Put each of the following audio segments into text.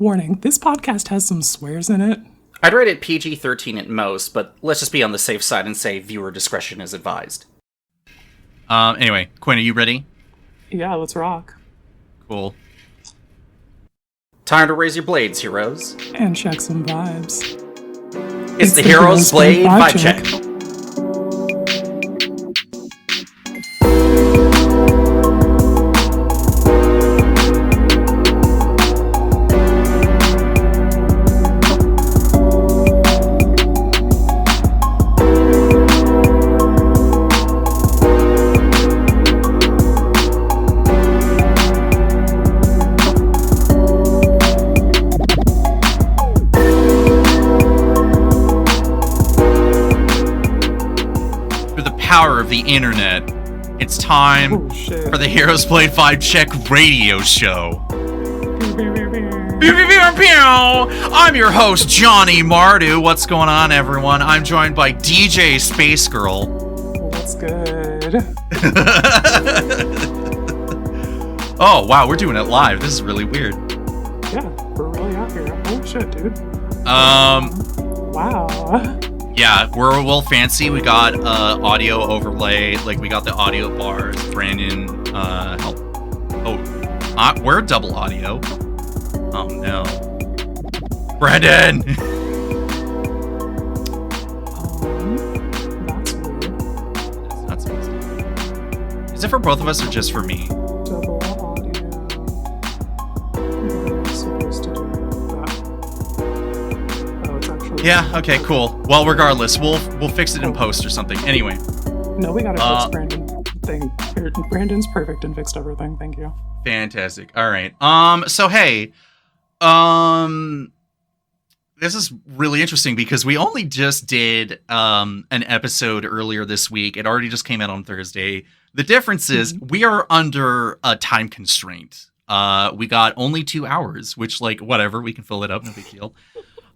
Warning, this podcast has some swears in it. I'd rate it PG-13 at most, but let's just be on the safe side and say viewer discretion is advised. Anyway, Quinn, are you ready? Yeah, let's rock. Cool. Time to raise your blades, heroes. And check some vibes. It's the Heroes Blade Vibe Check. Power of the internet. It's time for the Heroes Blade Vibe Check radio show. I'm your host, Johnny Mardu. What's going on, everyone? I'm joined by DJ Space Girl. What's good? Oh, wow, we're doing it live. This is really weird. Yeah, we're really out here. Oh, shit, dude. Wow. Yeah, we're a little fancy. We got audio overlay. Like, we got the audio bars. Brandon, help. Oh, we're double audio. Oh, no. Brandon! That's weird. That's not Is it for both of us or just for me? Double audio. We're supposed to do that. Oh, it's actually... Yeah, okay, cool. Well, regardless, we'll fix it in post or something. Anyway. No, we gotta fix Brandon thing. Brandon's perfect and fixed everything. Thank you. Fantastic. All right. So hey, this is really interesting because we only just did an episode earlier this week. It already just came out on Thursday. The difference is we are under a time constraint. We got only 2 hours, which, like, whatever, we can fill it up, no big deal.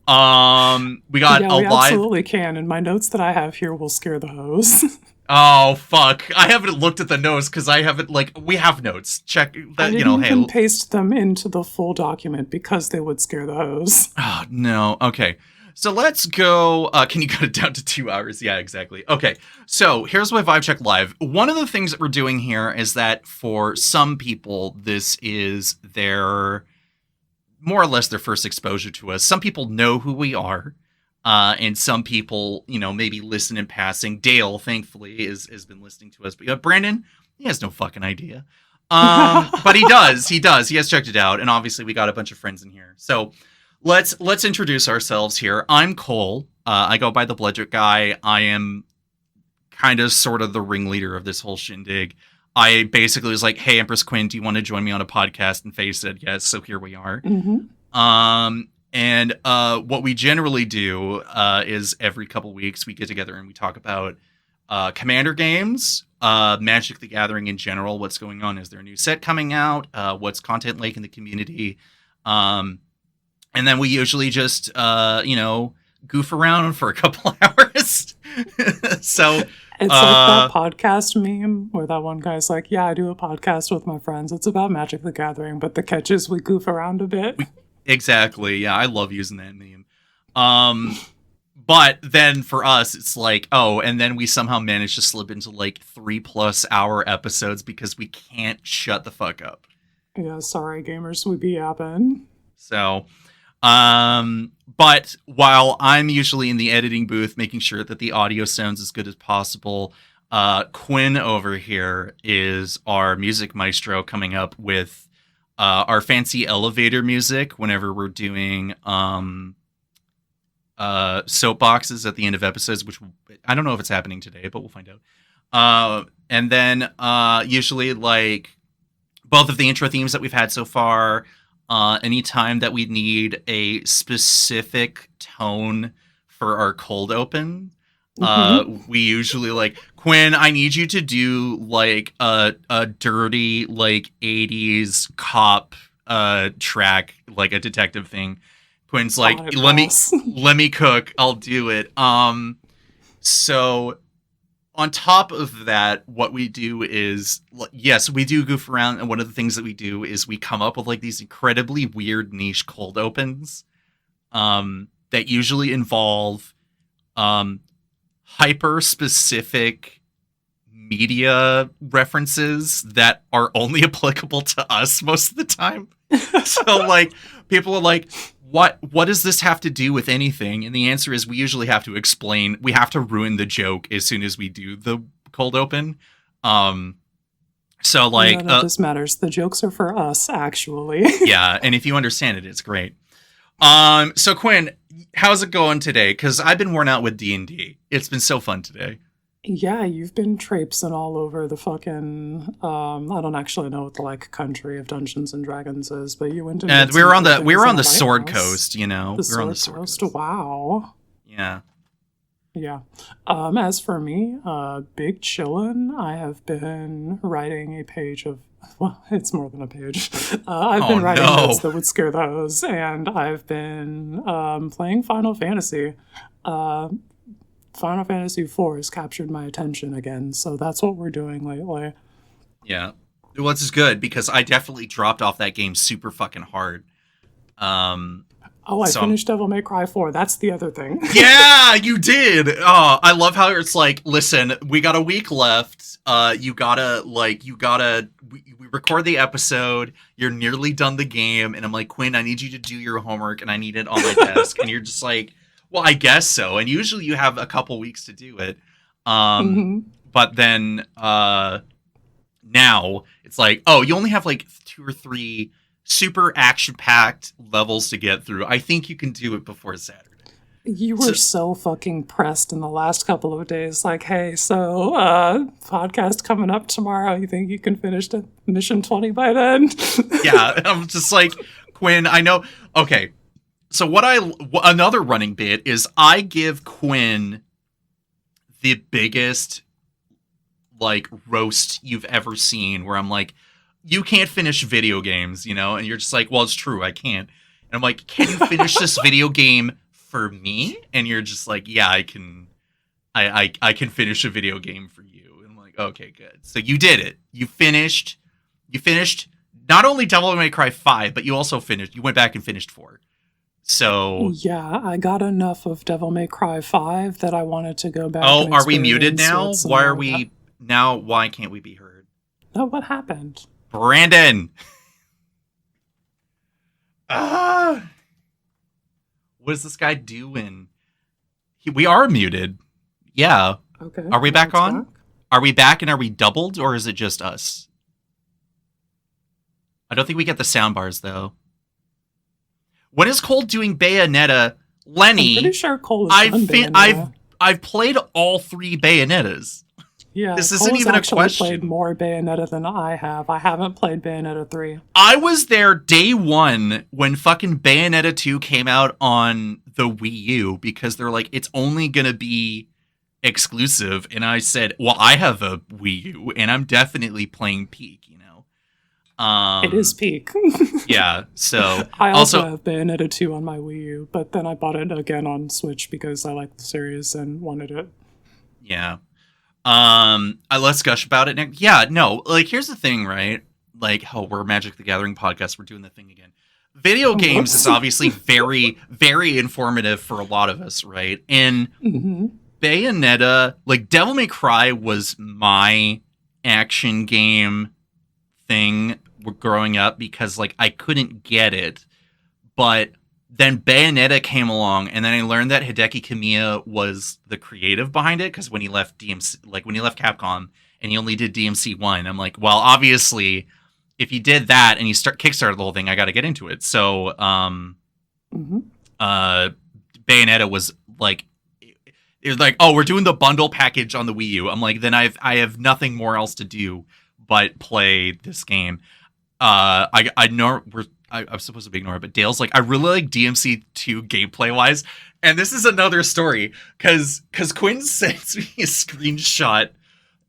We got we absolutely can, and my notes that I have here will scare the hoes. Oh, fuck. I haven't looked at the notes because I haven't, like, we have notes. Check that, I didn't even paste them into the full document because they would scare the hoes. Oh, no. Okay. So let's go. Can you cut it down to 2 hours? Yeah, exactly. Okay. So here's my Vibe Check Live. One of the things that we're doing here is that for some people, this is their, more or less their first exposure to us. Some people know who we are. And some people, you know, maybe listen in passing. Dale, thankfully, has been listening to us. But Brandon, he has no fucking idea. But he does. He has checked it out. And obviously, we got a bunch of friends in here. So let's introduce ourselves here. I'm Cole. I go by the Bledrick guy. I am kind of sort of the ringleader of this whole shindig. I basically was like, hey, Empress Quinn, do you want to join me on a podcast? And Faye said yes. So here we are. Mm-hmm. And what we generally do is every couple weeks we get together and we talk about Commander games, Magic the Gathering in general, what's going on. Is there a new set coming out? What's content like in the community? And then we usually just, goof around for a couple hours. So it's like that podcast meme where that one guy's like, yeah, I do a podcast with my friends. It's about Magic the Gathering, but the catch is we goof around a bit. Exactly. Yeah, I love using that meme. But then for us, it's like, oh, and then we somehow manage to slip into like 3+ hour episodes because we can't shut the fuck up. Yeah, sorry, gamers, we be yapping. So, but while I'm usually in the editing booth making sure that the audio sounds as good as possible, Quinn over here is our music maestro coming up with our fancy elevator music whenever we're doing soapboxes at the end of episodes, which I don't know if it's happening today, but we'll find out. And then usually, like, both of the intro themes that we've had so far, anytime that we need a specific tone for our cold open, we usually like, Quinn, I need you to do like a dirty like 80s cop track, like a detective thing. Quinn's like, let me cook, I'll do it. So on top of that, what we do is, yes, we do goof around, and one of the things that we do is we come up with like these incredibly weird niche cold opens that usually involve hyper specific media references that are only applicable to us most of the time. So like people are like, what does this have to do with anything? And the answer is we usually have to explain, we have to ruin the joke as soon as we do the cold open. So like none of this matters. The jokes are for us, actually. Yeah, and if you understand it, it's great. So Quinn, how's it going today? Because I've been worn out with D&D. It's been so fun today. Yeah, you've been traipsing all over the fucking I don't actually know what the like country of Dungeons and Dragons is, but you went to And we were on the Sword Coast, you know. We were on the Sword Coast. Wow. Yeah. Yeah. As for me, big chillin'. I have been writing a page of, well, it's more than a page. I've been writing notes that would scare those, and I've been playing Final Fantasy. Final Fantasy IV has captured my attention again, so that's what we're doing lately. Yeah. Well, this is good, because I definitely dropped off that game super fucking hard. I finished Devil May Cry 4. That's the other thing. Yeah, you did. Oh, I love how it's like, listen, we got a week left. We record the episode. You're nearly done the game. And I'm like, Quinn, I need you to do your homework, and I need it on my desk. And you're just like, well, I guess so. And usually you have a couple weeks to do it. But then now it's like, oh, you only have like 2 or 3 super action-packed levels to get through. I think you can do it before Saturday. You were so fucking pressed in the last couple of days. Like, hey, so podcast coming up tomorrow. You think you can finish the mission 20 by then? Yeah, I'm just like, Quinn, I know. Okay. So another running bit is I give Quinn the biggest like roast you've ever seen, where I'm like, you can't finish video games, you know? And you're just like, well, it's true, I can't. And I'm like, can you finish this video game for me? And you're just like, yeah, I can finish a video game for you. And I'm like, okay, good. So you did it. You finished not only Devil May Cry 5, but you went back and finished 4. So yeah, I got enough of Devil May Cry 5 that I wanted to go back. Oh, are we muted now? Why can't we be heard? Oh, what happened? Brandon. What is this guy doing? We are muted. Yeah. Okay. Are we back on? Are we back, and are we doubled, or is it just us? I don't think we get the sound bars though. When is Cole doing Bayonetta? Lenny, I'm pretty sure Cole is done Bayonetta. I've played all 3 Bayonetas. Yeah, this isn't even a question. Played more Bayonetta than I have. I haven't played Bayonetta 3. I was there day 1 when fucking Bayonetta 2 came out on the Wii U, because they're like, it's only gonna be exclusive, and I said, well, I have a Wii U, and I'm definitely playing Peak, you know. It is Peak. Yeah, so I also have Bayonetta 2 on my Wii U, but then I bought it again on Switch because I like the series and wanted it. Yeah. Let's gush about it next. Yeah, no, like, here's the thing, right? Like, we're Magic the Gathering podcast, we're doing the thing again. Video games is obviously very, very informative for a lot of us, right? And Bayonetta, like, Devil May Cry was my action game thing growing up, because like I couldn't get it, but then Bayonetta came along, and then I learned that Hideki Kamiya was the creative behind it, because when he left Capcom and he only did DMC 1, I'm like, well, obviously if he did that and he kickstarted the whole thing, I got to get into it. So Bayonetta was like, it was like, oh, we're doing the bundle package on the Wii U. I'm like, then I have nothing more else to do but play this game. I know I'm supposed to be ignoring it, but Dale's like, I really like DMC 2 gameplay wise, and this is another story, because Quinn sends me a screenshot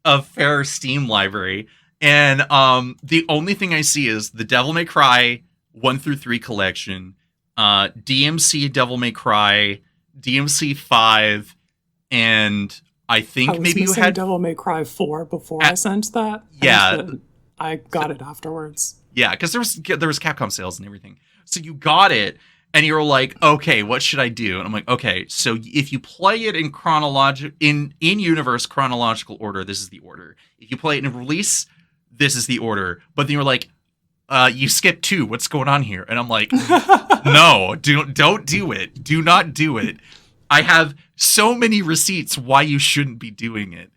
of Fair's Steam library, and the only thing I see is the Devil May Cry 1 through 3 collection, DMC Devil May Cry, DMC 5, and I think I was maybe you missing had Devil May Cry 4 before I sent that. Yeah. And I got it afterwards. Yeah, because there was Capcom sales and everything. So you got it, and you were like, okay, what should I do? And I'm like, okay, so if you play it in universe chronological order, this is the order. If you play it in release, this is the order. But then you were like, you skipped 2. What's going on here? And I'm like, no, don't do it. Do not do it. I have so many receipts why you shouldn't be doing it.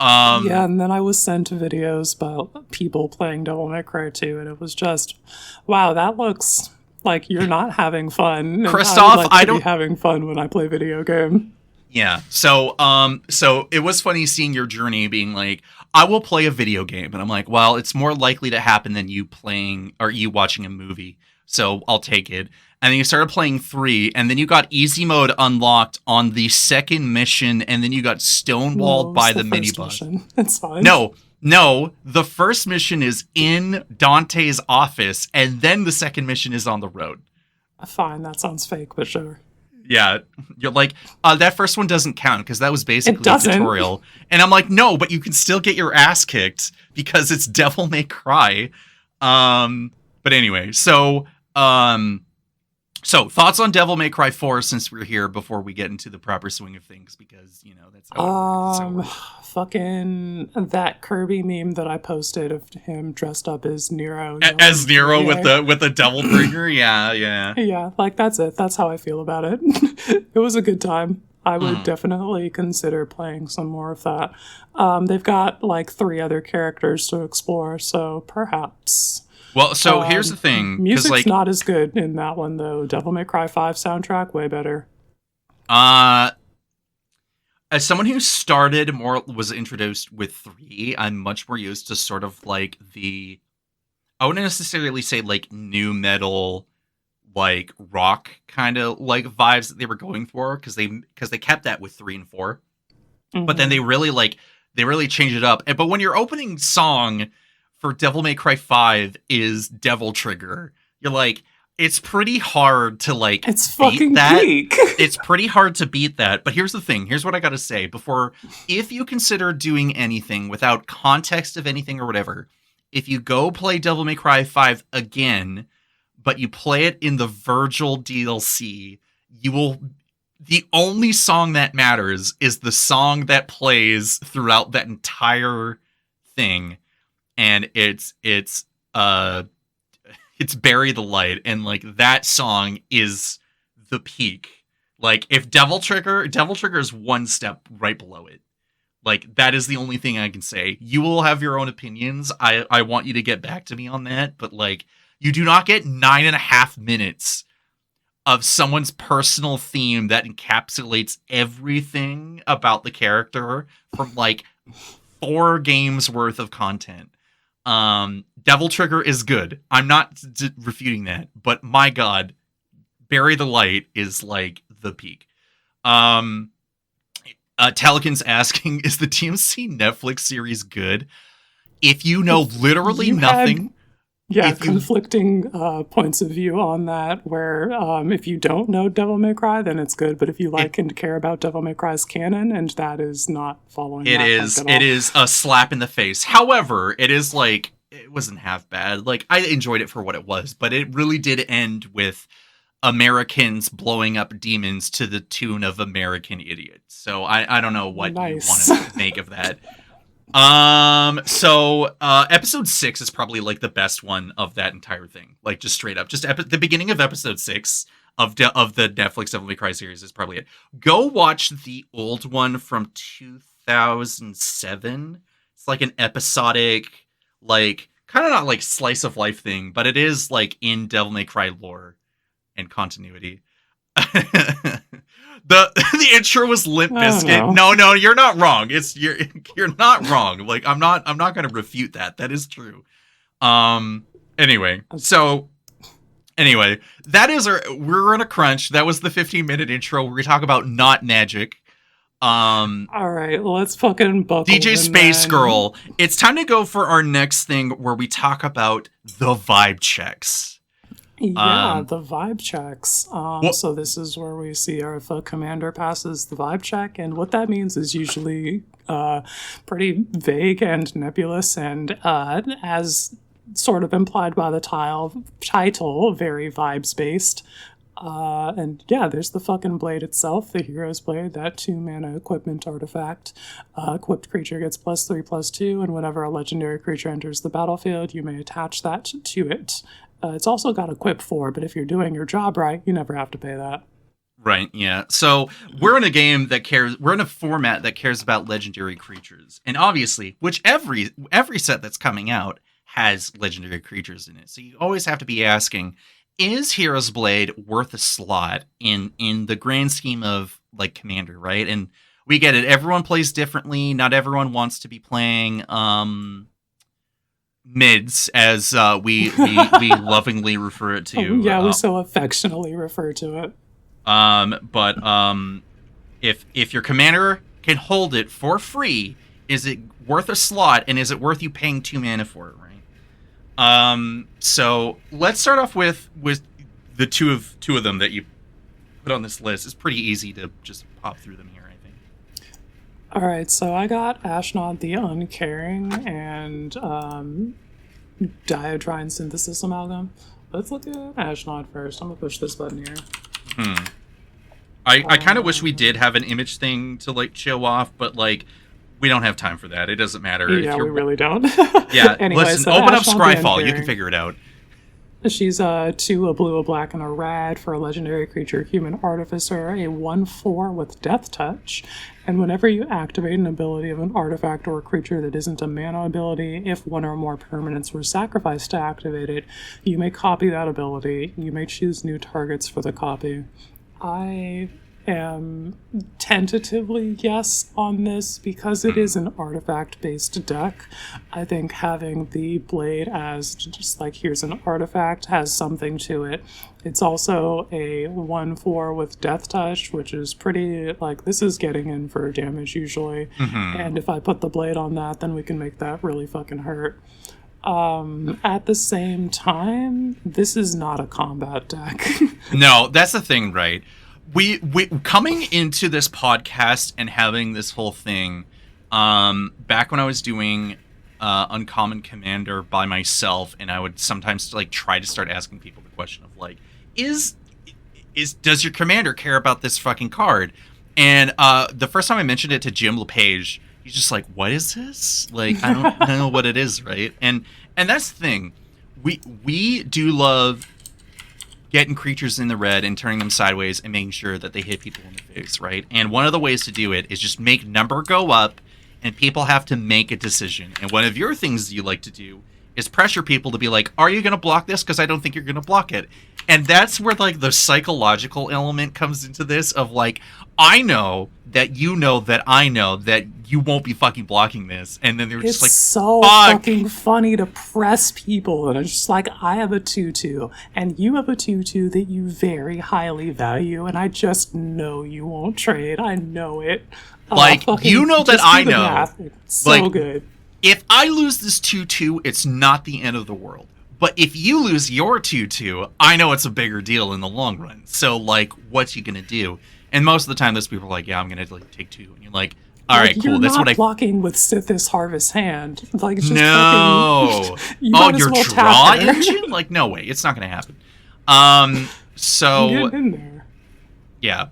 Yeah, and then I was sent videos about people playing Devil May Cry 2, and it was just, wow, that looks like you're not having fun. Christoph, I don't be having fun when I play video game. Yeah. So it was funny seeing your journey being like, I will play a video game. And I'm like, well, it's more likely to happen than you playing or you watching a movie. So I'll take it. And then you started playing 3, and then you got easy mode unlocked on the second mission, and then you got stonewalled by the mini-boss. It's fine. No, the first mission is in Dante's office, and then the second mission is on the road. Fine, that sounds fake, but sure. Yeah, you're like, that first one doesn't count, because that was basically a tutorial. And I'm like, no, but you can still get your ass kicked, because it's Devil May Cry. But anyway, so thoughts on Devil May Cry 4 since we're here before we get into the proper swing of things, because, you know, that's how fucking that Kirby meme that I posted of him dressed up as Nero. As Nero with the devil bringer, yeah. Yeah, like that's it. That's how I feel about it. It was a good time. I would definitely consider playing some more of that. They've got like 3 other characters to explore, so perhaps. Well, so here's the thing. Music's like, not as good in that one, though. Devil May Cry 5 soundtrack, way better. As someone who was introduced with 3, I'm much more used to sort of like I wouldn't necessarily say like new metal, like rock kind of like vibes that they were going for, because they kept that with 3 and 4. Mm-hmm. But then they really changed it up. But when your opening song for Devil May Cry 5 is Devil Trigger, you're like, it's pretty hard to like it's fucking that. Peak. It's pretty hard to beat that. But here's the thing. Here's what I gotta say. If you consider doing anything without context of anything or whatever, if you go play Devil May Cry 5 again, but you play it in the Virgil DLC, the only song that matters is the song that plays throughout that entire thing. And it's Bury the Light, and like that song is the peak. Like if Devil Trigger is one step right below it. Like that is the only thing I can say. You will have your own opinions. I want you to get back to me on that, but like you do not get 9.5 minutes of someone's personal theme that encapsulates everything about the character from like 4 games worth of content. Devil Trigger is good. I'm not refuting that, but my God, Bury the Light is like the peak. Telekin's asking, is the TMC Netflix series good? If you know literally nothing. Conflicting points of view on that, where if you don't know Devil May Cry, then it's good. But if you like and care about Devil May Cry's canon, and that is not following it is a slap in the face. However, it is like, it wasn't half bad. Like, I enjoyed it for what it was, but it really did end with Americans blowing up demons to the tune of American Idiot. So I don't know what you want to make of that. So episode 6 is probably like the best one of that entire thing. Like just straight up, the beginning of episode 6 of the Netflix Devil May Cry series is probably it. Go watch the old one from 2007. It's like an episodic, like kind of not like slice of life thing, but it is like in Devil May Cry lore and continuity. The intro was Limp Bizkit. No, you're not wrong. You're not wrong. Like I'm not going to refute that. That is true. Anyway, that is we're in a crunch. That was the 15-minute intro. We're going to talk about not magic. All right, let's fucking buckle DJ Space Girl. It's time to go for our next thing where we talk about the vibe checks. Yeah, the vibe checks. So this is where we see if a commander passes the vibe check, and what that means is usually pretty vague and nebulous, and as sort of implied by the title, very vibes based. And yeah, there's the fucking blade itself, the Hero's Blade, that 2-mana equipment artifact. Equipped creature gets +3/+2, and whenever a legendary creature enters the battlefield, you may attach that to it. It's also got equip 4, but if you're doing your job right, you never have to pay that. Right, yeah. So we're in a game that we're in a format that cares about legendary creatures. And obviously, which every set that's coming out has legendary creatures in it. So you always have to be asking, is Hero's Blade worth a slot in the grand scheme of like Commander, right? And we get it. Everyone plays differently. Not everyone wants to be playing mids, as we lovingly refer it to. Yeah, we so affectionately refer to it. But if your commander can hold it for free, is it worth a slot, and is it worth you paying 2 mana for it, right? So let's start off with the two of them that you put on this list. It's pretty easy to just pop through them here, I think. All right, so I got Ashnod the Uncaring and Diodrine Synthesis Amalgam. Let's look at Ashnod first. I'm gonna push this button here. I kind of wish we did have an image thing to like show off, but like we don't have time for that. It doesn't matter. Yeah, we really don't. Yeah, anyway, listen, so open up Ashnod Scryfall. You can figure it out. She's 2, a blue, a black, and a red for a legendary creature, Human Artificer, a 1/4 with Death Touch. And whenever you activate an ability of an artifact or a creature that isn't a mana ability, if one or more permanents were sacrificed to activate it, you may copy that ability. You may choose new targets for the copy. I am tentatively yes on this because it is an artifact-based deck. I think having the blade as just like here's an artifact has something to it. It's also a 1/4 with Death Touch, which is pretty, like, this is getting in for damage usually. And if I put the blade on that, then we can make that really fucking hurt. At the same time, this is not a combat deck. No, that's the thing, right? We coming into this podcast and having this whole thing, back when I was doing Uncommon Commander by myself, and I would sometimes like try to start asking people the question of like, does your commander care about this fucking card? And the first time I mentioned it to Jim LePage, he's just like, what is this? Like, I don't know what it is, right? And that's the thing. We do love getting creatures in the red and turning them sideways and making sure that they hit people in the face, right? And one of the ways to do it is just make number go up, and people have to make a decision. And one of your things you like to do is pressure people to be like, are you going to block this? Because I don't think you're going to block it. And that's where like the psychological element comes into this of like, I know that you know that I know that you won't be fucking blocking this. And then they're just like, so fucking funny to press people. And it's just like, I have a 2/2 and you have a 2/2 that you very highly value. And I just know you won't trade. I know it. Like, you know that I know. Math. It's so like, good. If I lose this 2/2, it's not the end of the world. But if you lose your 2/2, I know it's a bigger deal in the long run. So, like, what's you gonna do? And most of the time, those people are like, yeah, I'm gonna like take 2. And you're like, all right, cool. That's what I. You're not blocking with Sithis Harvest Hand. Like, it's just no. You oh, your draw engine? Like, no way. It's not gonna happen. So. Get in there. Yeah.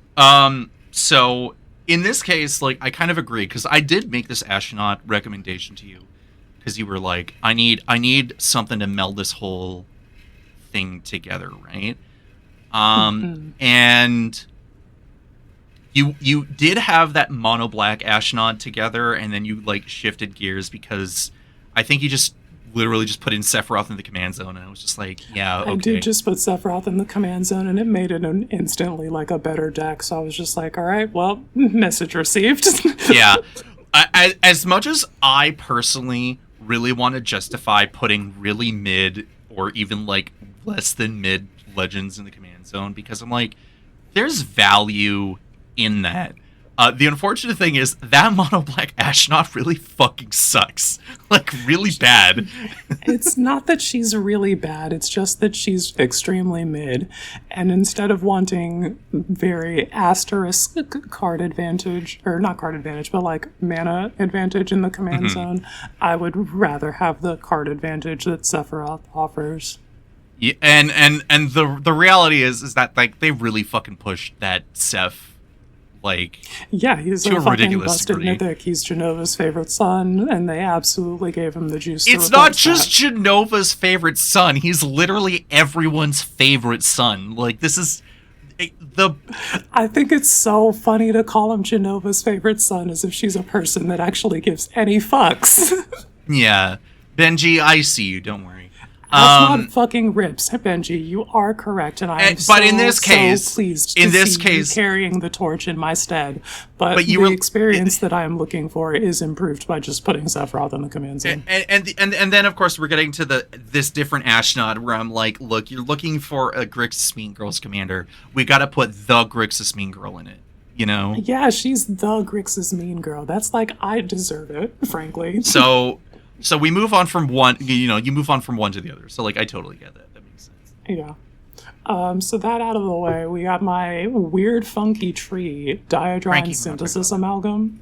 So. In this case, like, I kind of agree, because I did make this astronaut recommendation to you, because you were like, I need something to meld this whole thing together, right? And you did have that mono black astronaut together, and then you like shifted gears because I think you just literally just put in Sephiroth in the command zone, and I was just like, yeah, okay. I did just put Sephiroth in the command zone, and it made it instantly like a better deck, so I was just like, all right, well, message received. Yeah. As much as I personally really want to justify putting really mid or even like less than mid legends in the command zone, because I'm like, there's value in that. The unfortunate thing is that mono black Ashnod really fucking sucks. Like, really bad. It's not that she's really bad, it's just that she's extremely mid. And instead of wanting very asterisk card advantage, or not card advantage, but like mana advantage in the command zone, I would rather have the card advantage that Sephiroth offers. Yeah, and the reality is that like they really fucking pushed that Seph. Like, yeah, he's to a a fucking ridiculous busted degree. mythic. He's Genova's favorite son, and they absolutely gave him the juice. It's not just Genova's favorite son. He's literally everyone's favorite son. Like, this is the. I think it's so funny to call him Genova's favorite son as if she's a person that actually gives any fucks. Yeah, Benji, I see you. Don't worry. Ashnod fucking rips, Benji. You are correct, and I am but in this so case, pleased in to this see case, you carrying the torch in my stead. But you the were experience that I am looking for is improved by just putting Sephiroth in the command zone. And then of course we're getting to this different Ashnod where I'm like, look, you're looking for a Grixis Mean Girls commander. We got to put the Grixis Mean Girl in it. You know? Yeah, she's the Grixis mean girl. That's like, I deserve it, frankly. So we move on from one, you move on from one to the other. So, like, I totally get that. That makes sense. Yeah. So that out of the way, we got my weird, funky tree, Diadrine Synthesis Amalgam.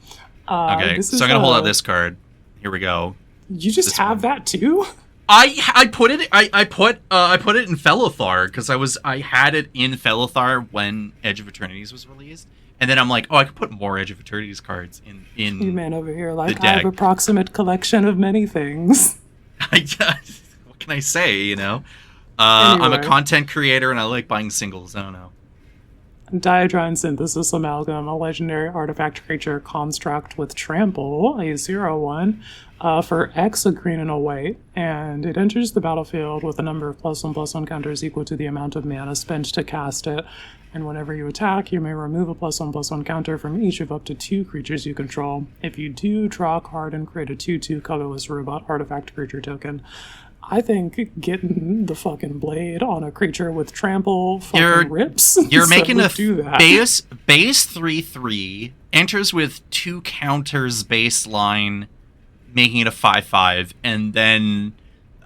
Okay, so I'm going to hold out this card. Here we go. You just have that too? I put it in Fellothar because I had it in Fellothar when Edge of Eternities was released. And then I'm like, oh, I could put more Edge of Eternities cards in you man over here, like, I have a proximate collection of many things. What can I say, Anyway. I'm a content creator and I like buying singles. I don't know. Diadrine Synthesis Amalgam, a legendary artifact creature construct with Trample, a 0/1, for X, a green and a white, and it enters the battlefield with a number of +1/+1 counters equal to the amount of mana spent to cast it. And whenever you attack, you may remove a +1/+1 counter from each of up to 2 creatures you control. If you do, draw a card and create a 2/2 colorless robot artifact creature token. I think getting the fucking blade on a creature with trample fucking rips. You're making a base 3/3, enters with 2 counters baseline, making it a 5/5, and then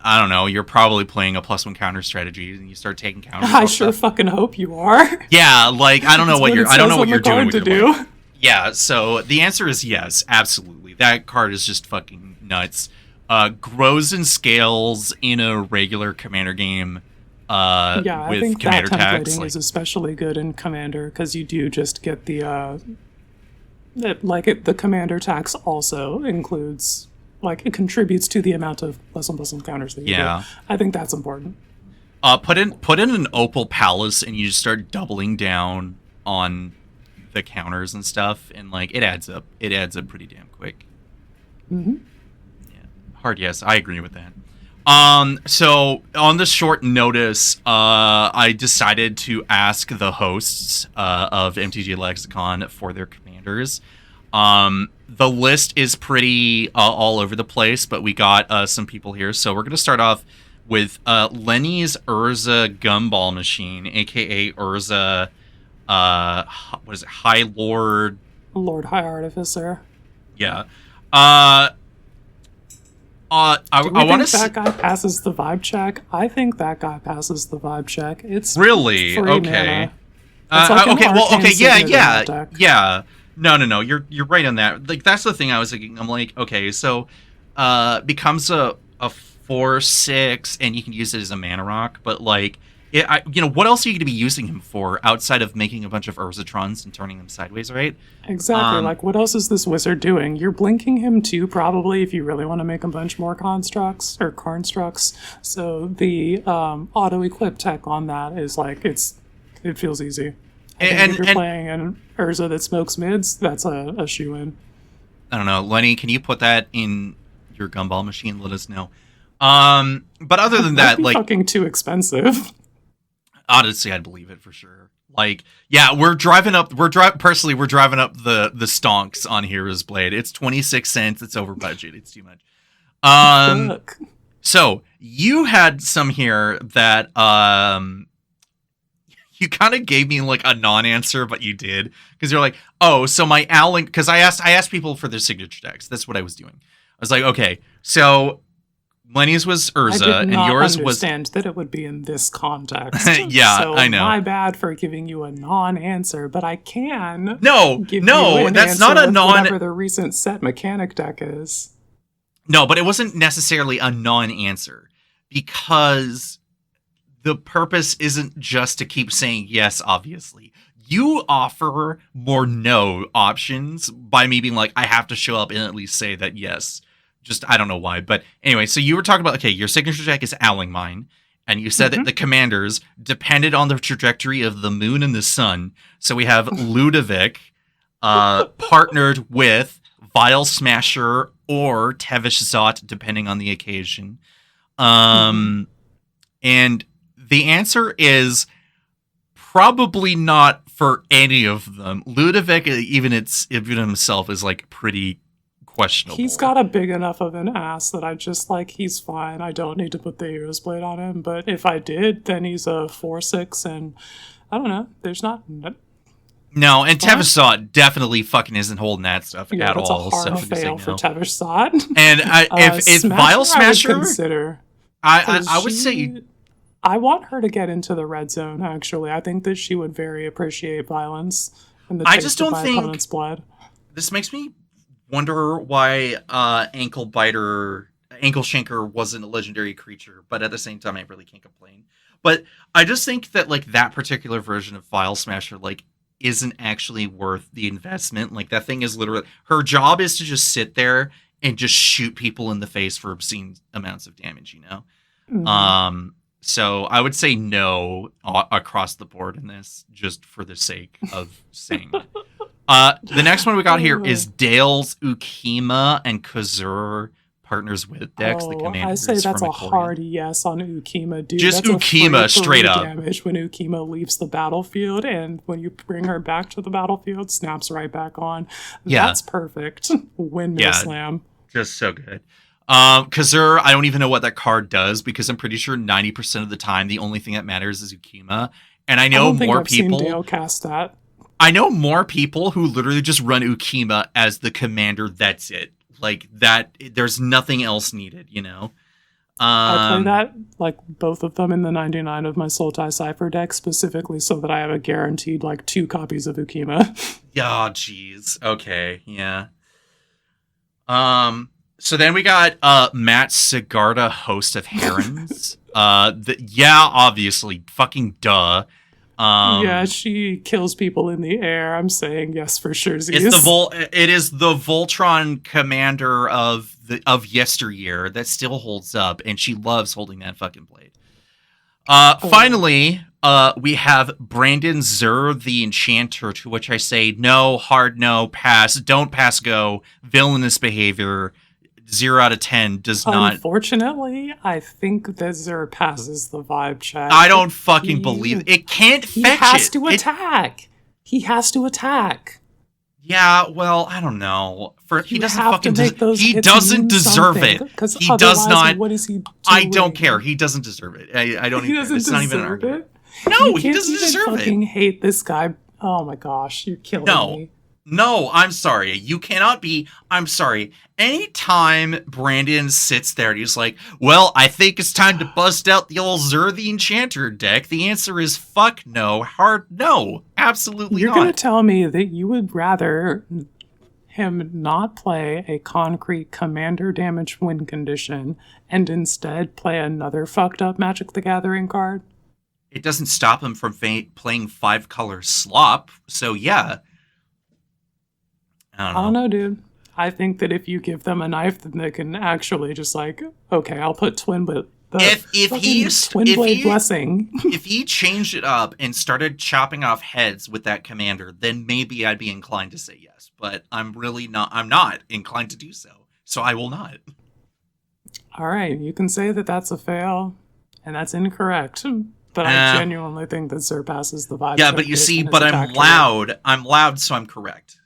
I don't know, you're probably playing a +1 counter strategy and you start taking counters. I sure fucking hope you are. Yeah, like I don't know what you're doing with your life. do. Yeah, so the answer is yes, absolutely. That card is just fucking nuts. Grows and scales in a regular commander game. Yeah, I with think commander that tags, templating is especially good in Commander because you do just get the the Commander tax also includes, like, it contributes to the amount of +1/+1 counters that you get. I think that's important. Put in an Opal Palace and you just start doubling down on the counters and stuff, and like it adds up. It adds up pretty damn quick. Mm-hmm. Hard yes, I agree with that. So on the short notice, I decided to ask the hosts of MTG Lexicon for their commanders. The list is pretty all over the place, but we got some people here. So we're going to start off with Lenny's Urza Gumball Machine, aka Urza, what is it, High Lord? Lord High Artificer. Yeah. Do we I want think to. That guy passes the vibe check. I think that guy passes the vibe check. It's really free okay. Like okay. Well, okay. Yeah. No. You're right on that. Like that's the thing I was thinking. I'm like, okay, so becomes a 4/6, and you can use it as a mana rock, but like. What else are you going to be using him for outside of making a bunch of Urzatrons and turning them sideways, right? Exactly. Like, what else is this wizard doing? You're blinking him too, probably, if you really want to make a bunch more constructs or Karnstructs. So the auto-equip tech on that is like, it feels easy. If you're playing an Urza that smokes mids, that's a shoe-in. I don't know. Lenny, can you put that in your gumball machine? Let us know. But other than that, like, fucking too expensive. Honestly, I'd believe it for sure. Like, yeah, we're driving up the stonks on Hero's Blade. It's 26 cents. It's over budget. It's too much. So you had some here that You kind of gave me like a non-answer, but you did, because you're like, oh, so my Owling, because I asked people for their signature decks. That's what I was doing. I was like, okay, so Lenny's was Urza, and yours was. I understand that it would be in this context. Yeah, so I know. My bad for giving you a non-answer, but I can. No, that's not a non. Whatever the recent set mechanic deck is. No, but it wasn't necessarily a non-answer, because the purpose isn't just to keep saying yes, obviously. You offer more no options by me being like, I have to show up and at least say that yes. Just, I don't know why. But anyway, so you were talking about, okay, your signature deck is Owling Mine. And you said that the commanders depended on the trajectory of the moon and the sun. So we have Ludovic partnered with Vile Smasher or Tevish Zot, depending on the occasion. And the answer is probably not for any of them. Ludovic, even himself, is like pretty questionable. He's got a big enough of an ass that I just like, he's fine. I don't need to put the Hero's Blade on him. But if I did, then he's a 4/6, and I don't know. There's not. No, and Tevish Zot definitely fucking isn't holding that stuff at all. That's a hard fail for Tevish Zot. And if Vile Smasher, I would say. I want her to get into the red zone, actually. I think that she would very appreciate violence and the taste of my opponent's blood. This makes me wonder why Ankle Shanker wasn't a legendary creature, but at the same time, I really can't complain. But I just think that like that particular version of Vile Smasher like isn't actually worth the investment. Like that thing is literally, her job is to just sit there and just shoot people in the face for obscene amounts of damage, you know? Mm-hmm. So I would say no across the board in this, just for the sake of saying it. The next one we got here is Dale's Ukima and Kazur partners with decks. The commander. I say that's a hard yes on Ukima, dude. Just that's Ukima straight up. Damage when Ukima leaves the battlefield, and when you bring her back to the battlefield, snaps right back on. Yeah. That's perfect. Windmill slam. Just so good. Kazur, I don't even know what that card does, because I'm pretty sure 90% of the time the only thing that matters is Ukima. And I know more people. Seen Dale cast that. I know more people who literally just run Ukima as the commander. That's it. Like that. There's nothing else needed, you know? I play that, like, both of them in the 99 of my Sultai Cypher deck, specifically so that I have a guaranteed, like, 2 copies of Ukima. Yeah, jeez. Okay, yeah. So then we got Matt Sigarda, host of Herons. Obviously, fucking duh. Yeah, she kills people in the air. I'm saying yes for sure. It is the Voltron commander of yesteryear that still holds up, and she loves holding that fucking blade. Finally, we have Brandon Zur, the Enchanter, to which I say no, hard no, pass, don't pass go, villainous behavior. 0 out of 10 does not. Unfortunately, I think that Zur passes the vibe check. I don't fucking believe it. It can't fetch it. He has to attack. He has to attack. Yeah, well, I don't know. He doesn't fucking. He doesn't deserve it. He does not. What is he doing? I don't care. He doesn't deserve it. I don't. He doesn't deserve it. No, he doesn't deserve it. I fucking hate this guy. Oh my gosh, you're killing me. No, I'm sorry. You cannot be. I'm sorry. Anytime Brandon sits there and he's like, well, I think it's time to bust out the old Zur the Enchanter deck, the answer is fuck no, hard no. Absolutely You're not. You're going to tell me that you would rather him not play a concrete commander damage win condition and instead play another fucked up Magic the Gathering card? It doesn't stop him from playing 5-color slop, so yeah. I don't know, dude. I think that if you give them a knife, then they can actually just like, okay, I'll put Twin Blade. Twin Blade Blessing. If he changed it up and started chopping off heads with that commander, then maybe I'd be inclined to say yes. But I'm really not. I'm not inclined to do so. So I will not. All right, you can say that that's a fail, and that's incorrect. But I genuinely think that Zur passes the vibe. Yeah, but you see, but I'm loud. I'm loud, so I'm correct.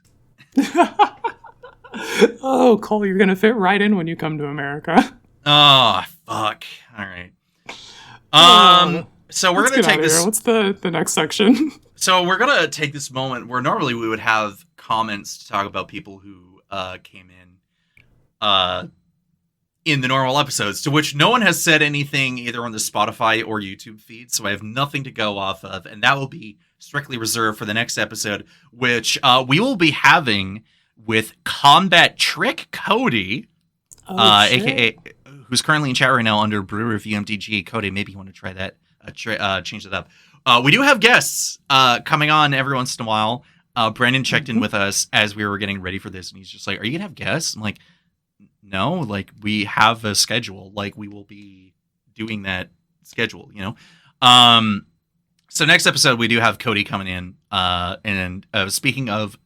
Oh, Cole, you're gonna fit right in when you come to America. Oh, fuck. All right. So we're going to take this. What's the next section? So we're going to take this moment where normally we would have comments to talk about people who came in the normal episodes, to which no one has said anything either on the Spotify or YouTube feed. So I have nothing to go off of. And that will be strictly reserved for the next episode, which we will be having with Combat Trick Cody, aka who's currently in chat right now under Brew Review MTG. Cody, maybe you want to try that, change that up. We do have guests coming on every once in a while. Brandon checked in with us as we were getting ready for this, and he's just like, "Are you gonna have guests?" I'm like, "No, like we have a schedule. Like we will be doing that schedule, you know." So next episode we do have Cody coming in, and speaking of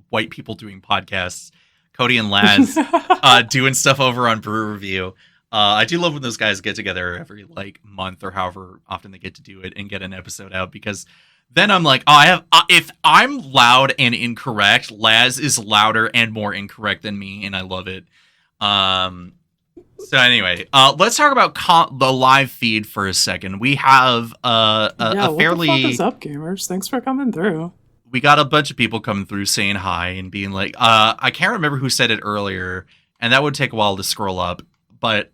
white people doing podcasts, Cody and Laz doing stuff over on Brew Review. I do love when those guys get together every like month or however often they get to do it and get an episode out, because then I'm like, oh, if I'm loud and incorrect, Laz is louder and more incorrect than me, and I love it. So anyway, let's talk about the live feed for a second. We have a fairly... what the fuck is up, gamers? Thanks for coming through. We got a bunch of people coming through saying hi and being like, I can't remember who said it earlier, and that would take a while to scroll up, but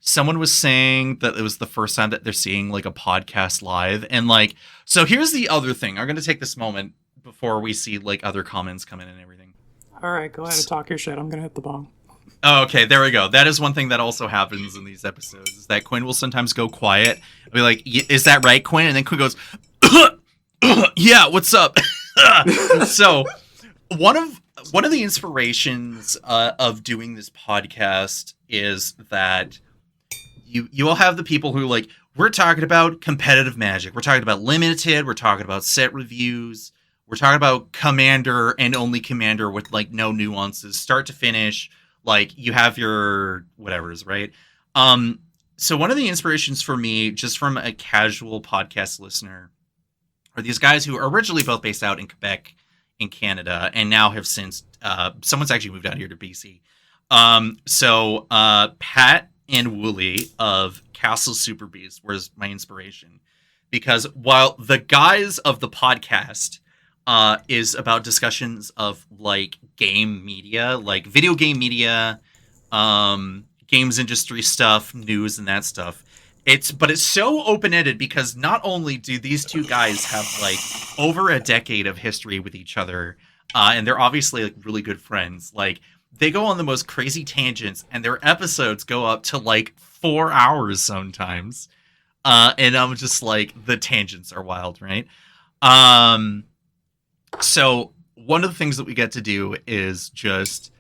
someone was saying that it was the first time that they're seeing like a podcast live. And like, so here's the other thing. I'm going to take this moment before we see like other comments come in and everything. All right, go ahead and talk your shit. I'm going to hit the bong. Oh, okay, there we go. That is one thing that also happens in these episodes, is that Quinn will sometimes go quiet. I'll be like, is that right, Quinn? And then Quinn goes, yeah, what's up? So one of the inspirations of doing this podcast is that you will have the people who like, we're talking about competitive Magic, we're talking about limited, we're talking about set reviews, we're talking about Commander and only Commander with like no nuances, start to finish. Like you have your whatevers, right? So one of the inspirations for me, just from a casual podcast listener, are these guys who are originally both based out in Quebec in Canada and now have since someone's actually moved out here to BC. So Pat and Wooly of Castle Super Beast was my inspiration, because while the guys of the podcast is about discussions of like game media, like video game media, games industry stuff, news and that stuff. But it's so open-ended because not only do these two guys have like over a decade of history with each other, and they're obviously like really good friends. Like they go on the most crazy tangents, and their episodes go up to like 4 hours sometimes. And I'm just like, the tangents are wild, right? So one of the things that we get to do is just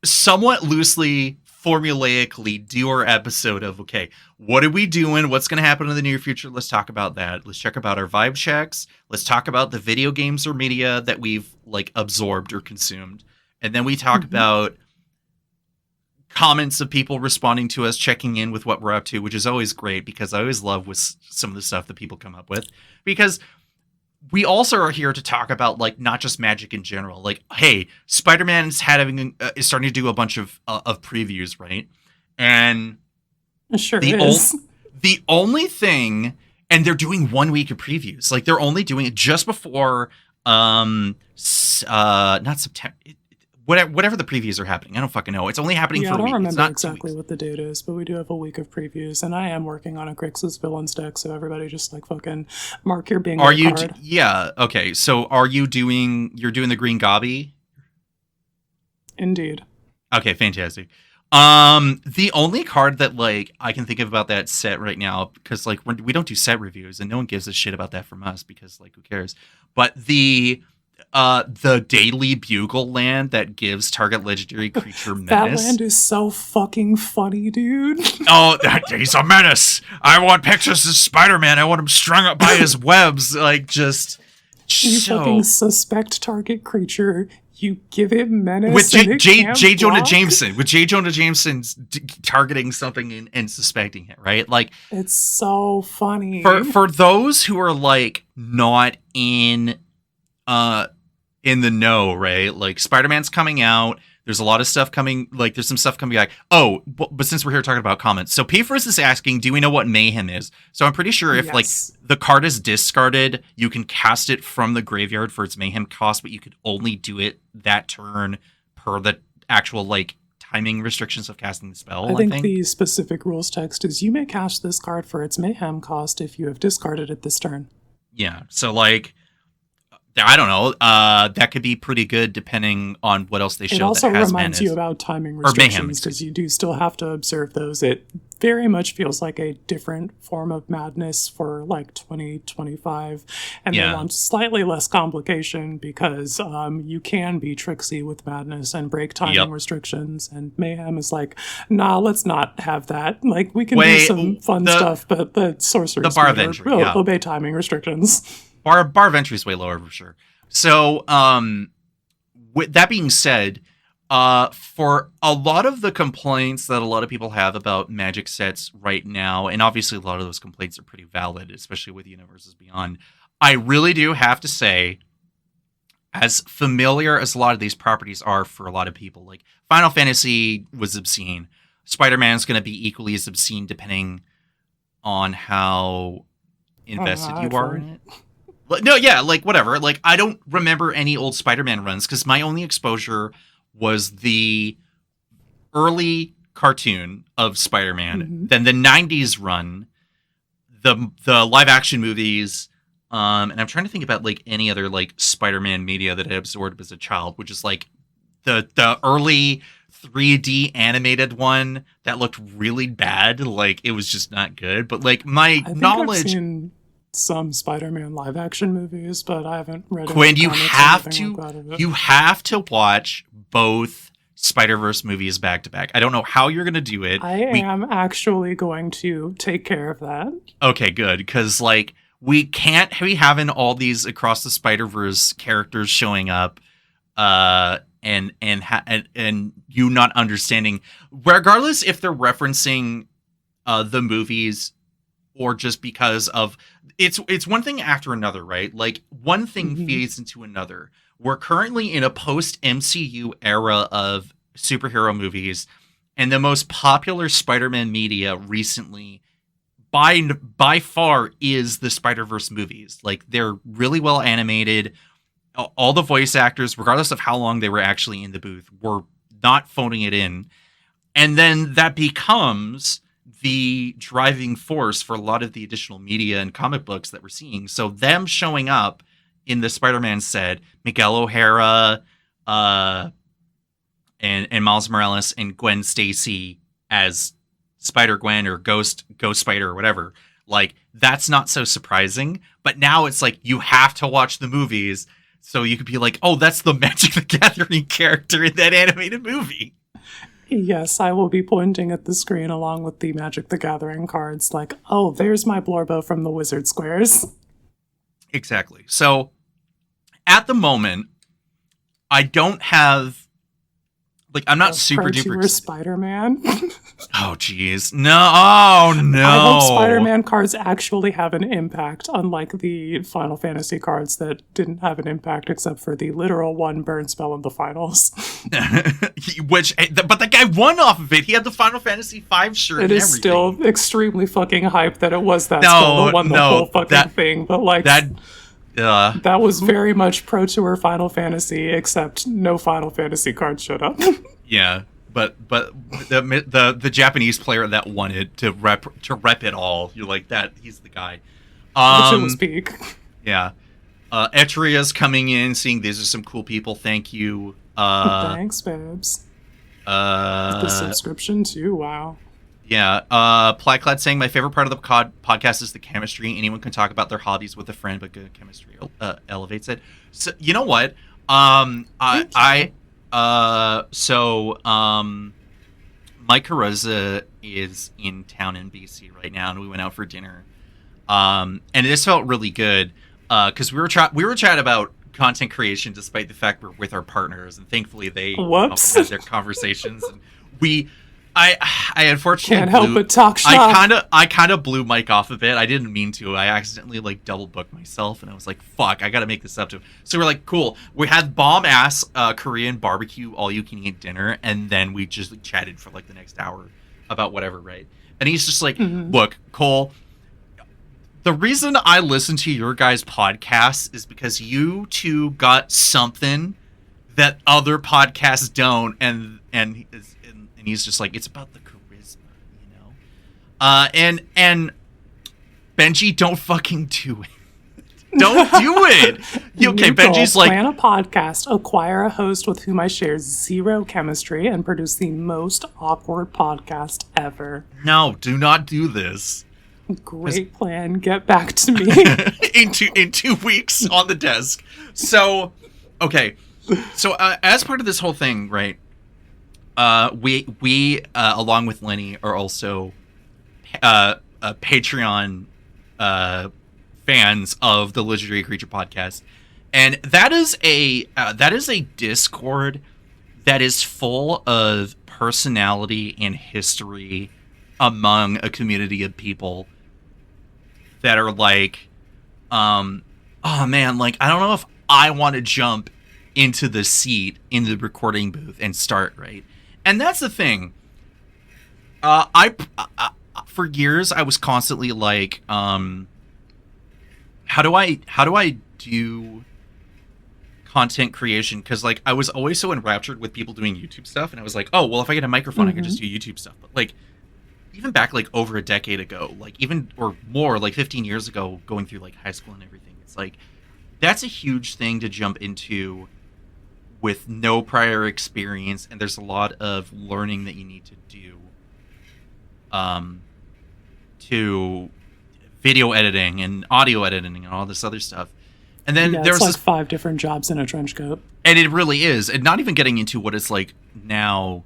somewhat loosely, formulaically do our episode of, okay, what are we doing? What's going to happen in the near future? Let's talk about that. Let's check about our vibe checks. Let's talk about the video games or media that we've like absorbed or consumed. And then we talk about comments of people responding to us, checking in with what we're up to, which is always great because I always love with some of the stuff that people come up with, because we also are here to talk about like not just Magic in general. Like, hey, Spider-Man is starting to do a bunch of previews, right? And it sure is. The only thing, and they're doing 1 week of previews. Like they're only doing it just before, not September. Whatever the previews are happening, I don't fucking know. It's only happening for a week. I don't remember exactly what the date is, but we do have a week of previews, and I am working on a Grixis villains deck, so everybody just like fucking mark your bingo card. Yeah, okay. So are you're doing the Green Gobby? Indeed. Okay, fantastic. The only card that like I can think of about that set right now, because like we don't do set reviews, and no one gives a shit about that from us because like who cares? But the Daily Bugle land that gives target legendary creature menace. That land is so fucking funny, dude. Oh, he's a menace. I want pictures of Spider-Man. I want him strung up by his webs. Like, just you fucking suspect target creature. You give it menace with J. Jonah Jameson. With J. Jonah Jameson targeting something and suspecting it, right? Like, it's so funny. For those who are like not in the know, right? Like Spider-Man's coming out. There's a lot of stuff coming, like there's some stuff coming back. Oh, but since we're here talking about comments, so P1st is asking, do we know what Mayhem is? So I'm pretty sure if like the card is discarded, you can cast it from the graveyard for its Mayhem cost, but you could only do it that turn per the actual like timing restrictions of casting the spell. I think the specific rules text is you may cast this card for its Mayhem cost if you have discarded it this turn. Yeah, so like, I don't know. That could be pretty good depending on what else they show. It also that has reminds you about timing restrictions because you do still have to observe those. It very much feels like a different form of madness for like 2025, and they want slightly less complication because you can be tricksy with madness and break timing restrictions. And Mayhem is like, nah, let's not have that. Like we can do some fun stuff, but the sorcerer's the bar of entry, obey timing restrictions. Bar of entry is way lower for sure. So, with that being said, for a lot of the complaints that a lot of people have about Magic sets right now, and obviously a lot of those complaints are pretty valid, especially with Universes Beyond, I really do have to say, as familiar as a lot of these properties are for a lot of people, like Final Fantasy was obscene. Spider-Man is going to be equally as obscene depending on how invested you are in it. No, yeah, like, whatever. Like, I don't remember any old Spider-Man runs, because my only exposure was the early cartoon of Spider-Man, then the 90s run, the live-action movies, and I'm trying to think about, like, any other, like, Spider-Man media that I absorbed as a child, which is, like, the early 3D animated one that looked really bad. Like, it was just not good. But, like, my knowledge... some Spider-Man live action movies, but I haven't read Quinn, you have to watch both Spider-Verse movies back to back. I don't know how you're going to do it. I am actually going to take care of that. Okay, good, because like we can't be having all these Across the Spider-Verse characters showing up and you not understanding, regardless if they're referencing the movies or just because of it's one thing after another, right? Like one thing feeds into another. We're currently in a post-MCU era of superhero movies, and the most popular Spider-Man media recently by far is the Spider-Verse movies. Like they're really well animated. All the voice actors, regardless of how long they were actually in the booth, were not phoning it in. And then that becomes the driving force for a lot of the additional media and comic books that we're seeing. So them showing up in the Spider-Man set, Miguel O'Hara, and Miles Morales and Gwen Stacy as Spider-Gwen or Ghost Spider or whatever, like that's not so surprising. But now it's like you have to watch the movies so you could be like, oh, that's the Magic the Gathering character in that animated movie. Yes, I will be pointing at the screen along with the Magic the Gathering cards like, oh, there's my Blorbo from the Wizard Squares. Exactly. So, at the moment, I don't have... Like, I'm not super duper... Spider-Man. Oh, jeez. No. Oh, no. I hope Spider-Man cards actually have an impact, unlike the Final Fantasy cards that didn't have an impact except for the literal one burn spell in the finals. But the guy won off of it. He had the Final Fantasy V shirt and everything. It is still extremely fucking hype that it was that spell that won the whole fucking thing. But, like... That was very much Pro Tour Final Fantasy, except no Final Fantasy cards showed up. Yeah, but the Japanese player that won it to rep it all, you're like that. He's the guy. Which was peak. Yeah, Etria's coming in, seeing these are some cool people. Thank you. Thanks, babes. The subscription too. Wow. Yeah, Plaidclad saying, my favorite part of the podcast is the chemistry. Anyone can talk about their hobbies with a friend, but good chemistry elevates it. So, you know what? Mike Carosa is in town in BC right now, and we went out for dinner. And this felt really good, because we were chatting about content creation, despite the fact we're with our partners, and thankfully they had their conversations. And I unfortunately can't help but talk shop. I kind of blew Mike off a bit. I didn't mean to. I accidentally like double booked myself, and I was like, "Fuck, I got to make this up to him." So we're like, "Cool." We had bomb ass Korean barbecue, all you can eat dinner, and then we just like, chatted for like the next hour about whatever, right? And he's just like, "Look, Cole, the reason I listen to your guys' podcasts is because you two got something that other podcasts don't," and he's just like, it's about the charisma, you know? And Benji, don't fucking do it. Don't do it. Okay, Benji's like, plan a podcast, acquire a host with whom I share zero chemistry, and produce the most awkward podcast ever. No, do not do this. Great plan. Get back to me. in 2 weeks on the desk. So, okay. So, as part of this whole thing, right, we along with Lenny are also Patreon fans of the Legendary Creature podcast, and that is a Discord that is full of personality and history among a community of people that are like, oh man, like I don't know if I want to jump into the seat in the recording booth and start, right? And that's the thing. I for years I was constantly like, how do I do content creation? Because like I was always so enraptured with people doing YouTube stuff, and I was like, oh well, if I get a microphone, I can just do YouTube stuff. But like even back like over a decade ago, like even or more, like 15 years ago, going through like high school and everything, it's like that's a huge thing to jump into with no prior experience, and there's a lot of learning that you need to do to video editing and audio editing and all this other stuff. And then there's like 5 different jobs in a trench coat. And it really is. And not even getting into what it's like now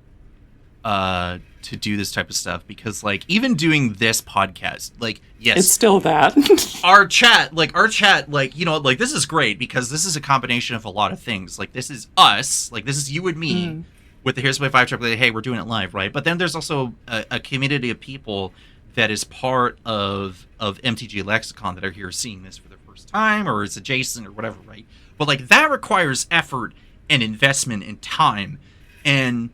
to do this type of stuff, because like even doing this podcast, like yes, it's still that. our chat, like, you know, like this is great because this is a combination of a lot of things. Like this is us, like this is you and me with the Here's My 5 Check, like, hey, we're doing it live, right? But then there's also a community of people that is part of MTG Lexicon that are here seeing this for the first time, or is adjacent or whatever, right? But like that requires effort and investment and time. And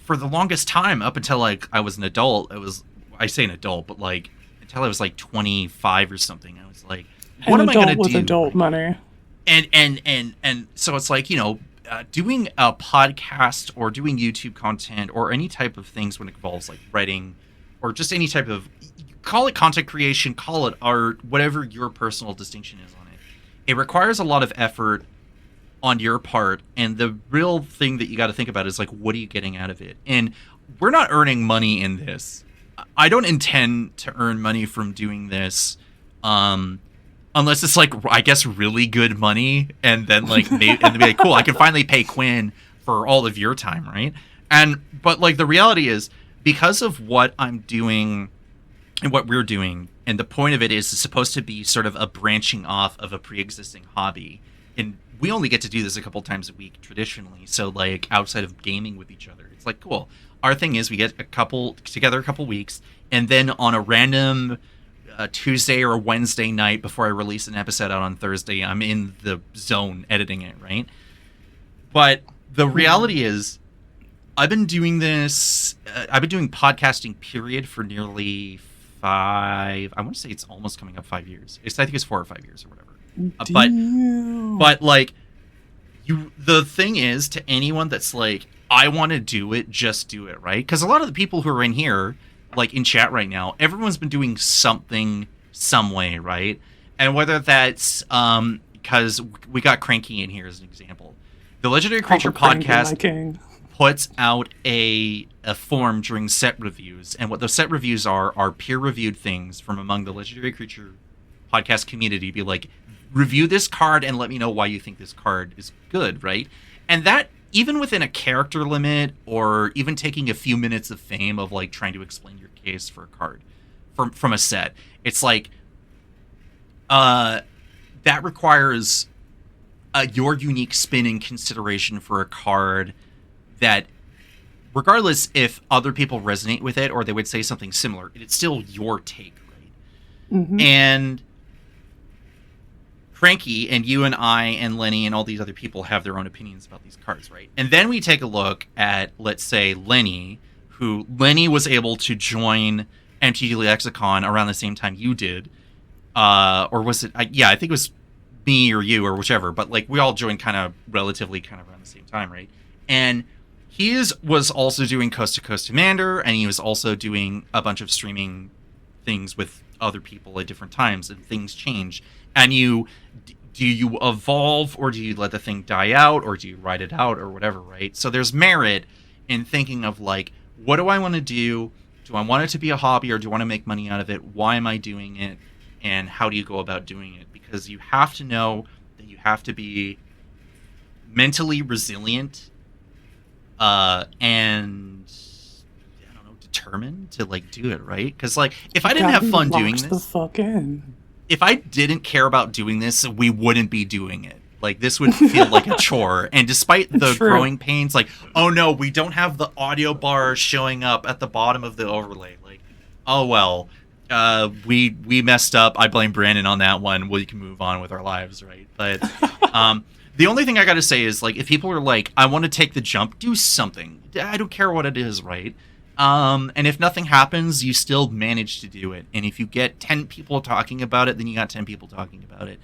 for the longest time, up until like I was an adult, I say an adult, but like until I was like 25 or something, I was like, what am I going to do with adult money? And so it's like, you know, doing a podcast or doing YouTube content or any type of things when it involves like writing or just any type of, call it content creation, call it art, whatever your personal distinction is on it. It requires a lot of effort on your part, and the real thing that you got to think about is like, what are you getting out of it? And we're not earning money in this. I don't intend to earn money from doing this, unless it's like, I guess, really good money, and then like and be like, cool, I can finally pay Quinn for all of your time, right? But like the reality is, because of what I'm doing and what we're doing, and the point of it is it's supposed to be sort of a branching off of a pre-existing hobby, and we only get to do this a couple times a week traditionally. So like outside of gaming with each other, it's like, cool. Our thing is we get together a couple weeks, and then on a random Tuesday or Wednesday night before I release an episode out on Thursday, I'm in the zone editing it, right? But the reality is, I've been doing this. I've been doing podcasting period for nearly 5. I want to say it's almost coming up 5 years. I think it's 4 or 5 years or whatever. But like the thing is, to anyone that's like, I want to do it, just do it, right? Because a lot of the people who are in here, like in chat right now, everyone's been doing something some way, right? And whether that's because we got Cranky in here as an example, the Legendary Creature podcast puts out a form during set reviews, and what those set reviews are peer-reviewed things from among the Legendary Creature podcast community. Be like, review this card and let me know why you think this card is good, right? And that, even within a character limit, or even taking a few minutes of fame of like trying to explain your case for a card from a set, it's like that requires your unique spin and consideration for a card that regardless if other people resonate with it or they would say something similar, it's still your take, right? Mm-hmm. And Frankie and you and I and Lenny and all these other people have their own opinions about these cards, right? And then we take a look at, let's say, Lenny was able to join MTG Lexicon around the same time you did. Or was it? I think it was me or you or whichever. But like we all joined kind of relatively kind of around the same time, right? And he was also doing Coast to Coast Commander, and he was also doing a bunch of streaming things with other people at different times, and things change. And do you evolve, or do you let the thing die out, or do you ride it out, or whatever, right? So there's merit in thinking of like, what do I want to do? Do I want it to be a hobby, or do I want to make money out of it? Why am I doing it? And how do you go about doing it? Because you have to know that you have to be mentally resilient and I don't know, determined to like do it, right? Because like if I didn't have fun doing this, the fuck in. If I didn't care about doing this, we wouldn't be doing it. Like this would feel like a chore. And despite the growing pains, like, oh no, we don't have the audio bar showing up at the bottom of the overlay. Like, oh well, we messed up. I blame Brandon on that one. We can move on with our lives, right? But the only thing I got to say is, like, if people are like, I want to take the jump, do something. I don't care what it is, right? And if nothing happens, you still manage to do it. And if you get 10 people talking about it, then you got 10 people talking about it.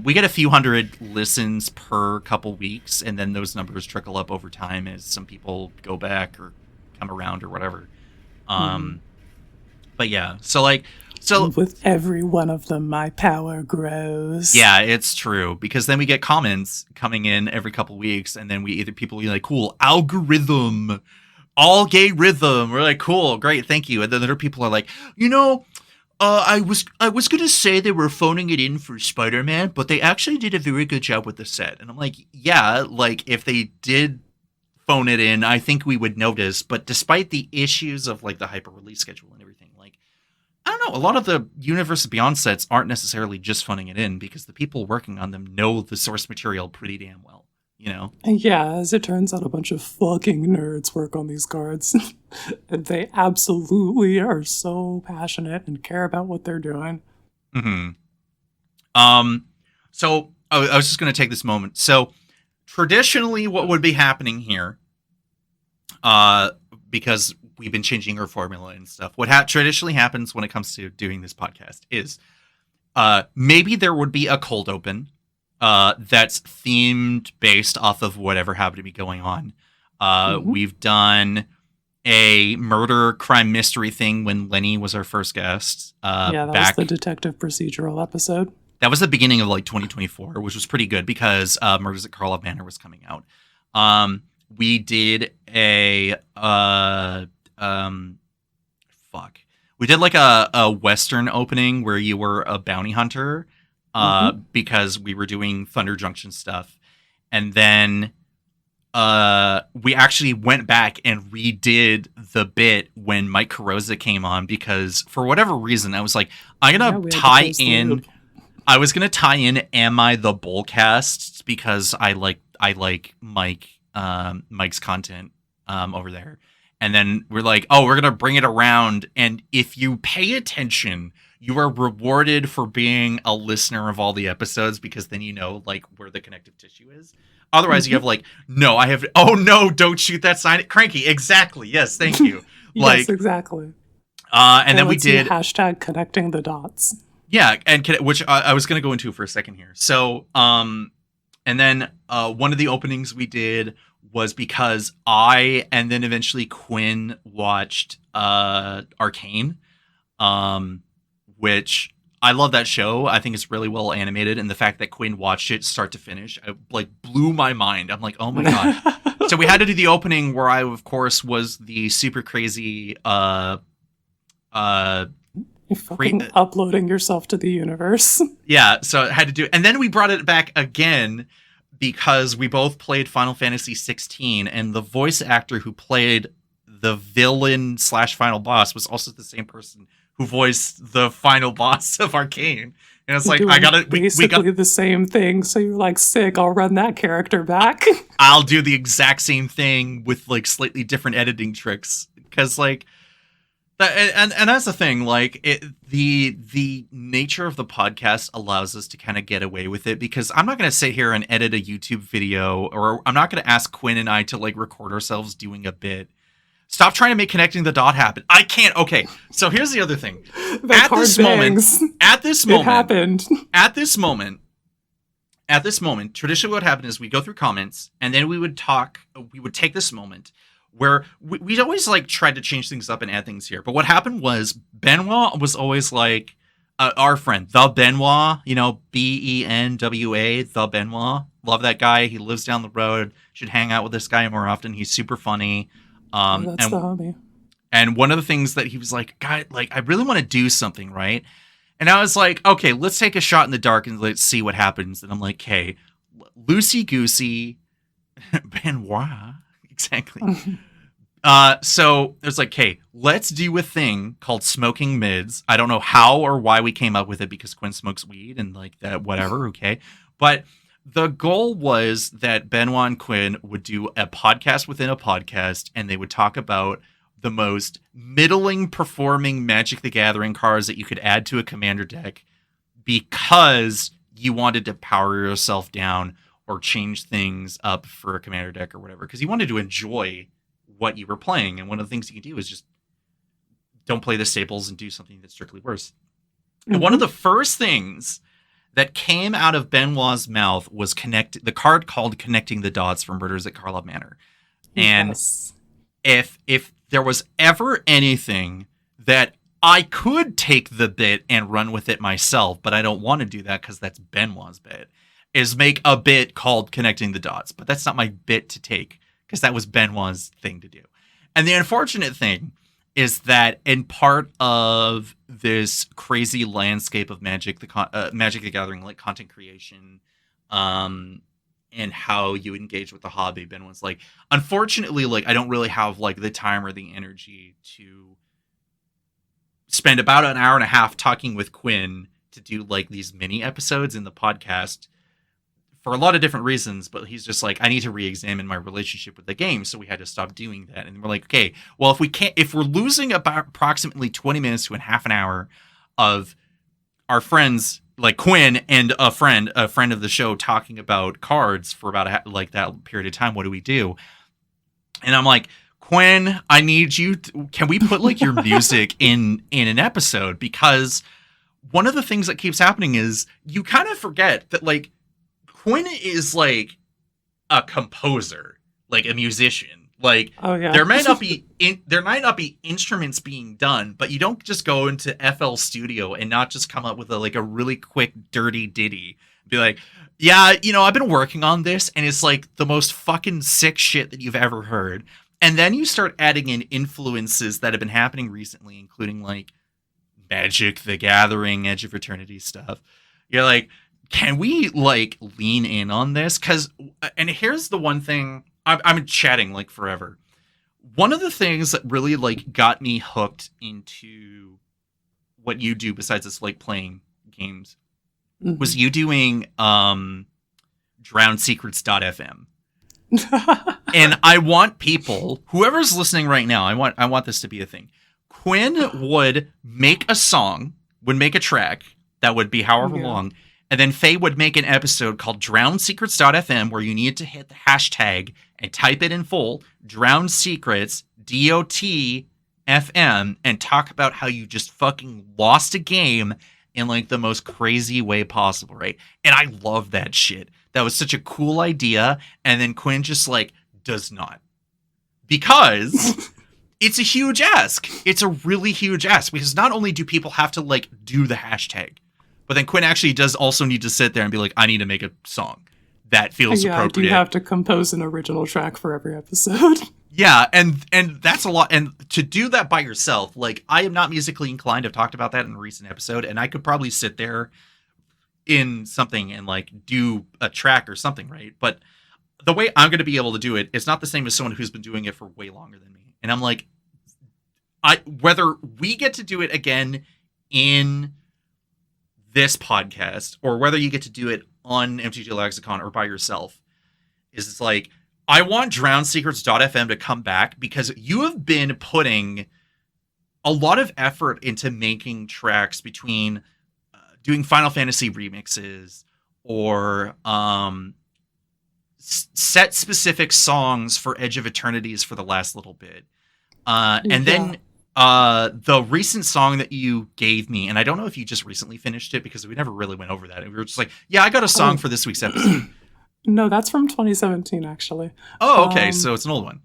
We get a few hundred listens per couple weeks, and then those numbers trickle up over time as some people go back or come around or whatever. But yeah, so with every one of them, my power grows. Yeah, it's true, because then we get comments coming in every couple weeks, and then people be like, cool, algorithm, all gay rhythm. We're like, cool, great, thank you. And then other people are like, I was gonna say they were phoning it in for Spider-Man, but they actually did a very good job with the set. And I'm like, yeah, like if they did phone it in, I think we would notice. But despite the issues of like the hyper release schedule and everything, like, I don't know, a lot of the Universe Beyond sets aren't necessarily just phoning it in, because the people working on them know the source material pretty damn well, Yeah, as it turns out, a bunch of fucking nerds work on these cards. And they absolutely are so passionate and care about what they're doing. Mm-hmm. So I was just going to take this moment. So traditionally what would be happening here, because we've been changing our formula and stuff, what traditionally happens when it comes to doing this podcast is maybe there would be a cold open that's themed based off of whatever happened to be going on. We've done a murder crime mystery thing when Lenny was our first guest. That was the detective procedural episode. That was the beginning of like 2024, which was pretty good because Murders at Karlov Manor was coming out. We did we did like a Western opening where you were a bounty hunter. Because we were doing Thunder Junction stuff. And then we actually went back and redid the bit when Mike Carosa came on, because for whatever reason, I was like, I was going to tie in Am I the Bullcast, because I like Mike's content over there. And then we're like, oh, we're going to bring it around. And if you pay attention, you are rewarded for being a listener of all the episodes, because then you know like where the connective tissue is. Otherwise, you have like, no, oh no, don't shoot that sign. Cranky, exactly. Yes, thank you. Yes, exactly. And then we did hashtag connecting the dots. Yeah, and which I was going to go into for a second here. So, and then one of the openings we did was because I and then eventually Quinn watched Arcane. Which I love that show. I think it's really well animated, and the fact that Quinn watched it start to finish, like blew my mind. I'm like, oh my god. So we had to do the opening where I, of course, was the super crazy You're fucking uploading yourself to the universe. Yeah, so I had to do it. And then we brought it back again because we both played Final Fantasy 16, and the voice actor who played the villain / final boss was also the same person who voiced the final boss of Arcane. And it's You're like, doing we basically got the same thing. So you're like, sick, I'll run that character back. I'll do the exact same thing with like slightly different editing tricks. Because like, and that's the thing, like the nature of the podcast allows us to kind of get away with it, because I'm not going to sit here and edit a YouTube video, or I'm not going to ask Quinn and I to like record ourselves doing a bit. Stop trying to make connecting the dot happen. I can't. Okay, so here's the other thing. At this moment, traditionally what happened is we go through comments, and then we would take this moment where we'd always like tried to change things up and add things here. But what happened was Benoit was always like our friend, the Benoit, Benwa, the Benoit. Love that guy. He lives down the road. Should hang out with this guy more often. He's super funny. That's the homie. And one of the things that he was like, guy, like, I really want to do something, right? And I was like, okay, let's take a shot in the dark and let's see what happens. And I'm like, hey, loosey goosey, Benoit. Exactly. So there's like, hey, let's do a thing called smoking mids. I don't know how or why we came up with it, because Quinn smokes weed and like that, whatever. Okay. But the goal was that Benoit and Quinn would do a podcast within a podcast, and they would talk about the most middling performing Magic the Gathering cards that you could add to a commander deck, because you wanted to power yourself down or change things up for a commander deck or whatever, because you wanted to enjoy what you were playing. And one of the things you can do is just don't play the staples and do something that's strictly worse. Mm-hmm. And one of the first things that came out of Benoit's mouth was the card called Connecting the Dots from Murders at Karlov Manor. And yes. if there was ever anything that I could take the bit and run with it myself, but I don't want to do that because that's Benoit's bit, is make a bit called Connecting the Dots. But that's not my bit to take, because that was Benoit's thing to do. And the unfortunate thing is that in part of this crazy landscape of Magic the Gathering, like content creation, and how you engage with the hobby, Benoit's like, unfortunately, like, I don't really have like the time or the energy to spend about an hour and a half talking with Quinn to do like these mini episodes in the podcast, for a lot of different reasons. But he's just like, I need to re-examine my relationship with the game. So we had to stop doing that. And we're like, okay, well, if we're losing about approximately 20 minutes to a half an hour of our friends like Quinn and a friend of the show talking about cards for about like that period of time, what do we do? And I'm like, Quinn, I need you can we put like your music in an episode? Because one of the things that keeps happening is you kind of forget that like Quinn is like a composer, like a musician. Like, oh, yeah. there might not be instruments being done, but you don't just go into FL Studio and not just come up with a really quick dirty ditty. Be like, yeah, I've been working on this, and it's like the most fucking sick shit that you've ever heard. And then you start adding in influences that have been happening recently, including like Magic the Gathering, Edge of Eternity stuff. You're like, can we like lean in on this? And here's the one thing, I'm chatting like forever. One of the things that really like got me hooked into what you do besides just like playing games was you doing DrownedSecrets.fm. And I want people, whoever's listening right now, I want this to be a thing. Quinn would make a song, would make a track that would be however long. And then Faye would make an episode called DrownedSecrets.fm, where you need to hit the hashtag and type it in full, Drowned Secrets, DOT FM, and talk about how you just fucking lost a game in like the most crazy way possible, right? And I love that shit. That was such a cool idea. And then Quinn just like does not. Because it's a huge ask. It's a really huge ask, because not only do people have to like do the hashtag, but then Quinn actually does also need to sit there and be like, I need to make a song that feels appropriate. Do you have to compose an original track for every episode? Yeah, and that's a lot. And to do that by yourself, like, I am not musically inclined. I've talked about that in a recent episode, and I could probably sit there in something and like do a track or something, right? But the way I'm going to be able to do it is not the same as someone who's been doing it for way longer than me. And I'm like, whether we get to do it again in this podcast, or whether you get to do it on MTG Lexicon or by yourself, is it's like, I want DrownedSecrets.fm to come back because you have been putting a lot of effort into making tracks between doing Final Fantasy remixes or set specific songs for Edge of Eternities for the last little bit. And then the recent song that you gave me, and I don't know if you just recently finished it because we never really went over that. We were just like, yeah, I got a song for this week's episode. No, that's from 2017, actually. Oh, okay. So it's an old one.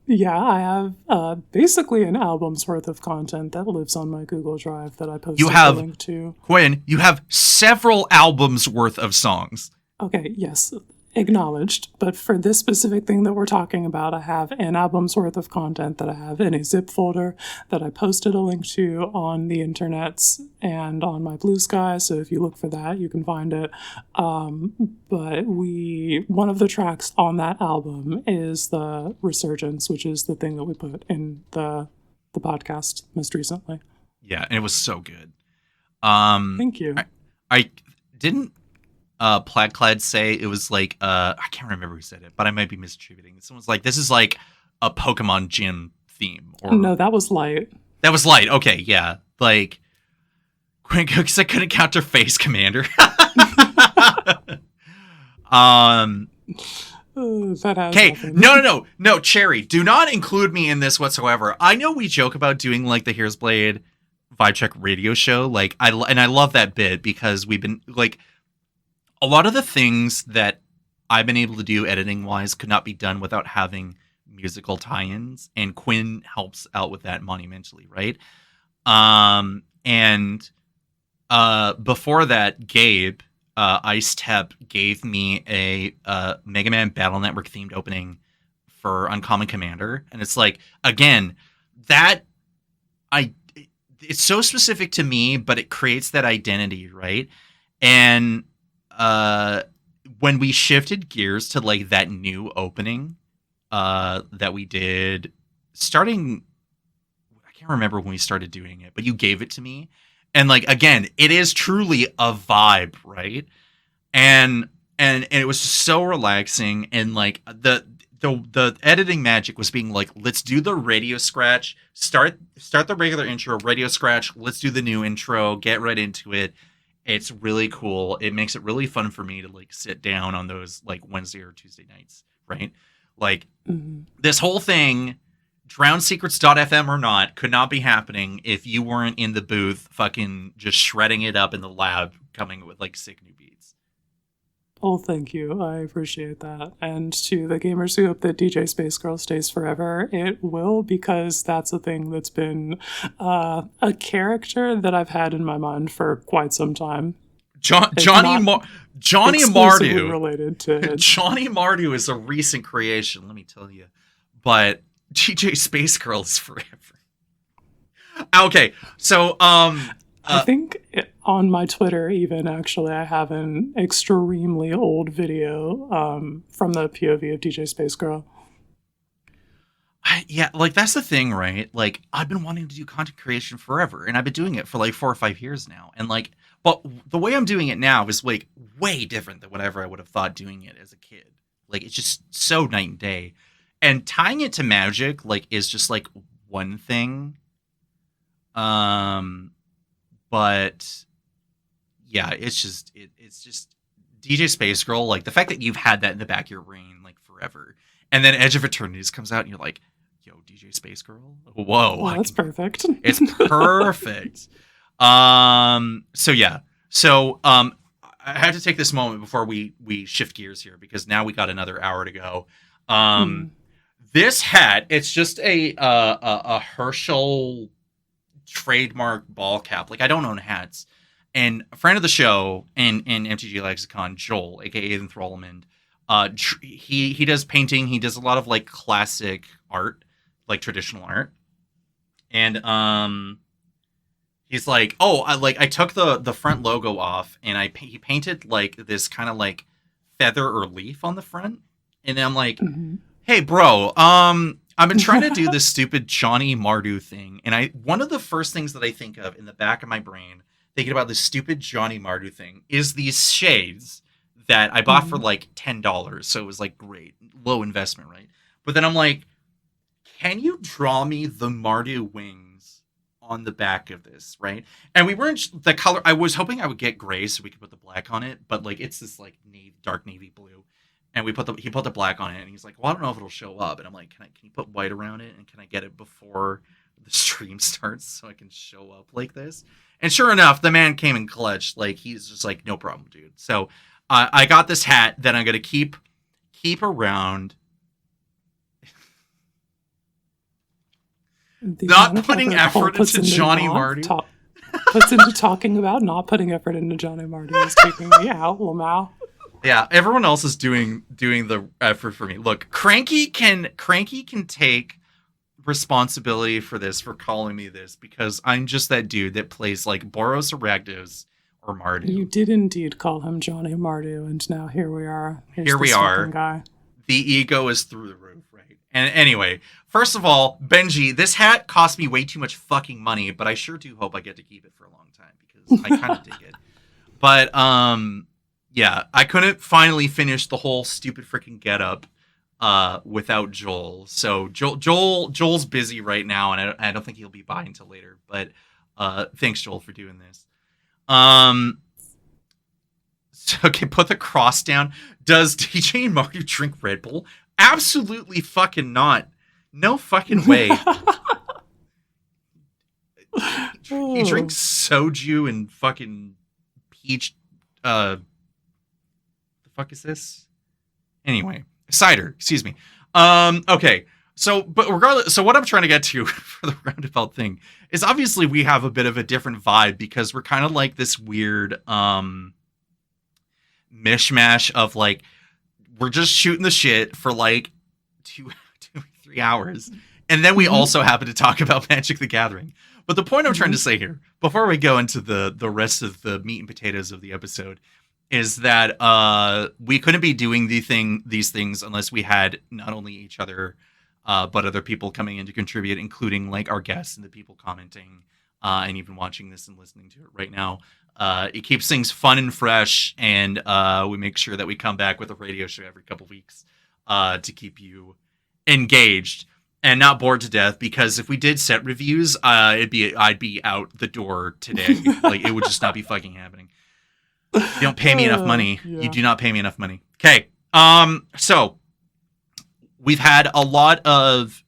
Yeah, I have basically an album's worth of content that lives on my Google Drive that I posted a link to. Quinn, you have several albums worth of songs. Okay, yes, acknowledged. But for this specific thing that we're talking about, I have an album's worth of content that I have in a zip folder that I posted a link to on the internets and on my Bluesky. So if you look for that, you can find it. But one of the tracks on that album is the Resurgence, which is the thing that we put in the podcast most recently. Yeah, and it was so good. Thank you. I didn't Plaidclad say it was like I can't remember who said it, but I might be misattributing. Someone's like, this is like a Pokemon gym theme. Or no, that was Light. That was Light. Okay, yeah. Like because I couldn't counter Face Commander. Okay, no, Cherry, do not include me in this whatsoever. I know we joke about doing like the Here's Blade Vibe Check radio show, like I love that bit because we've been like a lot of the things that I've been able to do editing wise could not be done without having musical tie-ins, and Quinn helps out with that monumentally, right? And before that, Gabe Ice Tep gave me a Mega Man Battle Network themed opening for Uncommon Commander, and it's like, again, that it's so specific to me, but it creates that identity, right? And when we shifted gears to like that new opening that we did starting, I can't remember when we started doing it, but you gave it to me. And like, again, it is truly a vibe, right? And it was so relaxing, and like the editing magic was being like, let's do the radio scratch, start the regular intro, radio scratch, let's do the new intro, get right into it. It's really cool. It makes it really fun for me to like sit down on those like Wednesday or Tuesday nights, right? Like this whole thing, DrownedSecrets.fm or not, could not be happening if you weren't in the booth fucking just shredding it up in the lab, coming with like sick new beats. Oh, thank you. I appreciate that. And to the gamers who hope that DJ Space Girl stays forever, it will, because that's a thing that's been a character that I've had in my mind for quite some time. Johnny Mardu related to Johnny Mardu is a recent creation, let me tell you. But DJ Space Girl is forever. Okay, so I think on my Twitter, even actually, I have an extremely old video from the POV of DJ Space Girl. Yeah, like that's the thing, right? Like I've been wanting to do content creation forever, and I've been doing it for like 4 or 5 years now. And like, but the way I'm doing it now is like way different than whatever I would have thought doing it as a kid. Like it's just so night and day. And tying it to Magic, like, is just like one thing. But yeah, it's just DJ Space Girl. Like the fact that you've had that in the back of your brain like forever, and then Edge of Eternities comes out, and you're like, "Yo, DJ Space Girl, whoa, well, that's perfect. It's perfect." So yeah, I have to take this moment before we shift gears here, because now we got another hour to go. This hat, it's just a Herschel trademark ball cap. Like I don't own hats, and a friend of the show in MTG Lexicon, Joel, aka Enthrallment, he does painting. He does a lot of like classic art, like traditional art, and he's like, oh, I took the front logo off, and he painted like this kind of like feather or leaf on the front, and I'm like, hey bro, I've been trying to do this stupid Johnny Mardu thing, and one of the first things that I think of in the back of my brain thinking about this stupid Johnny Mardu thing, is these shades that I bought for like $10. So it was like great, low investment, right? But then I'm like, can you draw me the Mardu wings on the back of this, right? And we weren't the color. I was hoping I would get gray so we could put the black on it, but like it's this like dark navy blue, and he put the black on it, and he's like, well, I don't know if it'll show up, and I'm like, can you put white around it, and can I get it before the stream starts so I can show up like this? And sure enough, the man came in clutch. Like he's just like, no problem, dude. So I got this hat that I'm gonna keep around. Not putting effort into Johnny Mardu. Puts into talking about not putting effort into Johnny Mardu is keeping me out, Lamau. Yeah, everyone else is doing the effort for me. Look, Cranky can take responsibility for this, for calling me this, because I'm just that dude that plays like Boros or Rakdos or Mardu. You did indeed call him Johnny Mardu, and now here we are. Here we are. Guy. The ego is through the roof, right? And anyway, first of all, Benji, this hat cost me way too much fucking money, but I sure do hope I get to keep it for a long time because I kind of dig it. But yeah, I couldn't finally finish the whole stupid freaking getup without Joel. So Joel's busy right now, and I don't think he'll be by until later. But thanks, Joel, for doing this. So, okay, put the cross down. Does DJ Mardu drink Red Bull? Absolutely fucking not. No fucking way. He drinks soju and fucking peach. The fuck is this? Anyway, cider. Excuse me. Okay. So, but regardless, so what I'm trying to get to for the roundabout thing is obviously we have a bit of a different vibe because we're kind of like this weird mishmash of like we're just shooting the shit for like 2 or 3 hours, and then we also happen to talk about Magic the Gathering. But the point I'm trying to say here, before we go into the rest of the meat and potatoes of the episode, is that we couldn't be doing these things unless we had not only each other, but other people coming in to contribute, including like our guests and the people commenting, and even watching this and listening to it right now. It keeps things fun and fresh, and we make sure that we come back with a radio show every couple weeks to keep you engaged and not bored to death. Because if we did set reviews, I'd be out the door today. Like it would just not be fucking happening. You don't pay me enough money. Yeah. You do not pay me enough money. Okay. So we've had a lot of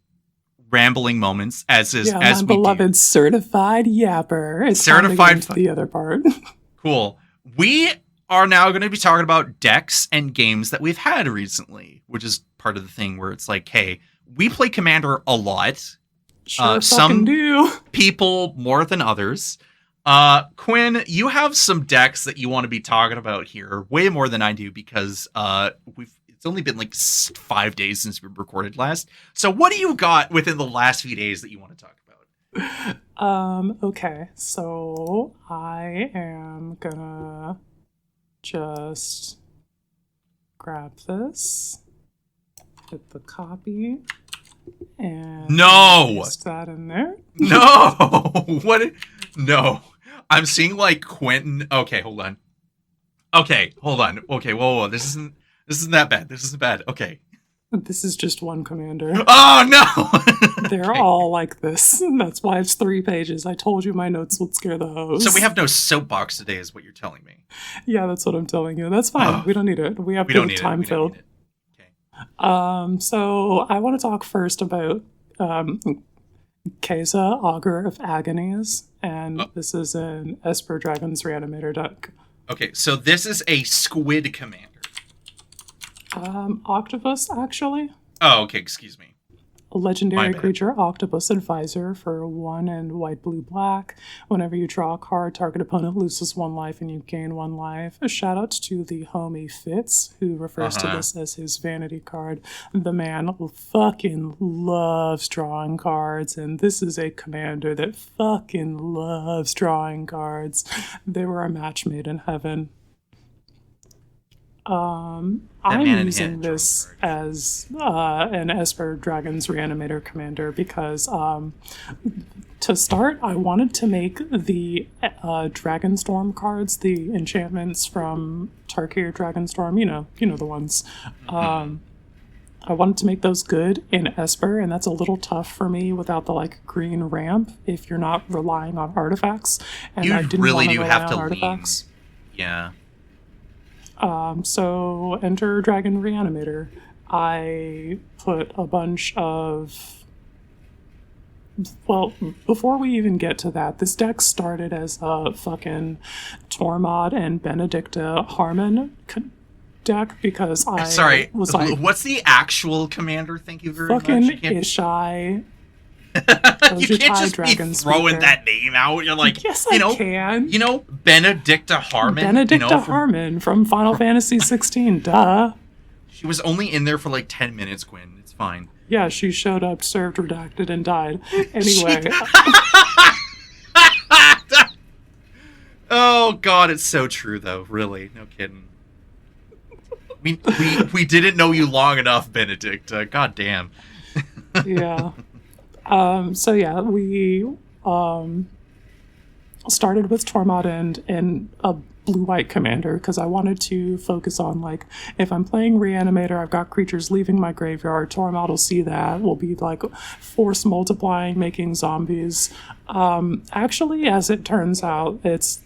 rambling moments as my beloved do. Certified yapper. It's certified to the other part. Cool. We are now going to be talking about decks and games that we've had recently, which is part of the thing where it's like, hey, we play Commander a lot. Some do. People more than others. Quinn, you have some decks that you want to be talking about here, way more than I do, because it's only been like 5 days since we recorded last. So what do you got within the last few days that you want to talk about? Okay, so I am gonna just grab this, hit the copy, and paste that in there. No! What? No. I'm seeing like Quentin. Okay, hold on. Okay, whoa. This isn't that bad. This isn't bad. Okay. This is just one commander. Oh, no! They're all like this. That's why it's 3 pages. I told you my notes would scare the host. So we have no soapbox today is what you're telling me. Yeah, that's what I'm telling you. That's fine. We don't need it. We have good time filled. Okay. So I want to talk first about Keza, Augur of Agonies, and this is an Esper Dragons Reanimator deck. Okay, so this is a squid commander. Octopus, actually. Oh, okay, excuse me. A legendary creature, Octopus Advisor, for 1 and white, blue, black. Whenever you draw a card, target opponent loses 1 life and you gain 1 life. A shout out to the homie Fitz, who refers to this as his vanity card. The man fucking loves drawing cards, and this is a commander that fucking loves drawing cards. They were a match made in heaven. I'm using this as an Esper Dragons Reanimator commander because to start, I wanted to make the Dragonstorm cards, the enchantments from Tarkir Dragonstorm, you know the ones. I wanted to make those good in Esper, and that's a little tough for me without the green ramp if you're not relying on artifacts. And I didn't really want do rely have to on artifacts. Yeah. So enter Dragon Reanimator. I put a bunch of... Well, before we even get to that, this deck started as a fucking Tormod and Benedicta Harmon deck because I was like... What's the actual commander? Thank you very much. Fucking Ishai. You can't just be throwing that name out. You're like, yes, I can. You know, Benedicta Harmon. Benedicta Harmon from Final Fantasy 16. Duh. She was only in there for 10 minutes, Quinn. It's fine. Yeah, she showed up, served, redacted, and died. Anyway. Oh God, it's so true though. Really, no kidding. We didn't know you long enough, Benedicta. God damn. Yeah. So yeah, we started with Tormod and a blue-white commander because I wanted to focus on if I'm playing Reanimator, I've got creatures leaving my graveyard. Tormod will see that. Will be force multiplying, making zombies. Actually, as it turns out, it's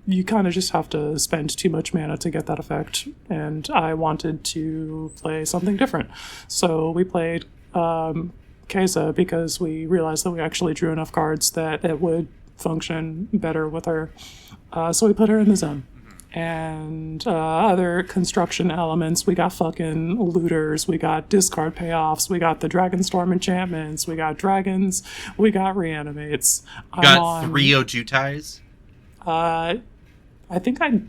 you kind of just have to spend too much mana to get that effect, and I wanted to play something different. So we played Keza because we realized that we actually drew enough cards that it would function better with her. So we put her in the zone. And other construction elements, we got fucking looters, we got discard payoffs, we got the Dragonstorm enchantments, we got dragons, we got reanimates. You got 3 Ojutais? I think I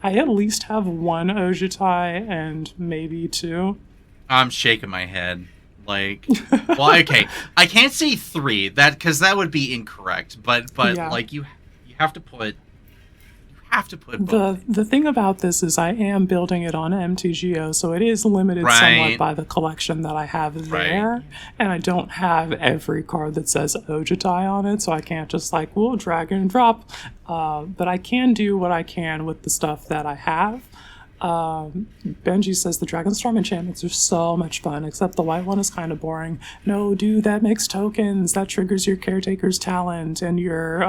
at least have 1 Ojutai and maybe 2. I'm shaking my head. Well, okay, I can't say 3 because that would be incorrect. But yeah. You have to put both. The thing about this is I am building it on MTGO, so it is limited somewhat by the collection that I have there, and I don't have every card that says Ojutai on it, so I can't just drag and drop. But I can do what I can with the stuff that I have. Benji says the Dragonstorm enchantments are so much fun, except the white one is kind of boring. No, dude, that makes tokens. That triggers your Caretaker's Talent and your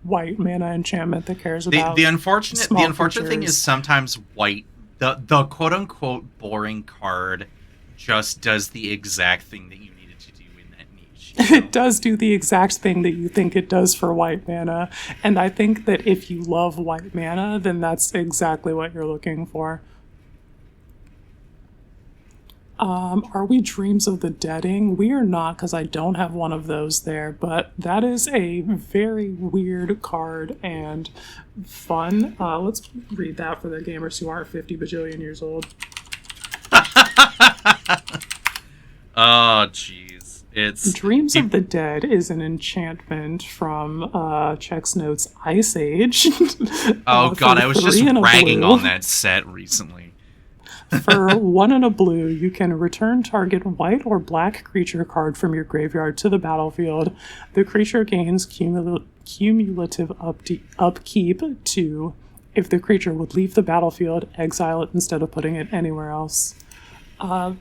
white mana enchantment that cares about the unfortunate thing is sometimes white, the quote unquote boring card just does the exact thing that you needed to do in that niche. It does do the exact thing that you think it does for white mana, and I think that if you love white mana, then that's exactly what you're looking for. Are we Dreams of the Deading? We are not, because I don't have one of those there, but that is a very weird card and fun. Let's read that for the gamers who aren't 50 bajillion years old. Oh, jeez. Dreams of the Dead is an enchantment from Chex Notes Ice Age. Oh God, I was just ragging on that set recently. For 1 and a blue, you can return target white or black creature card from your graveyard to the battlefield. The creature gains cumulative upkeep 2. If the creature would leave the battlefield, exile it instead of putting it anywhere else.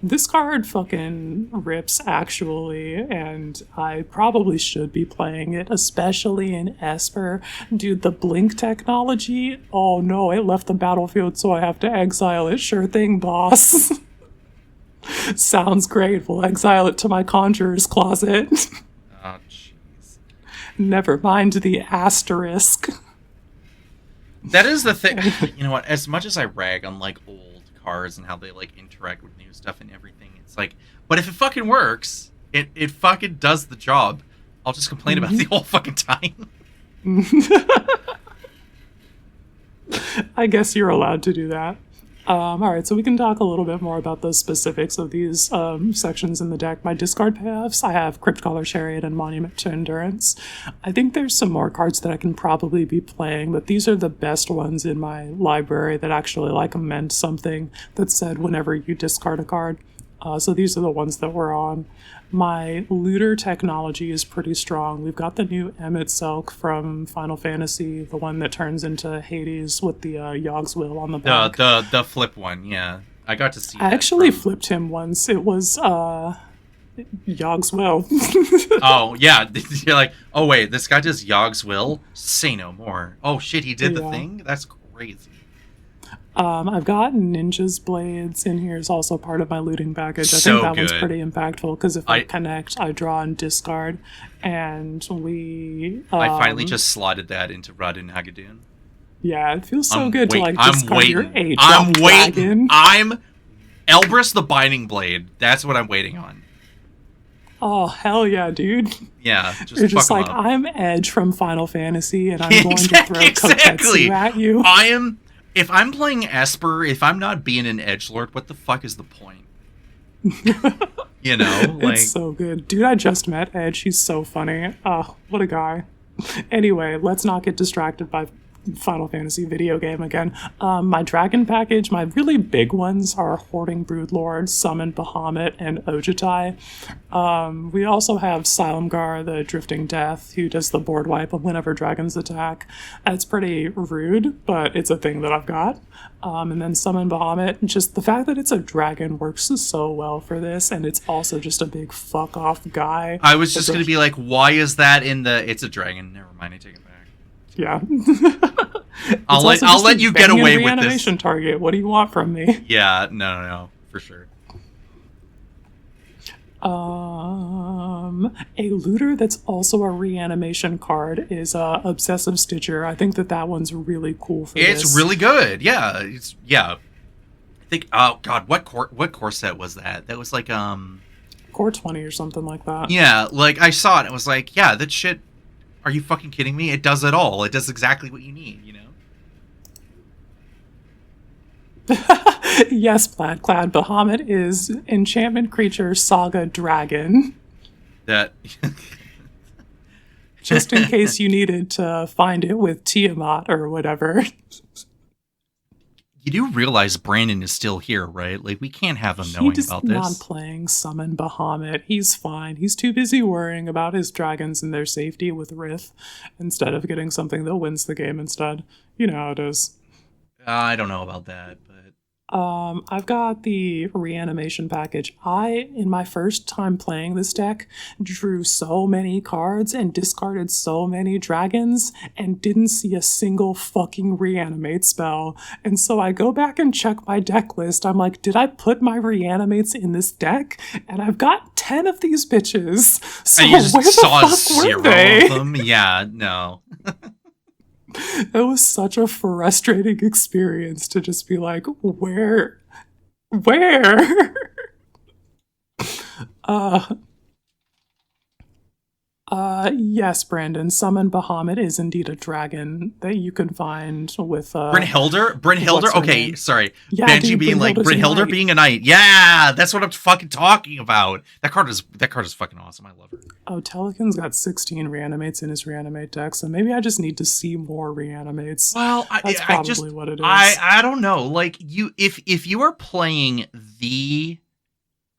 This card fucking rips, actually, and I probably should be playing it, especially in Esper. Dude, the blink technology? Oh no, it left the battlefield, so I have to exile it. Sure thing, boss. Sounds great. We'll exile it to my Conjurer's Closet. Oh, jeez. Never mind the asterisk. That is the thing. You know what? As much as I rag on, old cards and how they interact with new stuff and everything, it's but if it fucking works, it fucking does the job. I'll just complain about it the whole fucking time. I guess you're allowed to do that. All right, so we can talk a little bit more about the specifics of these sections in the deck. My discard payoffs, I have Cryptcaller Chariot and Monument to Endurance. I think there's some more cards that I can probably be playing, but these are the best ones in my library that actually meant something that said whenever you discard a card. So these are the ones that we're on. My looter technology is pretty strong. We've got the new Emmet Selk from Final Fantasy, the one that turns into Hades with the Yogg's Will on the back. The flip one, yeah. I got to see I actually flipped him once. It was Yogg's Will. Oh, yeah. You're like, oh, wait, this guy does Yogg's Will? Say no more. Oh, shit, he did the thing? That's crazy. I've got Ninja's Blades in here is also part of my looting package. I So think that good. one's pretty impactful because if I connect, I draw and discard. And I finally just slotted that into Radin Hagadoon. Yeah, it feels so good to discard your dragon. I'm waiting. I'm Elbrus the Binding Blade. That's what I'm waiting on. Oh, hell yeah, dude. Yeah, You're just like, I'm Edge from Final Fantasy, and I'm going to throw Kotetsu at you. If I'm playing Esper, if I'm not being an edgelord, what the fuck is the point? You know? It's so good. Dude, I just met Edge. He's so funny. Oh, what a guy. Anyway, let's not get distracted by Final Fantasy video game again. My dragon package, my really big ones are Hoarding Broodlord, Summon Bahamut, and Ojutai. We also have Silumgar, the Drifting Death, who does the board wipe whenever dragons attack. It's pretty rude, but it's a thing that I've got. And then Summon Bahamut, just the fact that it's a dragon works so well for this, and it's also just a big fuck off guy. I was just going to be like, why is that in the... It's a dragon. Never mind, I take it back. Yeah. I'll let you get away with this. Reanimation target. What do you want from me? Yeah, no, for sure. A looter that's also a reanimation card is Obsessive Stitcher. I think that one's really cool for this. It's really good. Yeah, I think. Oh God, what core set was that? That was like Core 20 or something like that. Yeah, like I saw it. It was like, yeah, that shit. Are you fucking kidding me? It does it all. It does exactly what you need, you know? Yes, Plaidclad. Bahamut is enchantment creature saga dragon. That... Just in case you needed to find it with Tiamat or whatever. You do realize Brandon is still here, right? Like, we can't have him knowing about this. He's not playing Summon Bahamut. He's fine. He's too busy worrying about his dragons and their safety with Rith instead of getting something that wins the game instead. You know how it is. I don't know about that, but... I've got the reanimation package. In my first time playing this deck, drew so many cards and discarded so many dragons and didn't see a single fucking reanimate spell. And so I go back and check my deck list. I'm like, did I put my reanimates in this deck? And I've got 10 of these bitches. So and you just where the saw fuck zero were they? of them? Yeah, no. It was such a frustrating experience to just be like, where? Yes, Brandon, Summon Bahamut is indeed a dragon that you can find with, Brynhilder? Okay, sorry. Yeah, Benji dude, being like, Brynhilder's Brynhilder being a knight. Yeah, that's what I'm fucking talking about. That card is fucking awesome. I love her. Oh, Telekin's got 16 reanimates in his reanimate deck, so maybe I just need to see more reanimates. Well, that's probably what it is. I don't know. Like, if you are playing the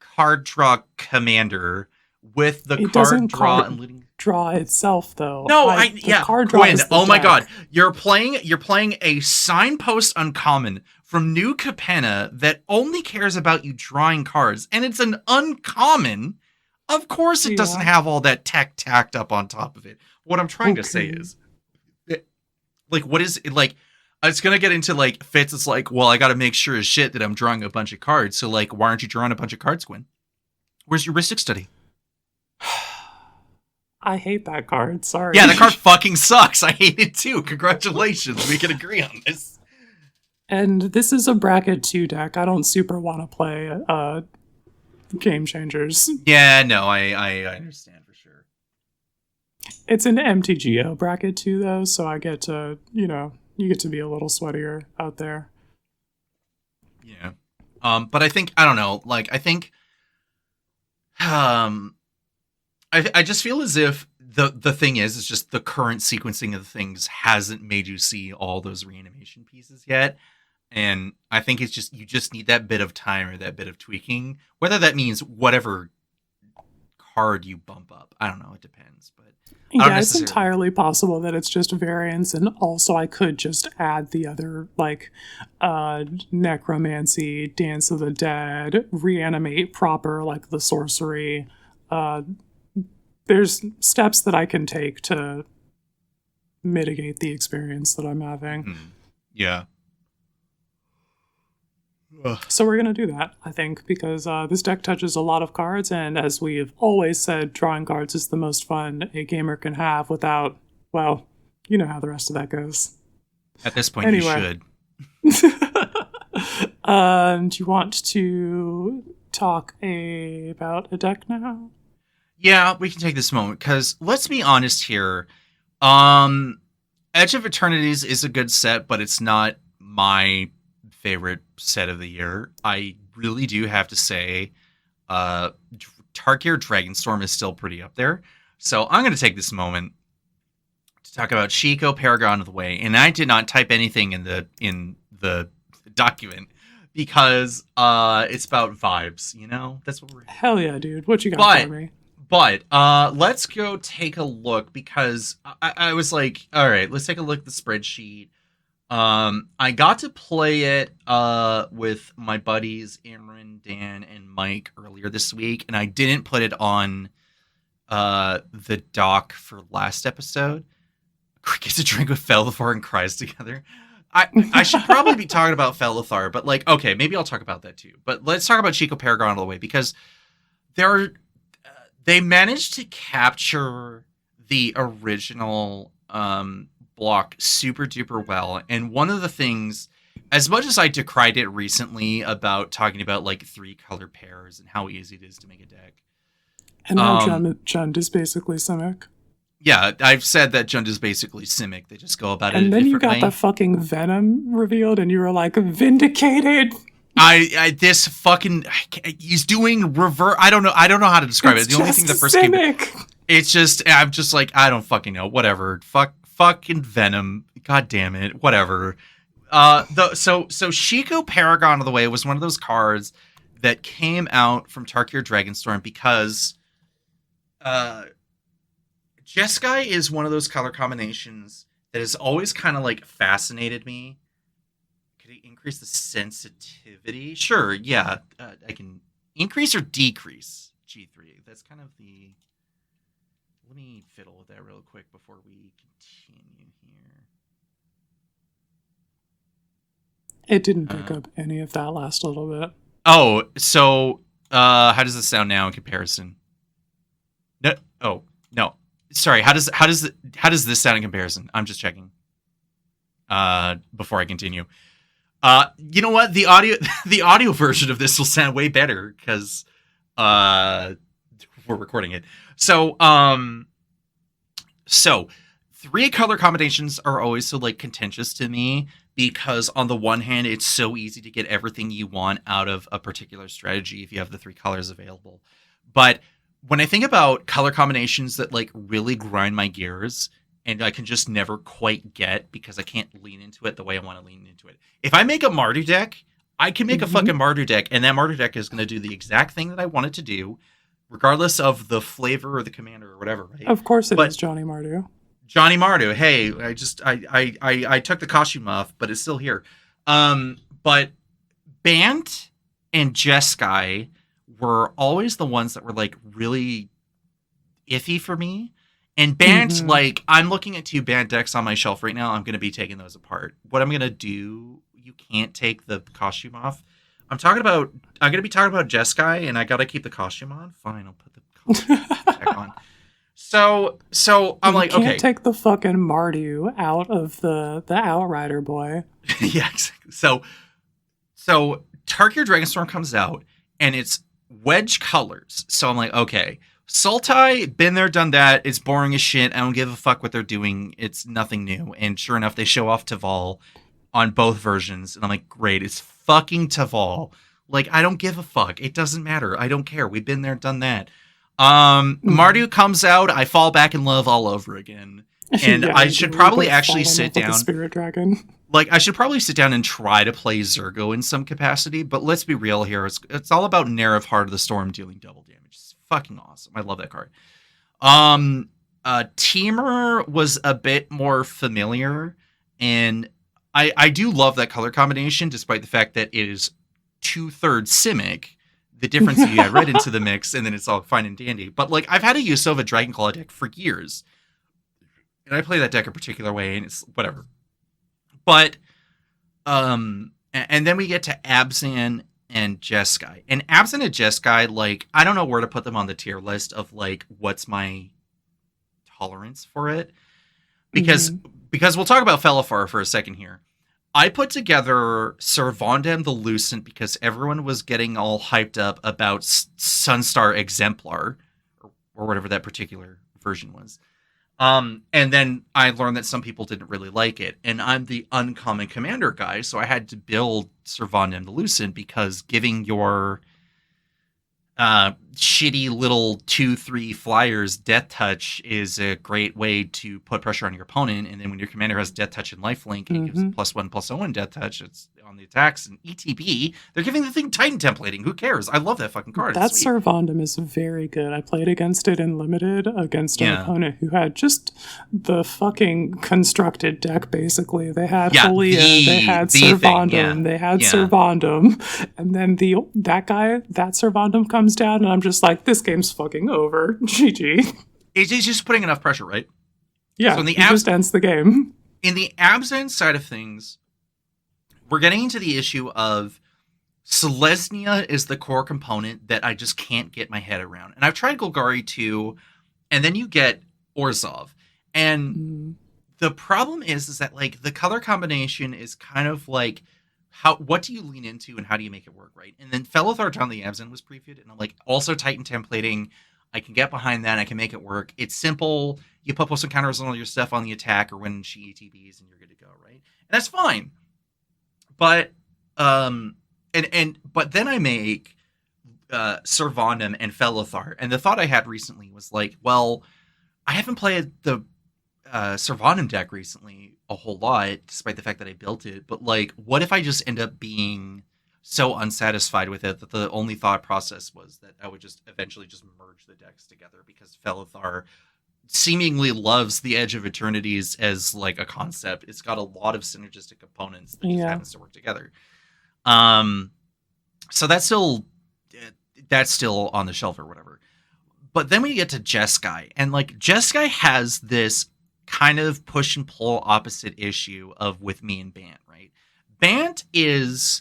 card draw commander with the card draw and leading draw itself though. No, card draw Quinn, is the oh my deck. God. You're playing a signpost uncommon from New Capenna that only cares about you drawing cards, and it's an uncommon. Of course it doesn't have all that tech tacked up on top of it. What I'm trying to say is like, what is it like? It's gonna get into like Fitz. It's like, well, I gotta make sure as shit that I'm drawing a bunch of cards. So like, why aren't you drawing a bunch of cards, Quinn? Where's your Ristic Study? I hate that card. Sorry. Yeah, that card fucking sucks. I hate it too. Congratulations. We can agree on this. And this is a bracket 2 deck. I don't super want to play Game Changers. Yeah, no, I understand for sure. It's an MTGO bracket 2 though, so I get to, you get to be a little sweatier out there. Yeah. But I think, I don't know, like, I think, I just feel as if the thing is just the current sequencing of things hasn't made you see all those reanimation pieces yet. And I think it's just, you just need that bit of time or that bit of tweaking, whether that means whatever card you bump up. I don't know. It depends, but yeah, it's entirely possible that it's just variants, and also I could just add the other, like, necromancy, Dance of the Dead, reanimate proper, like the sorcery. There's steps that I can take to mitigate the experience that I'm having. Mm-hmm. Yeah. So we're going to do that, I think, because this deck touches a lot of cards, and as we've always said, drawing cards is the most fun a gamer can have without, well, you know how the rest of that goes. At this point, anyway. You should. Do you want to talk about a deck now? Yeah, we can take this moment, because let's be honest here. Edge of Eternities is a good set, but it's not my favorite set of the year. I really do have to say Tarkir Dragonstorm is still pretty up there. So I'm going to take this moment to talk about Chico Paragon of the Way. And I did not type anything in the document because it's about vibes, you know? That's what we're... Hell yeah, dude. What you got for me? But let's go take a look, because I was like, all right, let's take a look at the spreadsheet. I got to play it with my buddies Amron, Dan, and Mike earlier this week, and I didn't put it on the doc for last episode. Gets a drink with Felithar and cries together. I should probably be talking about Felithar, but like, okay, maybe I'll talk about that too. But let's talk about Chico Paragon all the way, because they managed to capture the original block super duper well. And one of the things, as much as I decried it recently about talking about like 3 color pairs and how easy it is to make a deck, and how Jund is basically Simic. Yeah, I've said that Jund is basically Simic. They just go about it. And then you got the fucking Venom revealed, and you were like, vindicated. This fucking, he's doing reverse. I don't know how to describe it. The only thing the first Simic. It's just, I'm just like, I don't fucking know. Whatever. Fucking Venom. God damn it. Whatever. So Chico Paragon of the Way was one of those cards that came out from Tarkir Dragonstorm because Jeskai is one of those color combinations that has always kind of like fascinated me. Could it increase the sensitivity? Sure, yeah. I can increase or decrease G3. That's kind of the... Let me fiddle with that real quick before we continue here. It didn't pick up any of that last little bit. Oh, so how does this sound now in comparison? No, oh no, sorry. How does this sound in comparison? I'm just checking. Before I continue, you know what? The audio version of this will sound way better because we're recording it. So 3 color combinations are always so like contentious to me, because on the one hand, it's so easy to get everything you want out of a particular strategy if you have the 3 colors available. But when I think about color combinations that like really grind my gears and I can just never quite get because I can't lean into it the way I want to lean into it. If I make a Mardu deck, I can make a fucking Mardu deck, and that Mardu deck is going to do the exact thing that I want it to do, regardless of the flavor or the commander or whatever, right? Of course it is Johnny Mardu. Johnny Mardu. Hey, I took the costume off, but it's still here. But Bant and Jeskai were always the ones that were like really iffy for me. And Bant, like, I'm looking at 2 Bant decks on my shelf right now. I'm going to be taking those apart. What I'm going to do, you can't take the costume off. I'm going to be talking about Jeskai, and I got to keep the costume on. Fine, I'll put the costume back on. So I'm like, okay. You can't take the fucking Mardu out of the Outrider boy. Yeah, exactly. So Tarkir Dragonstorm comes out, and it's wedge colors. So I'm like, okay. Sultai, been there, done that. It's boring as shit. I don't give a fuck what they're doing. It's nothing new. And sure enough, they show off Taval on both versions, and I'm like, great, it's fucking Taval. Like, I don't give a fuck. It doesn't matter. I don't care. We've been there, done that. Mardu comes out, I fall back in love all over again. And Yeah, I should probably actually sit down. Spirit Dragon. Like, I should probably sit down and try to play Zergo in some capacity, but let's be real here. It's all about Nerif, Heart of the Storm dealing double damage. It's fucking awesome. I love that card. Teamer was a bit more familiar, and I do love that color combination, despite the fact that it is 2/3 Simic. The difference is you add red into the mix, and then it's all fine and dandy. But, like, I've had a Yusova Dragonclaw deck for years, and I play that deck a particular way, and it's whatever. But, and then we get to Abzan and Jeskai. And Abzan and Jeskai, like, I don't know where to put them on the tier list of, like, what's my tolerance for it. Because we'll talk about Felifar for a second here. I put together Servandem the Lucent because everyone was getting all hyped up about Sunstar Exemplar, or whatever that particular version was. And then I learned that some people didn't really like it. And I'm the uncommon commander guy, so I had to build Servandem the Lucent because giving your shitty little 2/3 flyers Death Touch is a great way to put pressure on your opponent. And then when your commander has Death Touch and Lifelink, it gives +1/+0 Death Touch. It's on the attacks and ETB. They're giving the thing Titan templating. Who cares? I love that fucking card. That Servandem is very good. I played against it in Limited against an opponent who had just the fucking constructed deck, basically. They had Holia, they had Servandem, they had Servandem, and then that Servandem comes down, and I'm just like, this game's fucking over. GG. It's just putting enough pressure, right? Yeah, so it just ends the game. In the Abzan side of things, we're getting into the issue of Selesnya is the core component that I just can't get my head around. And I've tried Golgari too, and then you get Orzhov. And the problem is that, like, the color combination is kind of like, what do you lean into and how do you make it work, right? And then Felithar John the Abzan was previewed, and I'm like, also Titan templating. I can get behind that. I can make it work. It's simple. You put some counters on all your stuff on the attack or when she ETBs and you're good to go, right? And that's fine. But but then I make Servandem and Felithar, and the thought I had recently was like, well, I haven't played the Servandem deck recently a whole lot, despite the fact that I built it. But, like, what if I just end up being so unsatisfied with it that the only thought process was that I would just eventually just merge the decks together, because Felithar seemingly loves the Edge of Eternities as, like, a concept. It's got a lot of synergistic components that just happens to work together. So that's still on the shelf or whatever. But then we get to Jeskai, and, like, Jeskai has this kind of push and pull opposite issue of with me and Bant, right? Bant is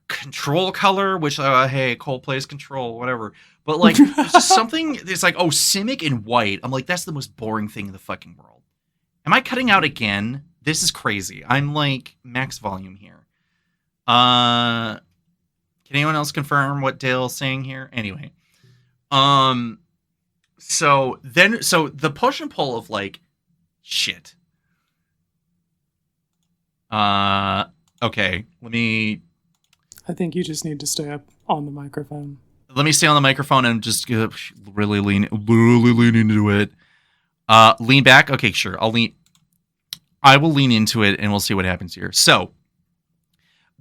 control color, which hey, Cole plays control, whatever. But, like, there's just something. It's like, oh, Simic in white. I'm like, that's the most boring thing in the fucking world. Am I cutting out again? This is crazy. I'm like max volume here. Can anyone else confirm what Dale's saying here? Anyway, so the push and pull of, like, shit. Okay, I think you just need to stay up on the microphone. Let me stay on the microphone and just really lean into it. Lean back. Okay, sure. I will lean into it, and we'll see what happens here. So,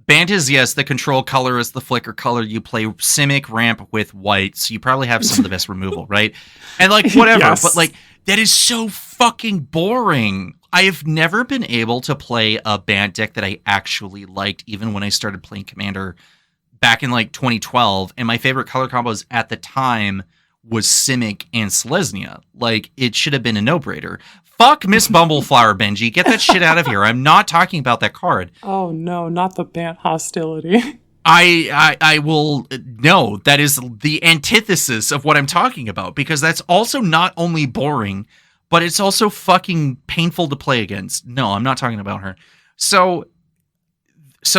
Bant is, yes, the control color is the flicker color. You play Simic ramp with white, so you probably have some of the best removal, right? And, like, whatever. Yes. But, like, that is so fucking boring. I have never been able to play a Bant deck that I actually liked, even when I started playing Commander back in, like, 2012. And my favorite color combos at the time was Simic and Selesnya. Like, it should have been a no-brainer. Fuck Miss Bumbleflower, Benji. Get that shit out of here. I'm not talking about that card. Oh, no, not the Bant hostility. I will... No, that is the antithesis of what I'm talking about, because that's also not only boring, but it's also fucking painful to play against. No, I'm not talking about her. So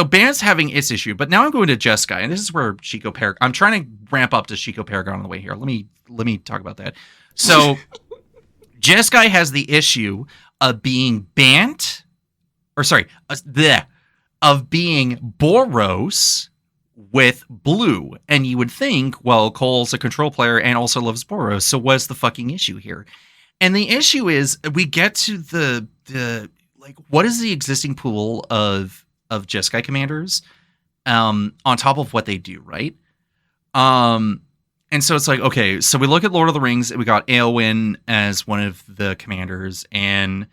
Bant's having its issue, but now I'm going to Jeskai, and this is where Chico Paragon... I'm trying to ramp up to Chico Paragon on the way here. Let me talk about that. So... Jeskai has the issue of being Bant, of being Boros with blue. And you would think, well, Cole's a control player and also loves Boros, so what's the fucking issue here? And the issue is we get to the like, what is the existing pool of Jeskai commanders on top of what they do, right? And so it's like, okay, so we look at Lord of the Rings, and we got Éowyn as one of the commanders, and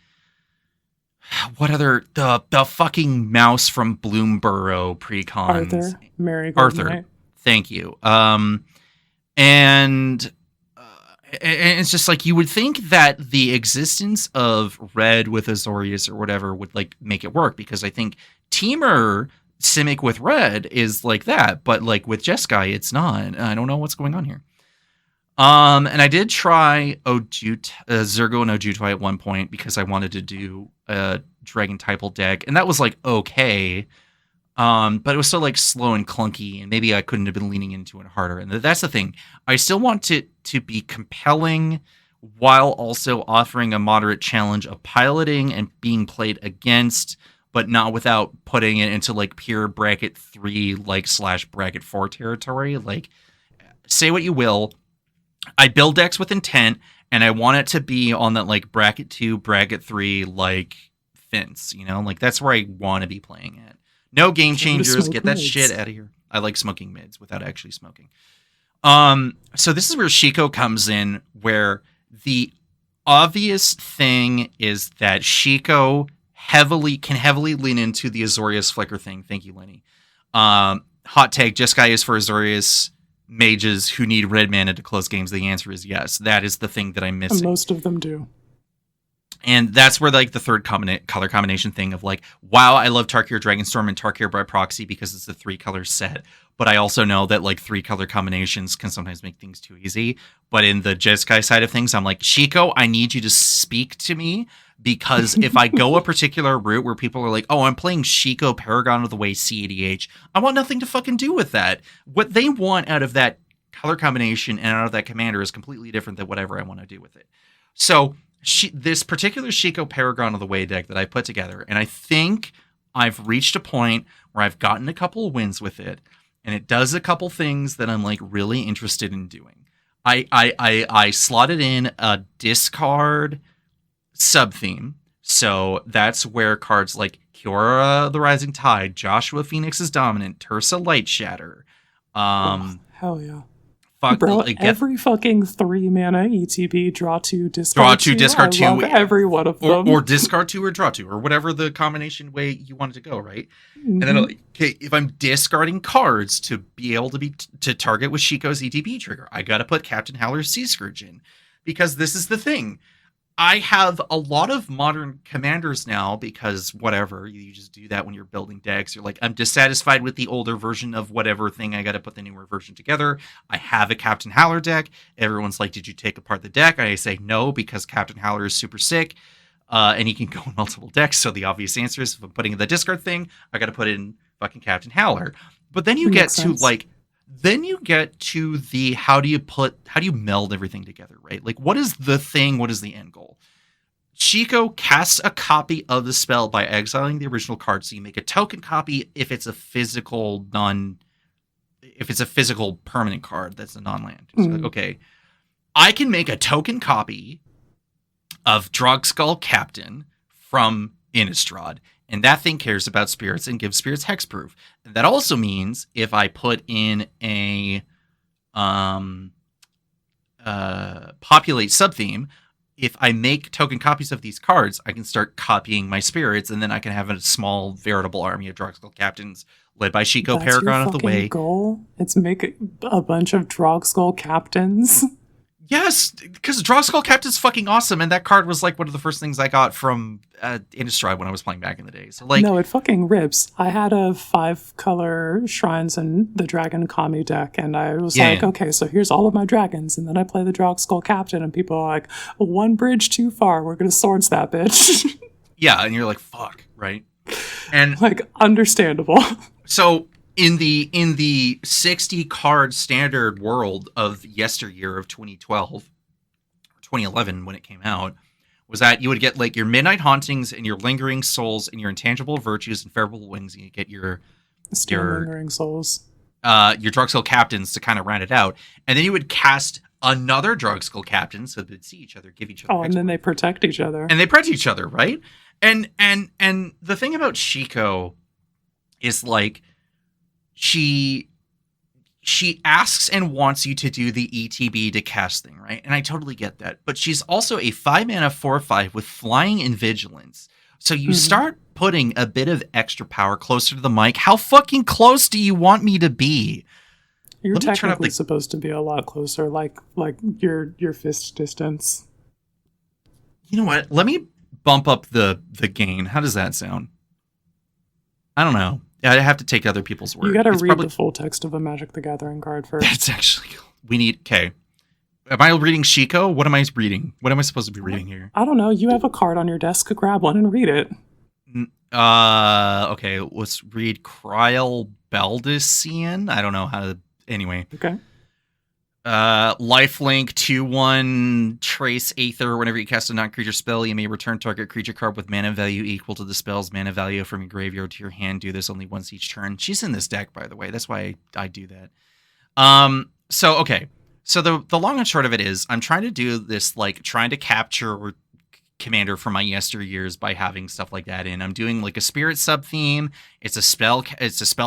what other, the fucking mouse from Bloomborough precons. Arthur. Arthur. Thank you. And it's just like, you would think that the existence of red with Azorius or whatever would like make it work, because I think Temur Simic with red is like that, but like with Jeskai, it's not. I don't know what's going on here. And I did try Zergo and Ojutai at one point because I wanted to do a Dragon Typal deck, and that was like okay. But it was so like slow and clunky, and maybe I couldn't have been leaning into it harder. And that's the thing. I still want it to be compelling while also offering a moderate challenge of piloting and being played against, but not without putting it into like pure bracket 3 like / bracket 4 territory. Like, say what you will, I build decks with intent, and I want it to be on that like bracket 2, bracket 3 like fence, you know? Like, that's where I want to be playing at. No game changers, get that shit out of here. I like smoking mids without actually smoking. So this is where Shiko comes in, where the obvious thing is that Shiko can heavily lean into the Azorius Flicker thing. Thank you, Lenny. Hot take, Jeskai is for Azorius mages who need red mana to close games. The answer is yes. That is the thing that I'm missing. And most of them do. And that's where like the third color combination thing of like, wow, I love Tarkir Dragonstorm and Tarkir by proxy because it's a 3-color set. But I also know that like 3-color combinations can sometimes make things too easy. But in the Jeskai side of things, I'm like, Shiko, I need you to speak to me, because if I go a particular route where people are like, oh, I'm playing Shiko Paragon of the Way CEDH, I want nothing to fucking do with that. What they want out of that color combination and out of that commander is completely different than whatever I want to do with it. So this particular Shiko Paragon of the Way deck that I put together, and I think I've reached a point where I've gotten a couple of wins with it, and it does a couple things that I'm like really interested in doing. I slotted in a discard sub-theme, so that's where cards like Kiora the Rising Tide, Joshua Phoenix's Dominant, Tursa Light Shatter, hell yeah. Bro, every fucking 3-mana ETB, draw 2, discard 2. Discard 2. Love every one of them. Or discard 2 or draw 2, or whatever the combination way you want it to go, right? Mm-hmm. And then I'm like, okay, if I'm discarding cards to be able to target with Shiko's ETB trigger, I gotta put Captain Howler's Sea Scourge in. Because this is the thing. I have a lot of modern commanders now, because whatever, you just do that when you're building decks. You're like, I'm dissatisfied with the older version of whatever thing. I got to put the newer version together. I have a Captain Howler deck. Everyone's like, did you take apart the deck? I say no, because Captain Howler is super sick, and he can go in multiple decks. So the obvious answer is, if I'm putting in the discard thing, I got to put in fucking Captain Howler. But then you get to like, the how do you meld everything together, right? Like, what is the thing? What is the end goal? Shiko casts a copy of the spell by exiling the original card, so you make a token copy if it's a physical permanent card that's a non-land. So, okay, I can make a token copy of Drogskol Captain from Innistrad, and that thing cares about spirits and gives spirits hexproof. And that also means if I put in a populate subtheme, if I make token copies of these cards, I can start copying my spirits, and then I can have a small veritable army of Drogskol Captains led by Shiko Paragon of the Way. Goal? It's make a bunch of Drogskol Captains. Yes, because Drogskol Captain's fucking awesome, and that card was like one of the first things I got from Innistrad when I was playing back in the day. So like, no, it fucking rips. I had a 5-color Shrines in the Dragon Kami deck, and I was okay, so here's all of my dragons, and then I play the Drogskol Captain, and people are like, one bridge too far, we're gonna swords that bitch. Yeah, and you're like, fuck, right? And like, understandable. So in the 60 card standard world of yesteryear of 2012 or 2011 when it came out, was that you would get like your Midnight Hauntings and your Lingering Souls and your Intangible Virtues and Favorable Wings, and you get your Lingering Souls. Your Darksteel Captains to kind of round it out. And then you would cast another Darksteel Captain so they would see each other, give each other. Oh, and then they protect each other. And they protect each other, right? And the thing about Shiko is like she asks and wants you to do the ETB to cast thing, right? And I totally get that. But she's also a 5-mana 4/5 with Flying and Vigilance. So you start putting a bit of extra power closer to the mic. How fucking close do you want me to be? You're technically supposed to be a lot closer, like your fist distance. You know what? Let me bump up the gain. How does that sound? I don't know. I have to take other people's word. You got to read the full text of a Magic the Gathering card first. That's actually... We need... Okay. Am I reading Shiko? What am I reading? What am I supposed to be reading here? I don't know. You have a card on your desk. Grab one and read it. Okay. Let's read Kryl Baldician. I don't know how to... Anyway. Okay. Lifelink 2/1 Trace Aether. Whenever you cast a non-creature spell, you may return target creature card with mana value equal to the spell's mana value from your graveyard to your hand. Do this only once each turn. She's in this deck, by the way. That's why I do that. So, okay. So the long and short of it is I'm trying to do this, like, trying to capture Commander from my yesteryears by having stuff like that in. I'm doing like a spirit sub theme. It's a spell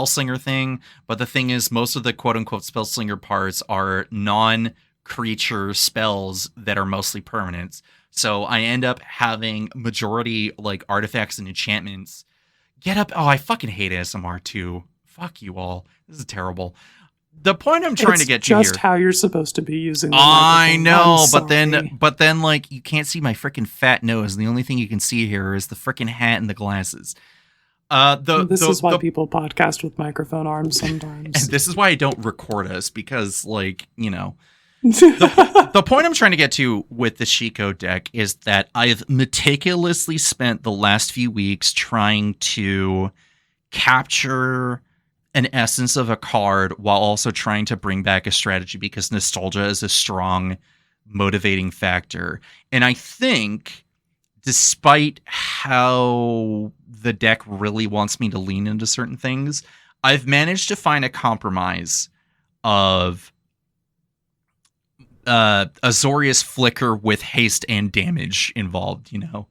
slinger thing. But the thing is, most of the quote unquote spell slinger parts are non-creature spells that are mostly permanents. So I end up having majority like artifacts and enchantments. Oh, I fucking hate ASMR too. Fuck you all. This is terrible. The point I'm trying to get to here. It's just how you're supposed to be using the I know, microphone. but then like you can't see my freaking fat nose, and the only thing you can see here is the freaking hat and the glasses. This is why people podcast with microphone arms sometimes. And this is why I don't record us, because like, you know. The point I'm trying to get to with the Shiko deck is that I've meticulously spent the last few weeks trying to capture an essence of a card while also trying to bring back a strategy, because nostalgia is a strong motivating factor. And I think despite how the deck really wants me to lean into certain things, I've managed to find a compromise of Azorius Flicker with haste and damage involved, you know?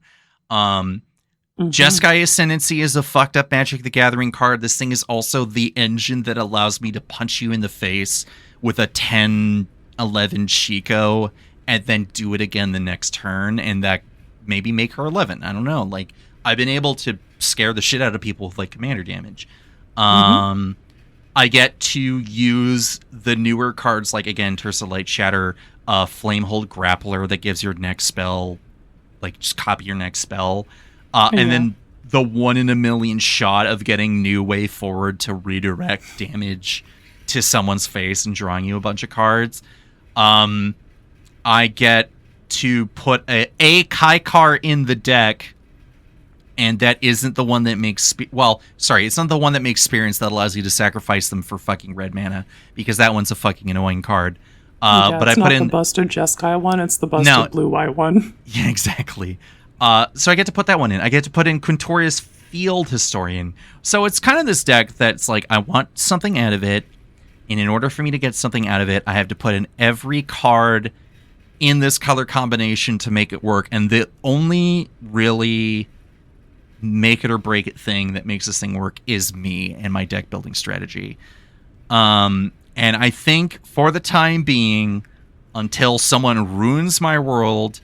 Jeskai Ascendancy is a fucked up Magic the Gathering card. This thing is also the engine that allows me to punch you in the face with a 10-11 Shiko and then do it again the next turn, and that maybe make her 11. I don't know. Like, I've been able to scare the shit out of people with like commander damage. I get to use the newer cards like, again, Tersa Light Shatter, Flamehold Grappler that gives your next spell, like just copy your next spell. And then the 1 in a million shot of getting New Way Forward to redirect damage to someone's face and drawing you a bunch of cards. I get to put a Kaikar in the deck, and that isn't the one that makes... it's not the one that makes Experience that allows you to sacrifice them for fucking red mana, because that one's a fucking annoying card. But I put in the busted Jeskai one, it's the busted blue-white one. Yeah, exactly. So I get to put that one in. I get to put in Quintorius Field Historian. So it's kind of this deck that's like, I want something out of it, and in order for me to get something out of it, I have to put in every card in this color combination to make it work. And the only really make it or break it thing that makes this thing work is me and my deck building strategy. And I think for the time being, until someone ruins my world,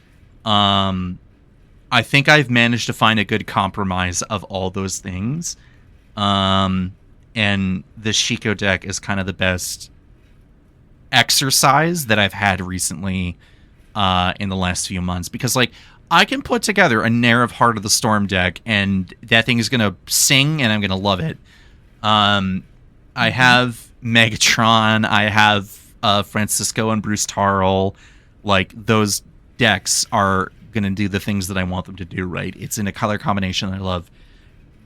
I think I've managed to find a good compromise of all those things. And the Shiko deck is kind of the best exercise that I've had recently in the last few months. Because, like, I can put together a Nair of Heart of the Storm deck, and that thing is going to sing, and I'm going to love it. I have Megatron. I have Francisco and Bruce Tarl. Like, those decks are going to do the things that I want them to do, right? It's in a color combination I love.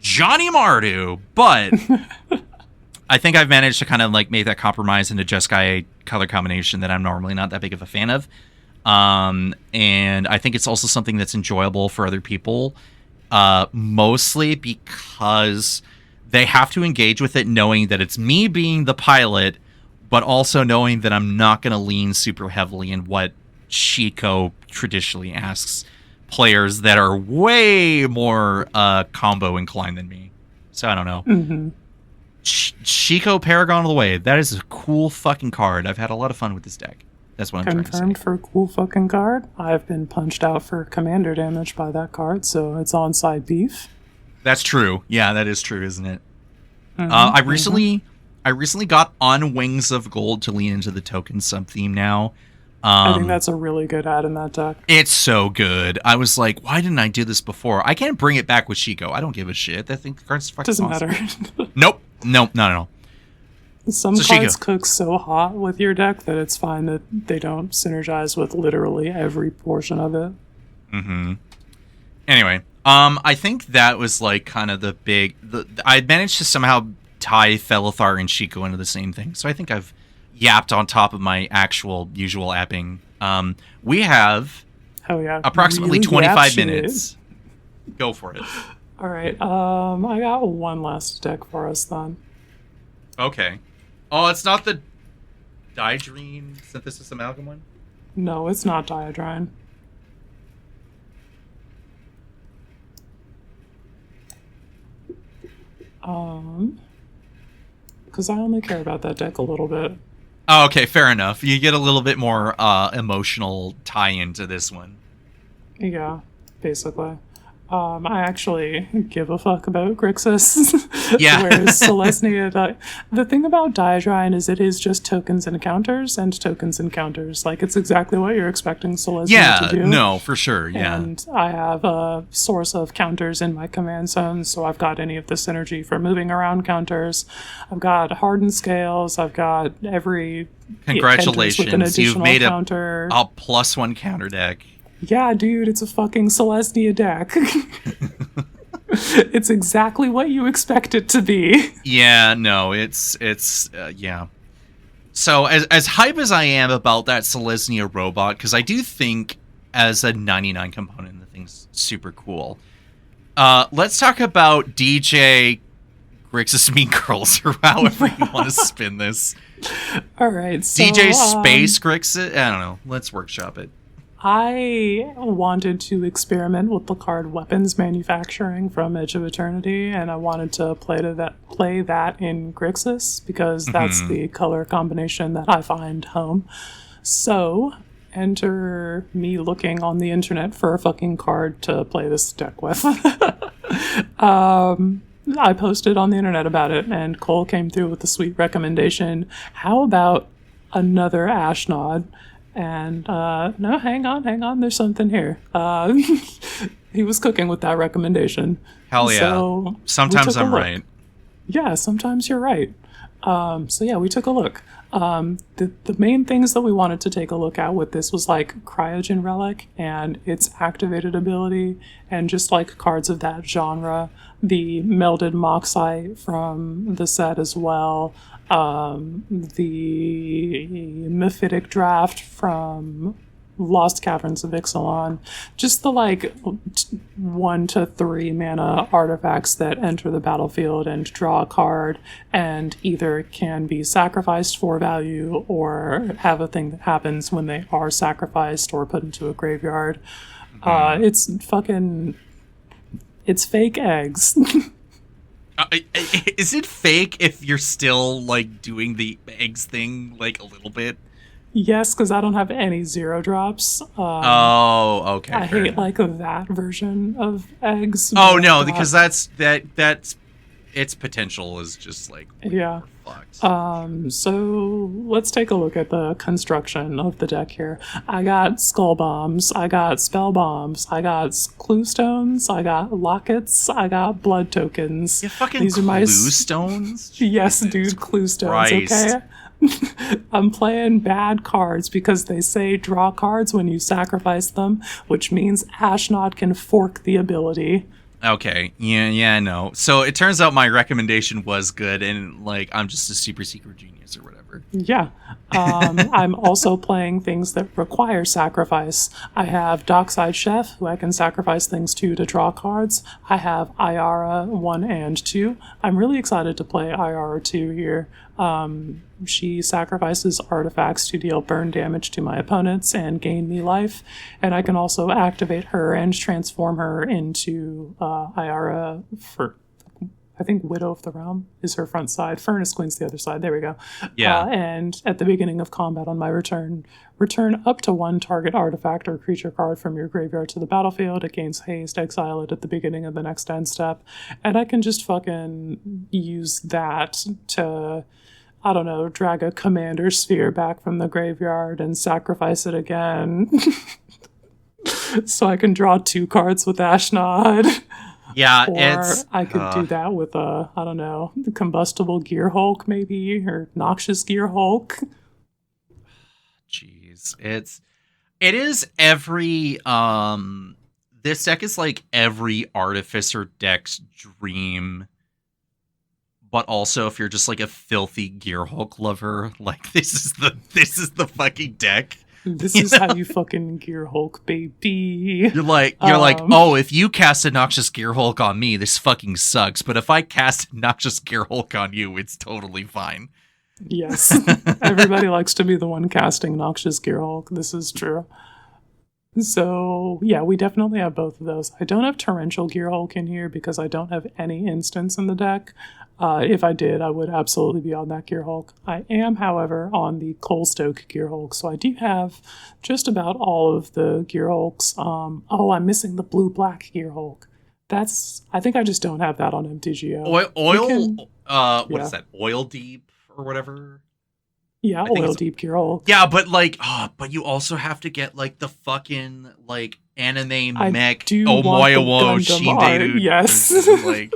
Johnny Mardu, but I think I've managed to kind of like make that compromise into Jeskai color combination that I'm normally not that big of a fan of. And I think it's also something that's enjoyable for other people, mostly because they have to engage with it knowing that it's me being the pilot, but also knowing that I'm not going to lean super heavily in what Chico traditionally asks players that are way more combo inclined than me. So I don't know. Mm-hmm. Chico Paragon of the Way. That is a cool fucking card. I've had a lot of fun with this deck. That's what I'm trying to say. Confirmed for a cool fucking card. I've been punched out for commander damage by that card, so it's onside beef. That's true. Yeah, that is true, isn't it? Mm-hmm. I recently got On Wings of Gold to lean into the token sub-theme now. I think that's a really good ad in that deck. It's so good. I was like, why didn't I do this before? I can't bring it back with Chico. I don't give a shit. I think the card's fucking Doesn't awesome. matter. Nope, not at all. Some So cards Chico. cook so hot with your deck that it's fine that they don't synergize with literally every portion of it. Mm-hmm. Anyway, I think that was like kind of the big... I managed to somehow tie Felithar and Chico into the same thing. So I think I've yapped on top of my actual usual apping. We have Hell yeah. approximately Really 25 shit. minutes. Go for it. All right. I got one last deck for us then. Okay. Oh, it's not the Dydrine Synthesis Amalgam one? No, it's not Diadrine. Because I only care about that deck a little bit. Oh, okay, fair enough. You get a little bit more emotional tie-in to this one. Yeah, basically. I actually give a fuck about Grixis. Yeah. Whereas Selesnya, the thing about Diadrine is it is just tokens and counters and tokens and counters. Like, it's exactly what you're expecting Selesnya to do. No, for sure, yeah. And I have a source of counters in my command zone, so I've got any of the synergy for moving around counters. I've got hardened scales. I've got every Congratulations, with an you've additional made counter. a +1 counter deck. Yeah, dude, it's a fucking Selesnya deck. It's exactly what you expect it to be. Yeah, no, it's yeah. So as hype as I am about that Selesnya robot, because I do think as a 99 component, the thing's super cool. Let's talk about DJ Grixis Mean Girls, or however you want to spin this. All right, so, DJ Space Grixis? I don't know. Let's workshop it. I wanted to experiment with the card Weapons Manufacturing from Edge of Eternity, and I wanted to play that in Grixis, because that's the color combination that I find home. So, enter me looking on the internet for a fucking card to play this deck with. I posted on the internet about it, and Cole came through with a sweet recommendation. How about another Ashnod? And no, hang on, there's something here. He was cooking with that recommendation. Hell yeah. So sometimes I'm right. Yeah, sometimes you're right. So yeah, we took a look. The main things that we wanted to take a look at with this was like Cryogen Relic and its activated ability, and just like cards of that genre. The Melded Moxite from the set as well. The Mephitic Draft from Lost Caverns of Ixalan. Just the 1 to 3 mana artifacts that enter the battlefield and draw a card, and either can be sacrificed for value or have a thing that happens when they are sacrificed or put into a graveyard. It's fake eggs. Is it fake if you're still doing the eggs thing a little bit? Yes, because I don't have any 0 drops. Okay. I hate that version of eggs. Oh no, because that's its potential is just yeah. fucked. So let's take a look at the construction of the deck here. I got Skull Bombs, I got Spell Bombs, I got Clue Stones, I got Lockets, I got Blood Tokens. You fucking These are Clue Stones? Yes, dude, Clue Stones, Christ. okay? I'm playing bad cards because they say draw cards when you sacrifice them, which means Ashnod can fork the ability. Okay. Yeah, no. So it turns out my recommendation was good, and like I'm just a super secret genius or whatever. Yeah. I'm also playing things that require sacrifice. I have Dockside Chef, who I can sacrifice things to draw cards. I have Iara 1 and 2. I'm really excited to play Iara 2 here. She sacrifices artifacts to deal burn damage to my opponents and gain me life. And I can also activate her and transform her into Iara for... I think Widow of the Realm is her front side. Furnace Queen's the other side. There we go. Yeah. And at the beginning of combat on my return up to 1 target artifact or creature card from your graveyard to the battlefield. It gains haste, exile it at the beginning of the next end step. And I can just fucking use that to, I don't know, drag a commander sphere back from the graveyard and sacrifice it again. So I can draw 2 cards with Ashnod. Yeah, or I could do that with I don't know, the Combustible Gear Hulk maybe, or Noxious Gear Hulk. Jeez, it is every this deck is like every Artificer deck's dream, but also if you're just like a filthy Gear Hulk lover, like this is the fucking deck. This is how you fucking Gear Hulk, baby. You're like, oh, if you cast a Noxious Gear Hulk on me, this fucking sucks. But if I cast Noxious Gear Hulk on you, it's totally fine. Yes. Everybody likes to be the one casting Noxious Gear Hulk. This is true. So, yeah, we definitely have both of those. I don't have Torrential Gear Hulk in here because I don't have any instants in the deck. If I did, I would absolutely be on that Gear Hulk. I am, however, on the Coalstoke Gear Hulk, so I do have just about all of the Gear Hulks. I'm missing the Blue-Black Gear Hulk. I think I just don't have that on MTGO. What is that? Oil Deep or whatever? Yeah, Oil Deep Gear Hulk. Yeah, but like, but you also have to get like the fucking like anime mech Omoyawo Shinderu. Yes. Like,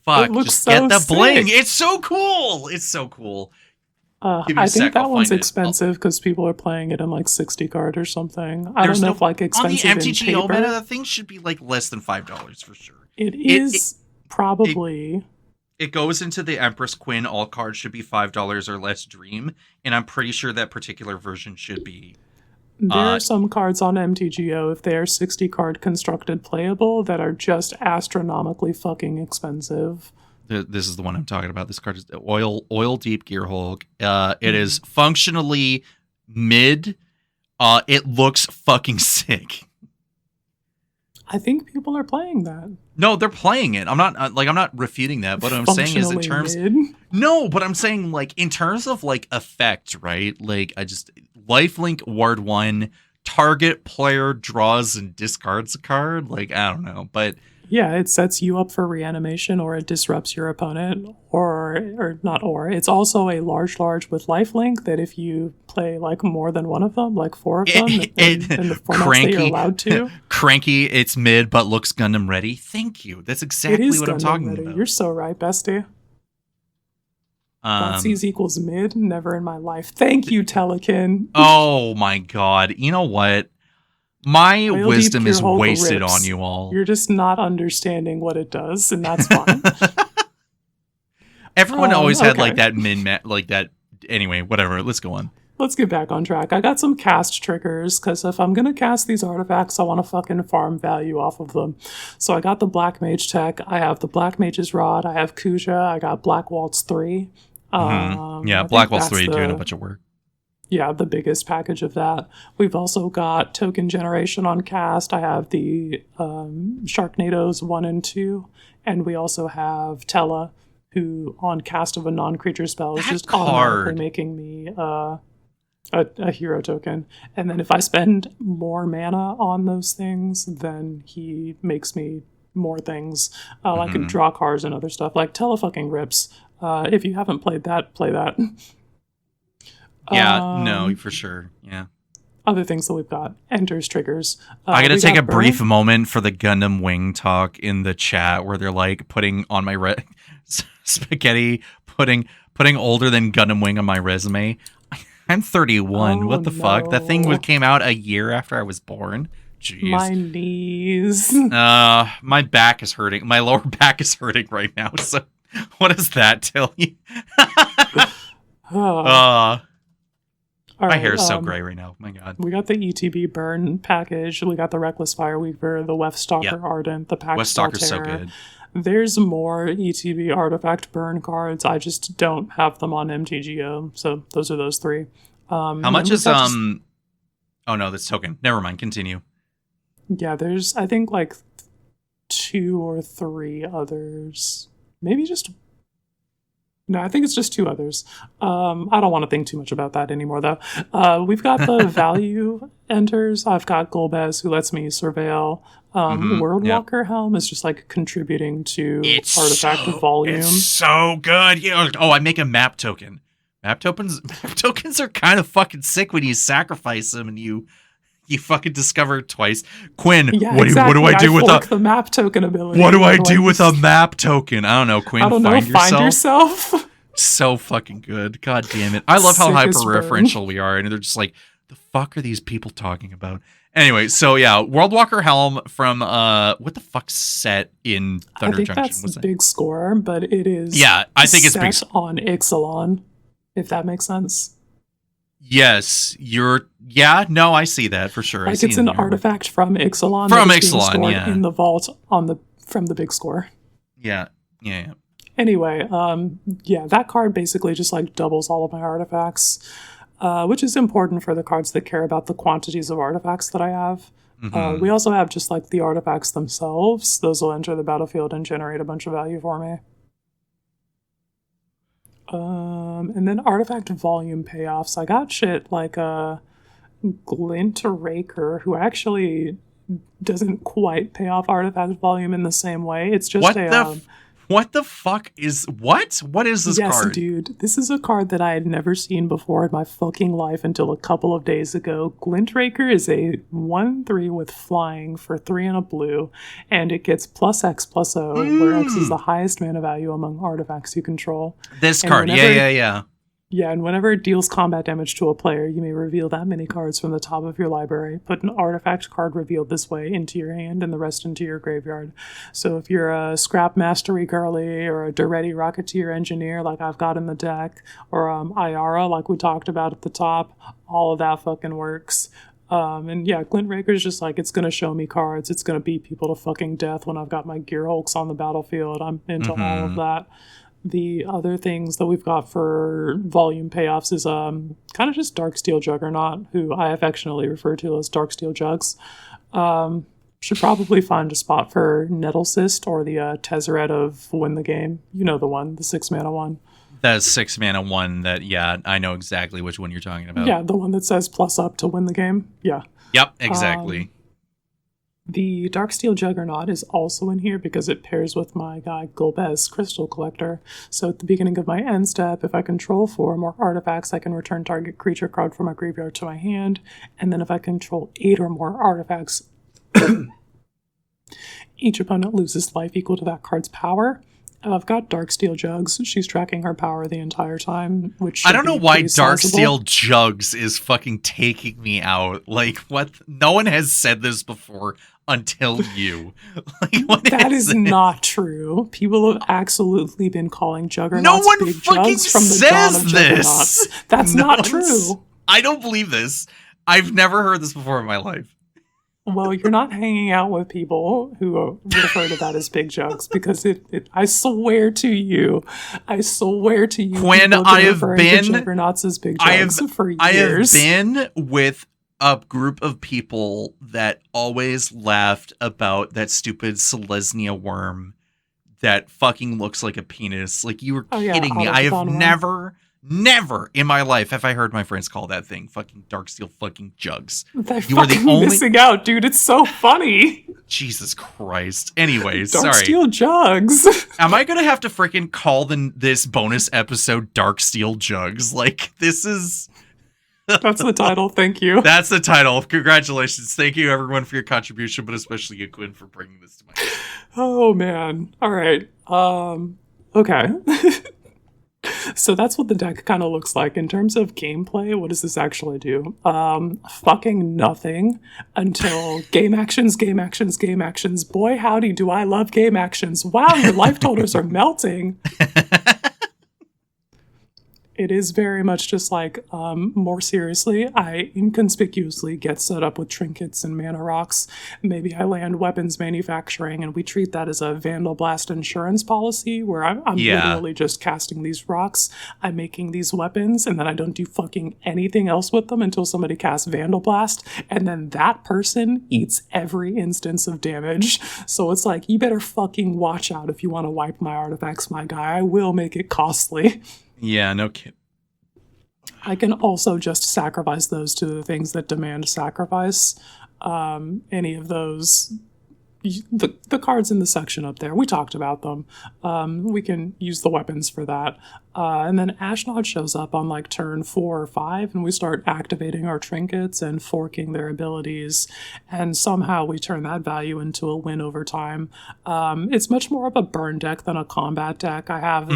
fuck, just so get the sick. bling. It's so cool. It's so cool. I think that one's expensive because people are playing it in like 60 card or something. I don't know if like expensive on the MTGO paper. meta, that thing should be like less than $5 for sure. It is probably. It goes into the Empress Quinn. All cards should be $5 or less dream, and I'm pretty sure that particular version should be. There are some cards on MTGO, if they are 60 card constructed playable, that are just astronomically fucking expensive. This is the one I'm talking about. This card is Oil Deep Gear Hulk. It is functionally mid. It looks fucking sick. I think people are playing that. No, they're playing it. I'm not refuting that. But what I'm saying is in terms. No, but I'm saying like in terms of like effect, right? Like lifelink ward 1, target player draws and discards a card. Like I don't know, but. Yeah, it sets you up for reanimation, or it disrupts your opponent, or not. Or it's also a large with lifelink that if you play like more than one of them, like 4 of them, in the formats that you're allowed to. Cranky, it's mid but looks Gundam ready. Thank you. That's exactly what I'm talking about. You're so right, bestie. Nazis equals mid. Never in my life. Thank you, Telekin. Oh my god. You know what? My wisdom is wasted on you all. You're just not understanding what it does, and that's fine. Everyone always had like that like that. Anyway, whatever. Let's go on. Let's get back on track. I got some cast triggers, because if I'm going to cast these artifacts, I want to fucking farm value off of them. So I got the Black Mage tech. I have the Black Mage's Rod. I have Kuja. I got Black Waltz 3. Yeah, Black Waltz 3 doing a bunch of work. Yeah, the biggest package of that. We've also got token generation on cast. I have the Sharknadoes 1 and 2. And we also have Tella, who on cast of a non-creature spell is just automatically making me a hero token. And then if I spend more mana on those things, then he makes me more things. I can draw cards and other stuff. Like Tella fucking rips. If you haven't played that, play that. Yeah, no, for sure. Yeah. Other things that we've got. Enters triggers. I gotta take a brief moment for the Gundam Wing talk in the chat where they're like putting on my spaghetti, putting older than Gundam Wing on my resume. I'm 31. What the fuck? That thing came out a year after I was born. Jeez. My knees. My back is hurting. My lower back is hurting right now. So what does that tell you? My hair is so gray right now. My God. We got the ETB burn package. We got the Reckless Fireweaver, the Weftstalker Ardent, the Pact Weftstalker's so good. There's more ETB artifact burn cards. I just don't have them on MTGO. So those are those three. How much is Oh no, that's token. Never mind. Continue. Yeah, there's I think like 2 or 3 others. Maybe just no, I think it's just 2 others. I don't want to think too much about that anymore, though. We've got the value enters. I've got Golbez, who lets me surveil. Worldwalker Helm is just like contributing to artifact volume. It's so good. I make a map token. Map tokens are kind of fucking sick when you sacrifice them and you fucking discover it twice. Quinn, what do I do with the map token ability? What do I do with a map token? I don't know, Quinn. Find yourself. So fucking good. God damn it. I love how hyper-referential we are, and they're just like, the fuck are these people talking about? Anyway, so yeah, Worldwalker Helm from what the fuck set in Thunder Junction? I think that's Big Score, but it is I think it's set on Ixalan, if that makes sense. Yes, I see that for sure. Like it's an artifact from Ixalan. In the vault from the Big Score. Yeah. Anyway, that card basically just like doubles all of my artifacts, which is important for the cards that care about the quantities of artifacts that I have. We also have just like the artifacts themselves. Those will enter the battlefield and generate a bunch of value for me. And then artifact volume payoffs. I got shit like Glint Raker, who actually doesn't quite pay off artifact volume in the same way. It's just what the fuck is what? What is this card? Yes, dude. This is a card that I had never seen before in my fucking life until a couple of days ago. Glint Raker is a 1/3 with flying for 3 and a blue, and it gets +X/+O, where X is the highest mana value among artifacts you control. This card, yeah. Yeah, and whenever it deals combat damage to a player, you may reveal that many cards from the top of your library. Put an artifact card revealed this way into your hand and the rest into your graveyard. So if you're a Scrap Mastery Girly or a Duretti Rocketeer Engineer like I've got in the deck, or Iara like we talked about at the top, all of that fucking works. And yeah, Glint Raker's just like, it's going to show me cards. It's going to beat people to fucking death when I've got my Gear Hulks on the battlefield. I'm into all of that. The other things that we've got for volume payoffs is kind of just Darksteel Juggernaut, who I affectionately refer to as Darksteel Juggs. Should probably find a spot for Nettlecyst or the Tezzeret of Win the Game. You know the one, the 6-mana one. That 6-mana one that, I know exactly which one you're talking about. Yeah, the one that says +up to win the game. Yeah. Yep, exactly. The Darksteel Juggernaut is also in here because it pairs with my guy Golbez Crystal Collector. So at the beginning of my end step, if I control 4 more artifacts, I can return target creature card from my graveyard to my hand. And then if I control 8 or more artifacts, each opponent loses life equal to that card's power. I've got Darksteel Juggs. She's tracking her power the entire time, which I don't know why Darksteel Juggs is fucking taking me out. Like, what? No one has said this before until you. Like, that is not true. People have absolutely been calling Juggernauts big Juggs from the dawn of Juggernauts. That's not true. I don't believe this. I've never heard this before in my life. Well, you're not hanging out with people who refer to that as big Juggs, because I swear to you, Quinn, I have been Juggernauts as big Juggs for years. I have been with a group of people that always laughed about that stupid Selesnya worm that fucking looks like a penis. Like, you were kidding me. I have never in my life have I heard my friends call that thing fucking Darksteel fucking Juggs. You are the only missing out, dude. It's so funny. Jesus Christ. Anyways, Darksteel Juggs. Am I gonna have to freaking call this bonus episode Darksteel Juggs? Like, this is. That's the title. Thank you. That's the title. Congratulations. Thank you, everyone, for your contribution, but especially you, Quinn, for bringing this to my. Oh man. All right. Okay. So that's what the deck kind of looks like. In terms of gameplay, what does this actually do? Fucking nothing until game actions, game actions, game actions. Boy, howdy, do I love game actions. Wow, your life totals are melting. It is very much just like, more seriously, I inconspicuously get set up with trinkets and mana rocks. Maybe I land weapons manufacturing, and we treat that as a Vandal Blast insurance policy, where I'm literally just casting these rocks, I'm making these weapons, and then I don't do fucking anything else with them until somebody casts Vandal Blast, and then that person eats every instance of damage. So it's like, you better fucking watch out if you want to wipe my artifacts, my guy. I will make it costly. Yeah, no kidding. I can also just sacrifice those to the things that demand sacrifice. Any of those, the cards in the section up there, we talked about them. We can use the weapons for that. And then Ashnod shows up on like turn 4 or 5, and we start activating our trinkets and forking their abilities, and somehow we turn that value into a win over time. It's much more of a burn deck than a combat deck. I have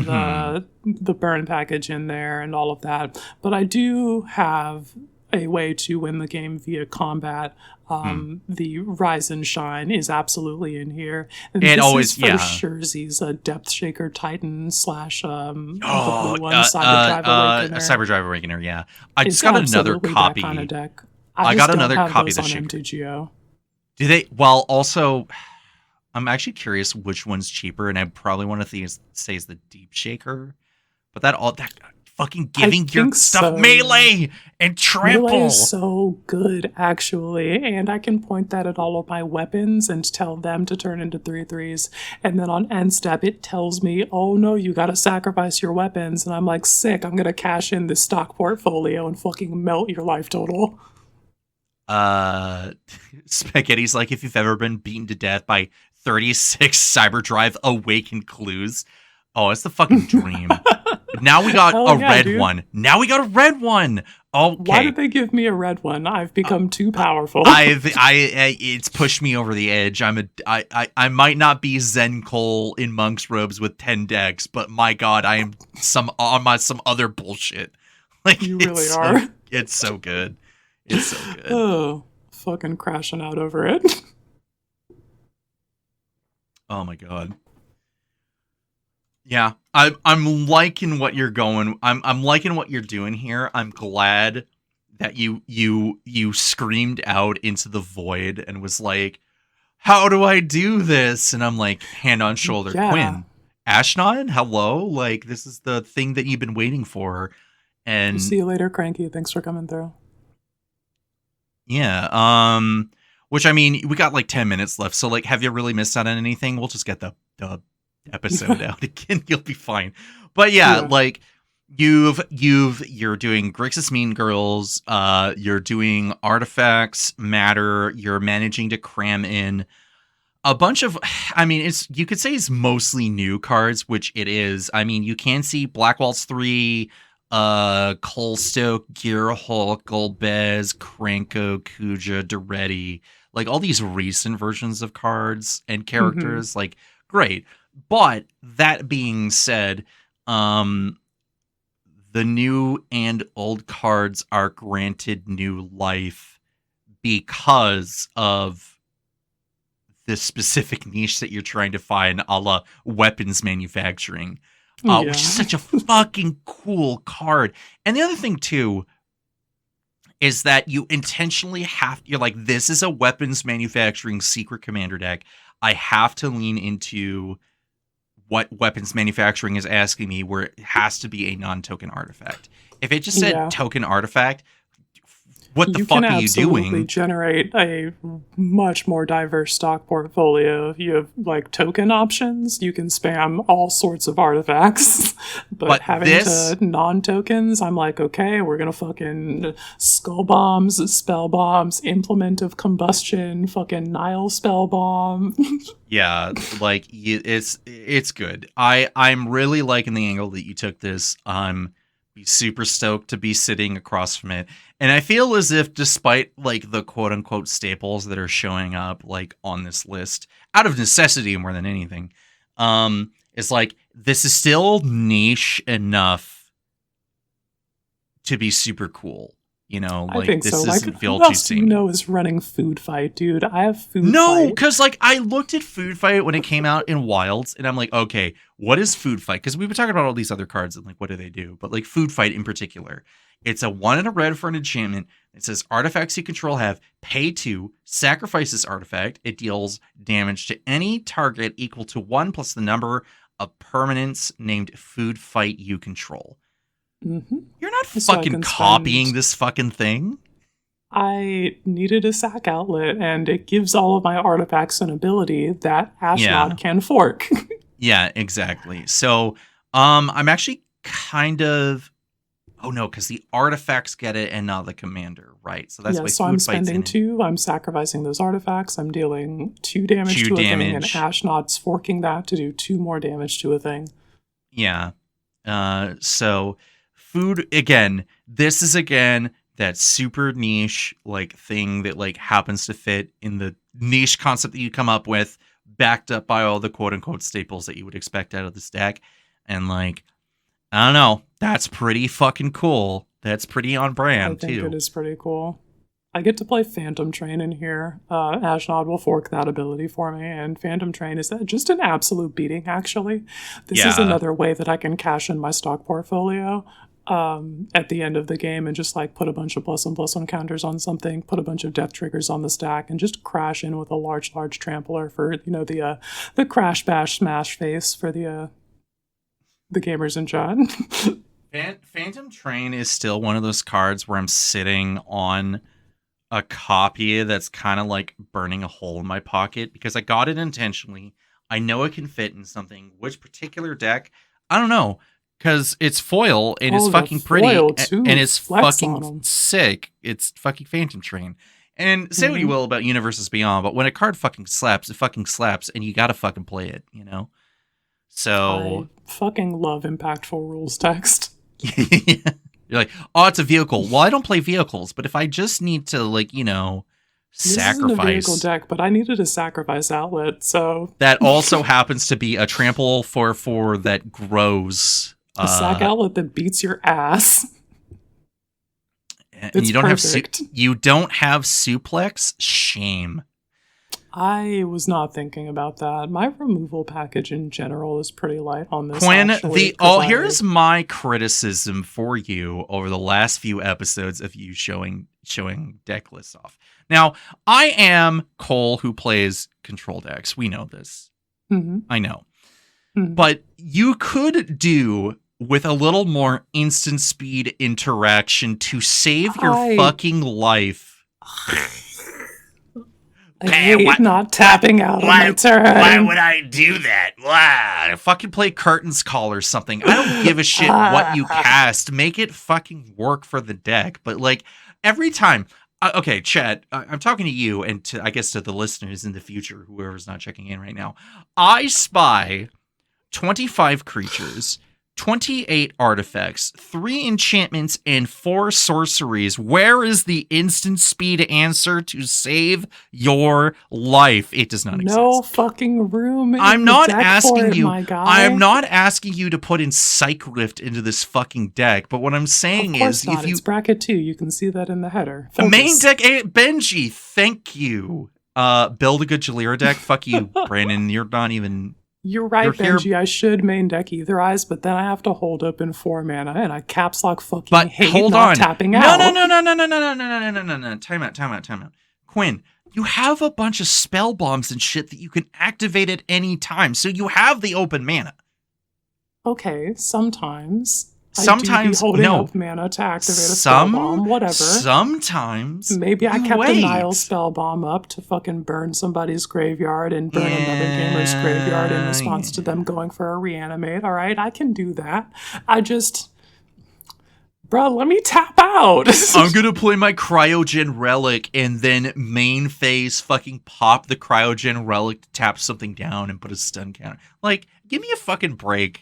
the burn package in there and all of that, but I do have a way to win the game via combat. The Rise and Shine is absolutely in here. And it this always, is for yeah. Scherzy's Depth Shaker Titan / Cyber Drive Awakener. Cyber Drive Awakener, yeah. I It's just got another absolutely copy. That kind of deck. I got another copy of the on Shaker. MTGO. Do they? Well, also, I'm actually curious which one's cheaper, and I probably want to say is the Deep Shaker. But that fucking giving your stuff melee and trample. Melee is so good, actually, and I can point that at all of my weapons and tell them to turn into 3/3s, and then on end step it tells me, oh no, you gotta sacrifice your weapons, and I'm like, sick, I'm gonna cash in this stock portfolio and fucking melt your life total. Spaghetti's like, if you've ever been beaten to death by 36 Cyber Drive Awakened clues, oh, it's the fucking dream. Now we got red one. Now we got a red one. Okay. Why did they give me a red one? I've become too powerful. It's pushed me over the edge. I might not be Zen Cole in monk's robes with 10 decks, but my God, I am some other bullshit. Like, you really are. It's so good. It's so good. Oh, fucking crashing out over it. Oh my God. Yeah, I'm liking what you're going. I'm liking what you're doing here. I'm glad that you screamed out into the void and was like, "How do I do this?" And I'm like, hand on shoulder, yeah. Quinn, Ashnod, hello. Like, this is the thing that you've been waiting for. And see you later, Cranky. Thanks for coming through. Yeah. Which, I mean, we got like 10 minutes left. So like, have you really missed out on anything? We'll just get the episode out again. You'll be fine. But yeah, like you're doing Grixis Mean Girls, you're doing Artifacts Matter, you're managing to cram in a bunch of, I mean, you could say it's mostly new cards, which it is. I mean, you can see Black Waltz 3, Colstoke, Gearhulk, Golbez, Kranko, Kuja, Duretti, like all these recent versions of cards and characters, like great. But that being said, the new and old cards are granted new life because of this specific niche that you're trying to find, a la weapons manufacturing, which is such a fucking cool card. And the other thing too is that you intentionally you're like, this is a weapons manufacturing secret commander deck. I have to lean into what weapons manufacturing is asking me, where it has to be a non-token artifact. If it just said token artifact, what the fuck are you doing? You can generate a much more diverse stock portfolio. If you have like token options, you can spam all sorts of artifacts. but having to non-tokens, I'm like, okay, we're gonna fucking skull bombs, spell bombs, implement of combustion, fucking Nile spell bomb. Yeah, like it's good. I'm really liking the angle that you took this. Be super stoked to be sitting across from it. And I feel as if, despite like the quote unquote staples that are showing up like on this list out of necessity more than anything, it's like this is still niche enough to be super cool. You know, I like think this so. doesn't Like, feel who too else do you samey. know is running Food Fight, dude? I have Food No, Fight. because like I looked at Food Fight when it came out in Wilds, and I'm like, okay, what is Food Fight? Because we've been talking about all these other cards and like what do they do, but like Food Fight in particular, it's a 1 and a red for an enchantment. It says artifacts you control have pay 2, sacrifice this artifact. It deals damage to any target equal to 1 plus the number of permanents named Food Fight you control. Mm-hmm. You're not So I fucking can copying spend- this fucking thing. I needed a sack outlet, and it gives all of my artifacts an ability that Ashnod Yeah. can fork. Yeah, exactly. So, I'm actually kind of. Oh no, because the artifacts get it and not the commander, right? So that's why so Food I'm Fight's spending in it. 2. I'm sacrificing those artifacts. I'm dealing 2 damage 2 to a thing, and damage. Ashnod's forking that to do 2 more damage to a thing. Yeah. So food again. This is again that super niche like thing that like happens to fit in the niche concept that you come up with, backed up by all the quote unquote staples that you would expect out of this deck, and like. I don't know. That's pretty fucking cool. That's pretty on brand, I think too. it is pretty cool. I get to play Phantom Train in here. Ashnod will fork that ability for me, and Phantom Train is just an absolute beating, actually. This is Yeah. another way that I can cash in my stock portfolio at the end of the game and just like put a bunch of +1/+1 counters on something, put a bunch of death triggers on the stack, and just crash in with a large trampler for, the crash bash smash face for the gamers in chat. Phantom Train is still one of those cards where I'm sitting on a copy that's kind of like burning a hole in my pocket because I got it intentionally. I know it can fit in something. Which particular deck? I don't know. Because it's foil and it's the fucking pretty foil, too. and it's Flex on fucking 'em. sick. It's fucking Phantom Train. And say what you will about Universes Beyond, but when a card fucking slaps, it fucking slaps, and you gotta fucking play it, you know? So I fucking love impactful rules text. you're like, oh, it's a vehicle. Well, I don't play vehicles, but if I just need to, like, This isn't sacrifice. a vehicle deck, but I needed a sacrifice outlet, so That also happens to be a trample 4/4 that grows. a sack outlet that beats your ass. And It's you don't perfect. you don't have suplex? Shame. I was not thinking about that. My removal package in general is pretty light on this. Quinn, actually, 'cause here's my criticism for you over the last few episodes of you showing deck lists off. Now, I am Cole who plays control decks. We know this. Mhm. I know. Mhm. But you could do with a little more instant speed interaction to save your fucking life. I hate not tapping out on my turn. Why would I do that? Why? Fucking play Curtains Call or something. I don't give a shit what you cast. Make it fucking work for the deck. But like every time, okay, Chad, I'm talking to you and to I guess to the listeners in the future, whoever's not checking in right now. I spy 25 creatures, 28 artifacts, 3 enchantments, and 4 sorceries. Where is the instant speed answer to save your life? It does not exist. No fucking room. I'm in the not deck for asking it, you. my guy. I'm not asking you to put in Psych Rift into this fucking deck. But what I'm saying Of course is, not. if you It's bracket 2. You can see that in the header. main Focus. deck, Benji, thank you. Build a good Jalira deck. Fuck you, Brandon. You're not even. You're right, You're here- Benji. I should main deck Either Eyes, but then I have to hold up in 4 mana, and I caps lock fucking But hate hold not on. tapping out. No. Time out. Quinn, you have a bunch of spell bombs and shit that you can activate at any time, so you have the open mana. Okay, sometimes. Sometimes I do be holding no. up mana to activate a spell bomb, whatever. Sometimes Maybe I you kept wait. a Nile spell bomb up to fucking burn somebody's graveyard and burn another gamer's graveyard in response to them going for a reanimate. All right, I can do that. Bro, let me tap out. I'm gonna play my Cryogen Relic and then main phase fucking pop the Cryogen Relic to tap something down and put a stun counter. Like, give me a fucking break.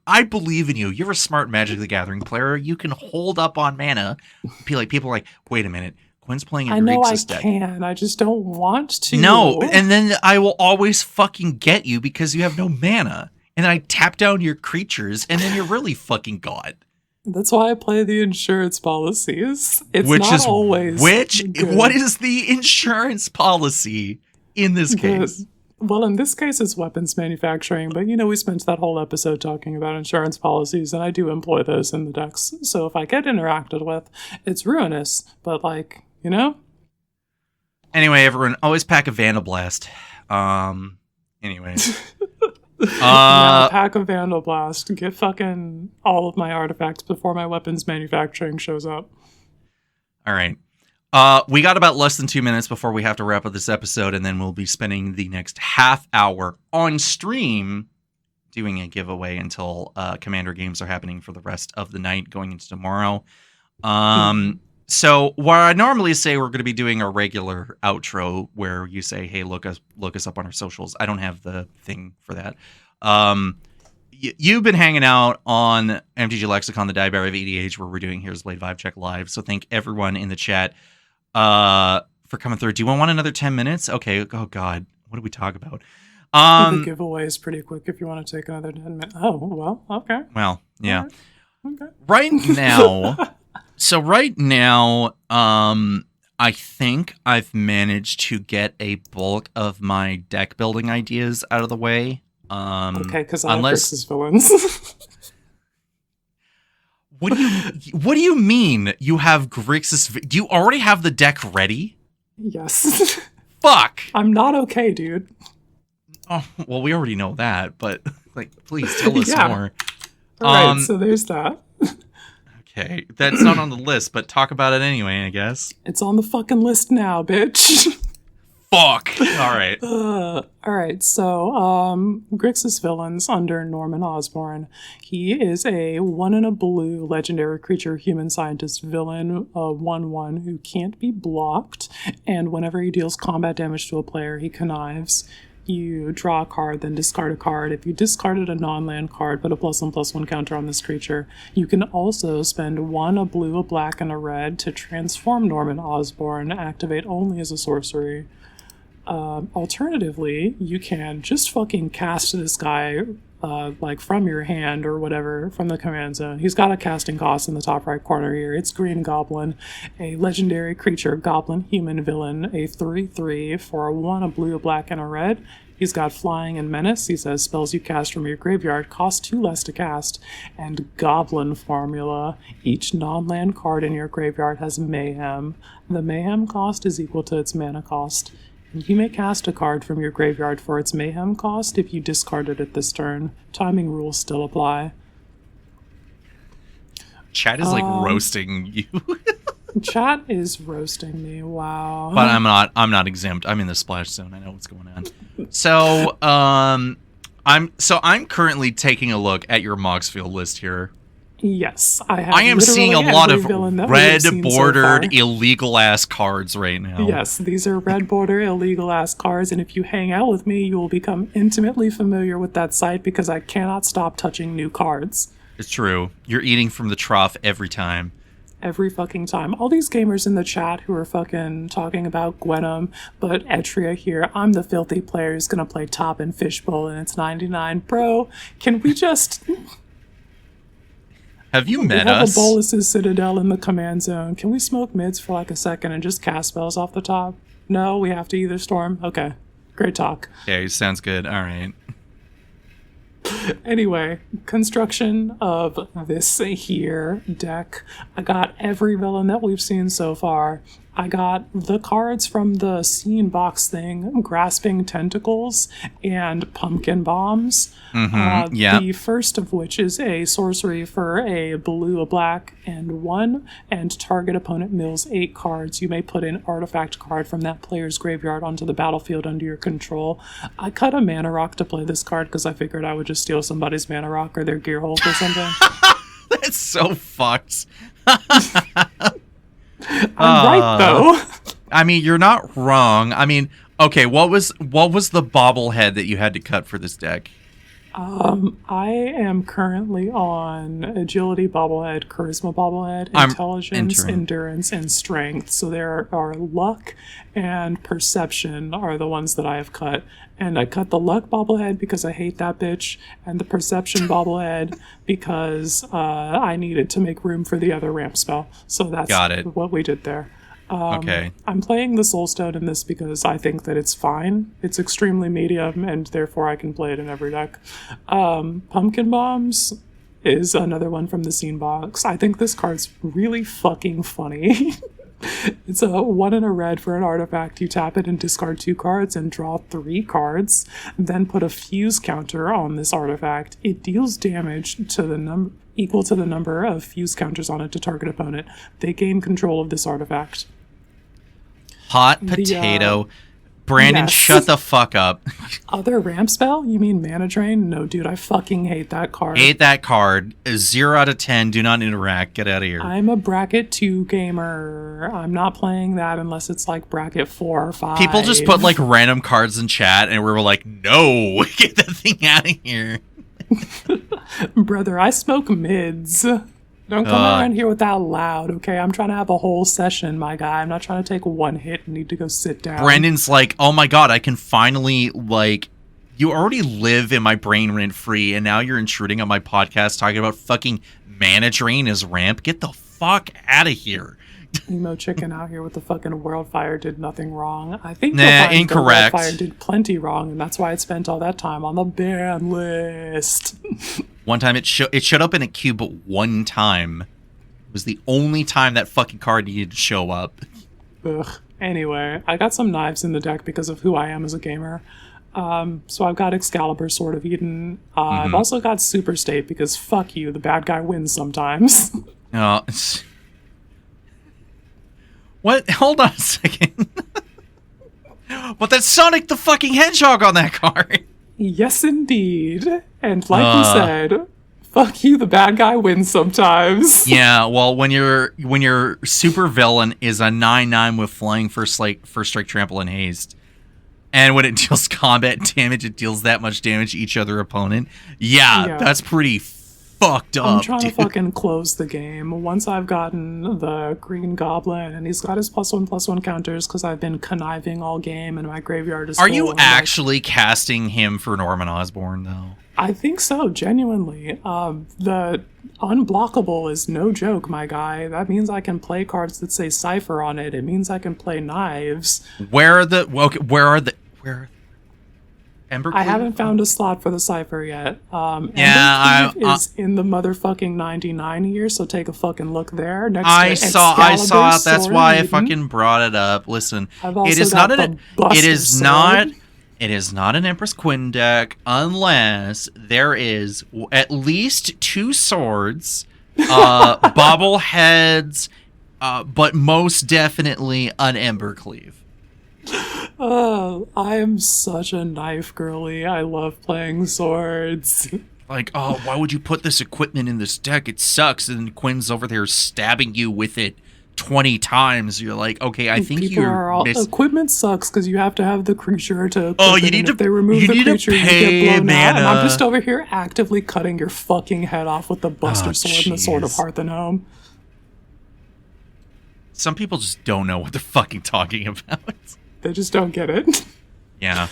I believe in you. You're a smart Magic the Gathering player. You can hold up on mana. People are like, wait a minute. Quinn's playing a I know I Grixis deck. can. I just don't want to. No, and then I will always fucking get you because you have no mana. And then I tap down your creatures, and then you're really fucking God. That's why I play the insurance policies. It's Which not is always good. What is the insurance policy in this case? Well, in this case, it's weapons manufacturing, but we spent that whole episode talking about insurance policies, and I do employ those in the decks. So if I get interacted with, it's ruinous, but Anyway, everyone, always pack a Vandal Blast. Anyways. Pack a Vandal Blast. Get fucking all of my artifacts before my weapons manufacturing shows up. All right. We got about less than 2 minutes before we have to wrap up this episode, and then we'll be spending the next half hour on stream doing a giveaway until Commander games are happening for the rest of the night going into tomorrow. So what I normally say, we're going to be doing a regular outro where you say, hey, look us up on our socials. I don't have the thing for that. You've been hanging out on MTG Lexicon, the Dive Bar of EDH, where we're doing Here's Blade Vibe Check Live. So thank everyone in the chat for coming through. Do you want another 10 minutes? Okay. Oh, God. What do we talk about? The giveaway is pretty quick if you want to take another 10 minutes. Oh, well, okay. Well, yeah. Right. Okay. Right now... So right now, I think I've managed to get a bulk of my deck building ideas out of the way. Okay, because I have Grixis villains. What do you mean you have Grixis? Do you already have the deck ready? Yes. Fuck. I'm not okay, dude. Oh, well, we already know that, but please tell us more. All right, so there's that. Okay, that's not on the list, but talk about it anyway, I guess. It's on the fucking list now, bitch. Fuck! Alright. Alright, so, Grixis villains under Norman Osborn. He is a 1 and a blue legendary creature human scientist villain, 1/1 who can't be blocked, and whenever he deals combat damage to a player, he connives. You draw a card, then discard a card. If you discarded a non-land card, put a +1/+1 counter on this creature. You can also spend 1, a blue, a black, and a red to transform Norman Osborn, activate only as a sorcery. Alternatively, you can just fucking cast this guy from your hand or whatever from the command zone. He's got a casting cost in the top right corner here. It's Green Goblin, a legendary creature, goblin human villain, a 3/3 for a 1, a blue, a black, and a red. He's got flying and menace. He says spells you cast from your graveyard cost 2 less to cast. And goblin formula. Each non-land card in your graveyard has mayhem. The mayhem cost is equal to its mana cost. You may cast a card from your graveyard for its mayhem cost if you discard it at this turn. Timing rules still apply. Chat is roasting you. Chat is roasting me. Wow. But I'm not exempt. I'm in the splash zone. I know what's going on. So I'm currently taking a look at your Moxfield list here. Yes, I have. I am seeing a lot of red-bordered, illegal-ass cards right now. Yes, these are red-border, illegal-ass cards, and if you hang out with me, you will become intimately familiar with that site because I cannot stop touching new cards. It's true. You're eating from the trough every time. Every fucking time. All these gamers in the chat who are fucking talking about Gwenum, but Etria here, I'm the filthy player who's gonna play top in Fishbowl and it's 99. Bro, can we just... Have you met us? We have a Bolus's Citadel in the command zone. Can we smoke mids for like a second and just cast spells off the top? No, we have to either storm? Okay. Great talk. Okay, sounds good. All right. Anyway, construction of this here deck. I got every villain that we've seen so far. I got the cards from the scene box thing, Grasping Tentacles and Pumpkin Bombs. The first of which is a sorcery for a blue, a black, and 1, and target opponent mills 8 cards. You may put an artifact card from that player's graveyard onto the battlefield under your control. I cut a mana rock to play this card because I figured I would just steal somebody's mana rock or their gear Hulk or something. That's so fucked. I'm right though. I mean, you're not wrong. I mean, okay, what was the bobblehead that you had to cut for this deck? I am currently on agility bobblehead, charisma bobblehead, intelligence, endurance, and strength. So there are luck and perception are the ones that I have cut. And I cut the luck bobblehead because I hate that bitch, and the perception bobblehead because I needed to make room for the other ramp spell. So that's what we did there. Okay. I'm playing the Soulstone in this because I think that it's fine. It's extremely medium, and therefore I can play it in every deck. Pumpkin Bombs is another one from the scene box. I think this card's really fucking funny. It's a 1 and a red for an artifact. You tap it and discard 2 cards and draw 3 cards. Then put a fuse counter on this artifact. It deals damage to the number equal to the number of fuse counters on it to target opponent. They gain control of this artifact. Hot potato. Brandon, shut the fuck up. Other ramp spell? You mean Mana Drain? No, dude, I fucking hate that card. Hate that card. 0 out of 10. Do not interact. Get out of here. I'm a bracket 2 gamer. I'm not playing that unless it's like bracket 4 or 5. People just put like random cards in chat and we were like, no, get that thing out of here. Brother, I smoke mids. Don't come around here with that loud, okay? I'm trying to have a whole session, my guy. I'm not trying to take one hit and need to go sit down. Brandon's like, oh my god, I can finally, like, you already live in my brain rent-free, and now you're intruding on my podcast talking about fucking Mana Drain as ramp? Get the fuck out of here. Emo chicken out here with the fucking Worldfire did nothing wrong. I think incorrect. The Worldfire did plenty wrong, and that's why it spent all that time on the ban list. One time it showed up in a queue, but one time. It was the only time that fucking card needed to show up. Ugh. Anyway, I got some knives in the deck because of who I am as a gamer. So I've got Excalibur, Sword of Eden. I've also got Super State because fuck you, the bad guy wins sometimes. What? Hold on a second. But that's Sonic the fucking Hedgehog on that card. Yes, indeed. And like you said, fuck you, the bad guy wins sometimes. Yeah, well, when your super villain is a 9/9 with flying, first strike, trample, and haste, and when it deals combat damage, it deals that much damage to each other opponent. Yeah. That's pretty fucked up. I'm trying to fucking close the game. Once I've gotten the Green Goblin, and he's got his +1/+1 counters because I've been conniving all game, and my graveyard is. Are you actually casting him for Norman Osborn though? I think so, genuinely. The unblockable is no joke, my guy. That means I can play cards that say Cypher on it. It means I can play knives. Where are Ember Cleave? I haven't found a slot for the Cypher yet. Ember Cleave is in the motherfucking 99 here, so take a fucking look there. I saw it. That's why I fucking brought it up. Listen, it is not an Empress Quinn deck unless there is at least 2 swords, bobbleheads, but most definitely an Ember Cleave. Oh, I am such a knife girly. I love playing swords. Like, oh, why would you put this equipment in this deck? It sucks. And then Quinn's over there stabbing you with it 20 times. You're like, okay, I think equipment sucks because you have to have the creature to. Oh, you need to. If they remove the creature, you get blown out. And I'm just over here actively cutting your fucking head off with the Buster Sword and the Sword of Hearth and Home. Some people just don't know what they're fucking talking about. They just don't get it. Yeah.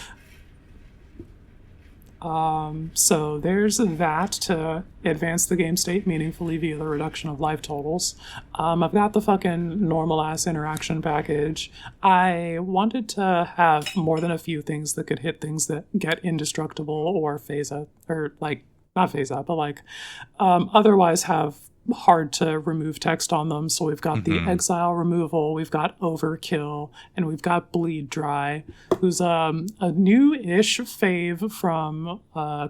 So there's that to advance the game state meaningfully via the reduction of life totals. I've got the fucking normal-ass interaction package. I wanted to have more than a few things that could hit things that get indestructible or phase out, or like, not phase out, but like, otherwise have hard to remove text on them. So we've got the exile removal, we've got overkill, and we've got bleed dry, who's a new-ish fave from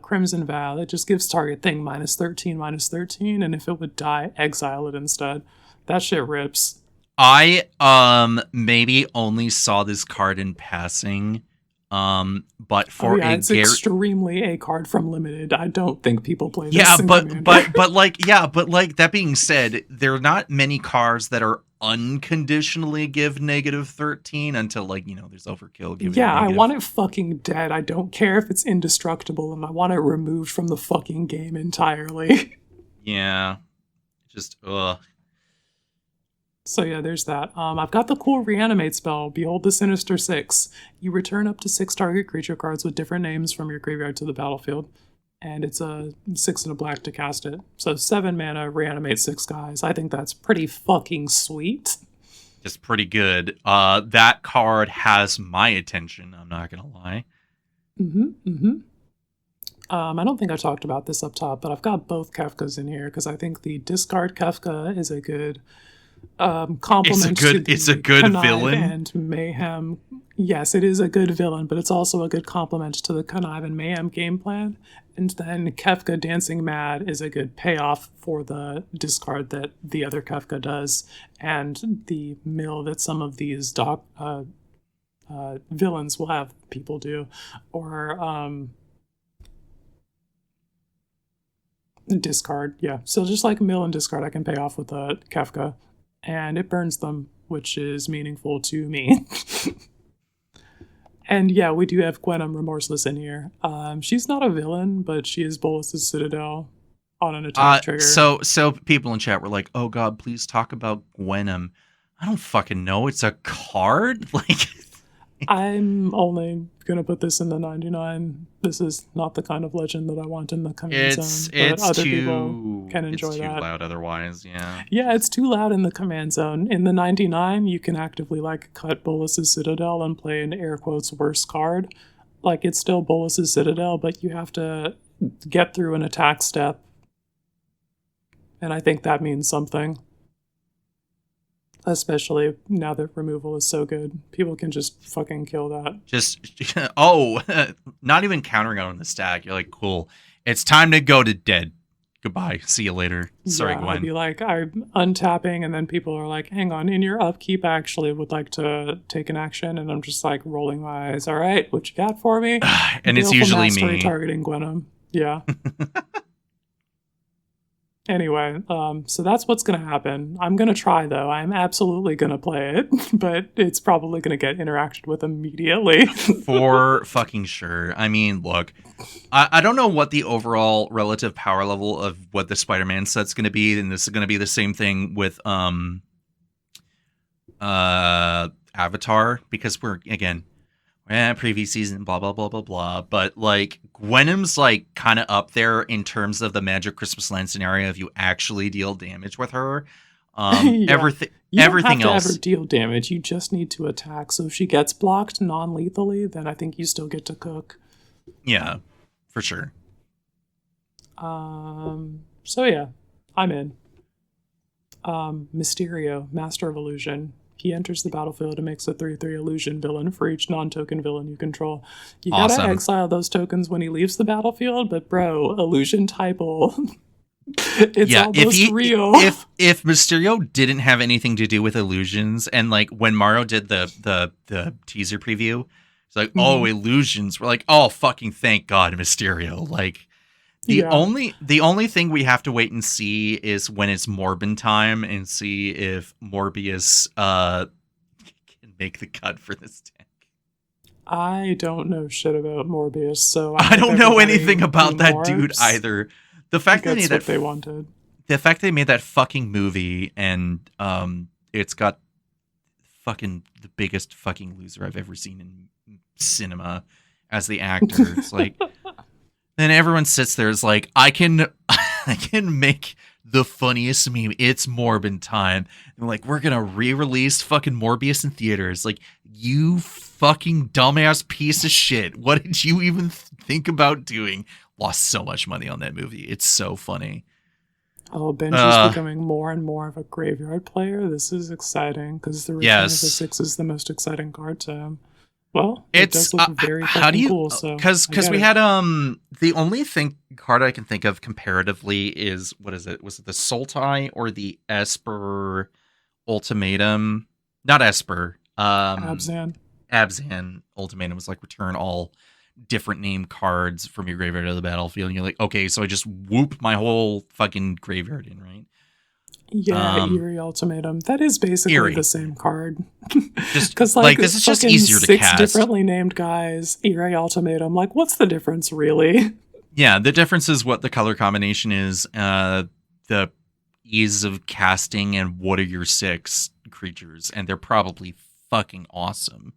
Crimson Vow that just gives target thing -13/-13, and if it would die, exile it instead. That shit rips. I maybe only saw this card in passing But for it's extremely a card from limited. I don't think people play this. Yeah, but that being said, there are not many cards that are unconditionally give -13 until there's overkill. I want it fucking dead. I don't care if it's indestructible, and I want it removed from the fucking game entirely. Yeah, just ugh. So yeah, there's that. I've got the cool reanimate spell, Behold the Sinister Six. You return up to 6 target creature cards with different names from your graveyard to the battlefield. And it's a 6 and a black to cast it. So 7 mana, reanimate 6 guys. I think that's pretty fucking sweet. It's pretty good. That card has my attention, I'm not gonna lie. I don't think I talked about this up top, but I've got both Kefkas in here because I think the discard Kefka is a good complement. It's a good villain and mayhem. Yes, it is a good villain, but it's also a good complement to the connive and mayhem game plan. And then Kefka Dancing Mad is a good payoff for the discard that the other Kefka does, and the mill that some of these villains will have people do, or discard. Yeah, so just like mill and discard, I can pay off with a Kefka. And it burns them, which is meaningful to me. And yeah, we do have Gwenom Remorseless in here. She's not a villain, but she is Bolas's Citadel on an attack trigger. So people in chat were like, "Oh God, please talk about Gwenom." I don't fucking know. It's a card, like. I'm only gonna put this in the 99. This is not the kind of legend that I want in the command zone. But other people can enjoy that. It's too loud otherwise, yeah. Yeah, it's too loud in the command zone. In the 99, you can actively cut Bolas's Citadel and play an air quotes worse card. It's still Bolas's Citadel, but you have to get through an attack step. And I think that means something. Especially now that removal is so good. People can just fucking kill that. Not even countering out on the stack. You're like, cool. It's time to go to dead. Goodbye. See you later. Sorry, Gwen. I'd be I'm untapping, and then people are like, hang on, in your upkeep, I actually would like to take an action, and I'm just rolling my eyes. All right, what you got for me? And it's usually me. Targeting Gwenom. Yeah. Anyway, so that's what's going to happen. I'm going to try, though. I'm absolutely going to play it, but it's probably going to get interacted with immediately. For fucking sure. I mean, look, I don't know what the overall relative power level of what the Spider-Man set's going to be, and this is going to be the same thing with Avatar, because we're previous season, blah, blah, blah, blah, blah. But, Gwenom's, kind of up there in terms of the Magic Christmas Land scenario if you actually deal damage with her. Yeah. Everything don't have else. To ever deal damage. You just need to attack. So if she gets blocked non-lethally, then I think you still get to cook. Yeah, for sure. So, yeah, I'm in. Mysterio, Master of Illusion. He enters the battlefield and makes a 3/3 illusion villain for each non-token villain you control. You gotta exile those tokens when he leaves the battlefield, but bro, illusion type-ul. It's almost real. If Mysterio didn't have anything to do with illusions, and when Mario did the teaser preview, it's oh, illusions. We're oh, fucking thank God, Mysterio. The only thing we have to wait and see is when it's Morbin time and see if Morbius can make the cut for this deck. I don't know shit about Morbius, so I don't know anything about that dude either. The fact that they wanted. The fact they made that fucking movie and it's got fucking the biggest fucking loser I've ever seen in cinema as the actor. It's then everyone sits there is I can make the funniest meme. It's Morbin time. And we're going to re-release fucking Morbius in theaters. You fucking dumbass piece of shit. What did you even think about doing? Lost so much money on that movie. It's so funny. Oh, Benji's becoming more and more of a graveyard player. This is exciting because the return of the 6 is the most exciting card to him. Well, it does look very cool. Because we had the only card I can think of comparatively is what is it? Was it the Sultai or the Esper Ultimatum? Not Esper. Abzan. Abzan Ultimatum was like return all different name cards from your graveyard to the battlefield. And you're like, okay, so I just whoop my whole fucking graveyard in, right? Yeah, Eerie Ultimatum. That is basically the same card. Just because like this is just easier to cast. 6 differently named guys. Eerie Ultimatum. Like, what's the difference, really? Yeah, the difference is what the color combination is, the ease of casting, and what are your 6 creatures, and they're probably fucking awesome.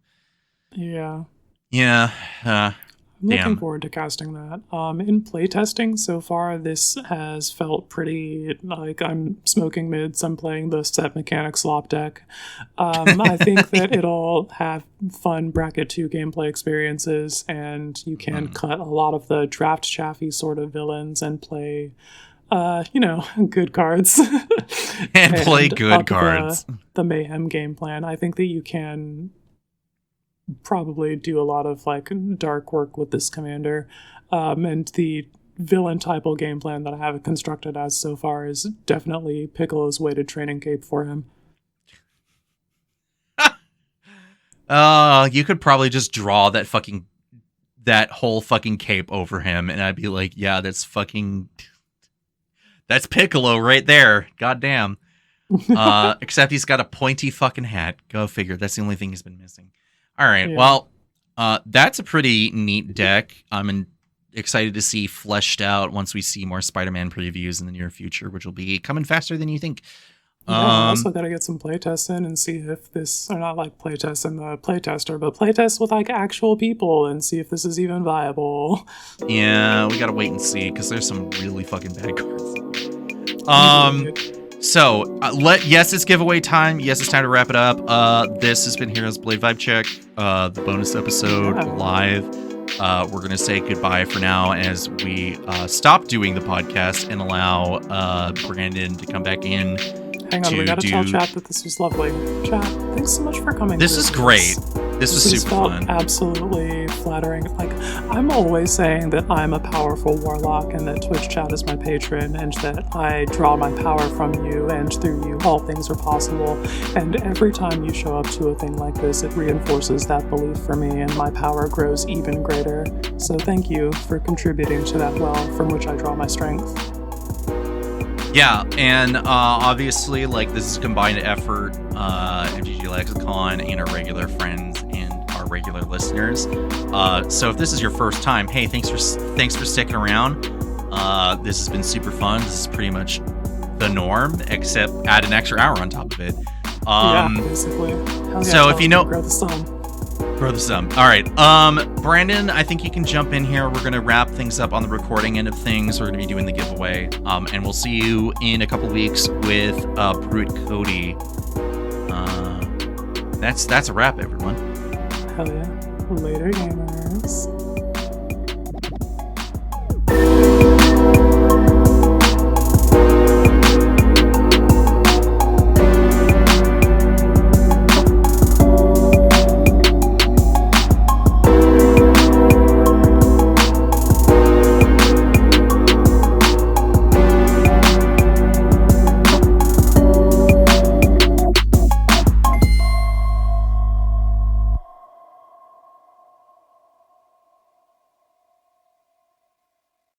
Yeah. Yeah. I'm looking forward to casting that. In playtesting so far, this has felt pretty like I'm smoking mids. I'm playing the set mechanic slop deck. I think that it'll have fun bracket 2 gameplay experiences, and you can cut a lot of the draft chaffy sort of villains and play, good cards. and play good cards. The Mayhem game plan. I think that you can probably do a lot of like dark work with this commander, and the villain typal game plan that I have constructed as so far is definitely Piccolo's weighted training cape for him. You could probably just draw that whole fucking cape over him, and I'd be like, yeah, that's Piccolo right there. Goddamn. Except he's got a pointy fucking hat. Go figure. That's the only thing he's been missing. All right. Yeah. Well, that's a pretty neat deck. I'm excited to see fleshed out once we see more Spider-Man previews in the near future, which will be coming faster than you think. Yeah, I also got to get some playtests in and see if this, or not like playtests in the playtester, but playtests with like actual people and see if this is even viable. Yeah, we got to wait and see because there's some really fucking bad cards. So, yes, it's giveaway time. Yes, it's time to wrap it up. This has been Heroes Blade Vibe Check, the bonus episode live. We're going to say goodbye for now as we stop doing the podcast and allow Brandon to come back in. Hang on, we got to tell chat that this was lovely. Chat, thanks so much for coming. This is great. This was super fun. Absolutely flattering. Like, I'm always saying that I'm a powerful warlock and that Twitch chat is my patron and that I draw my power from you and through you all things are possible. And every time you show up to a thing like this, it reinforces that belief for me and my power grows even greater. So thank you for contributing to that well from which I draw my strength. Yeah, and obviously, like, this is a combined effort, MTG Lexicon and our regular friends and our regular listeners. So if this is your first time, hey, thanks for sticking around. This has been super fun. This is pretty much the norm, except add an extra hour on top of it. Yeah, basically. Hell yeah, so if you know... Grow the sum. Grow the sum. All right. Brandon, I think you can jump in here. We're going to wrap things up on the recording end of things. We're going to be doing the giveaway. And we'll see you in a couple weeks with Brute Cody. That's a wrap, everyone. Hell yeah. Later, gamers.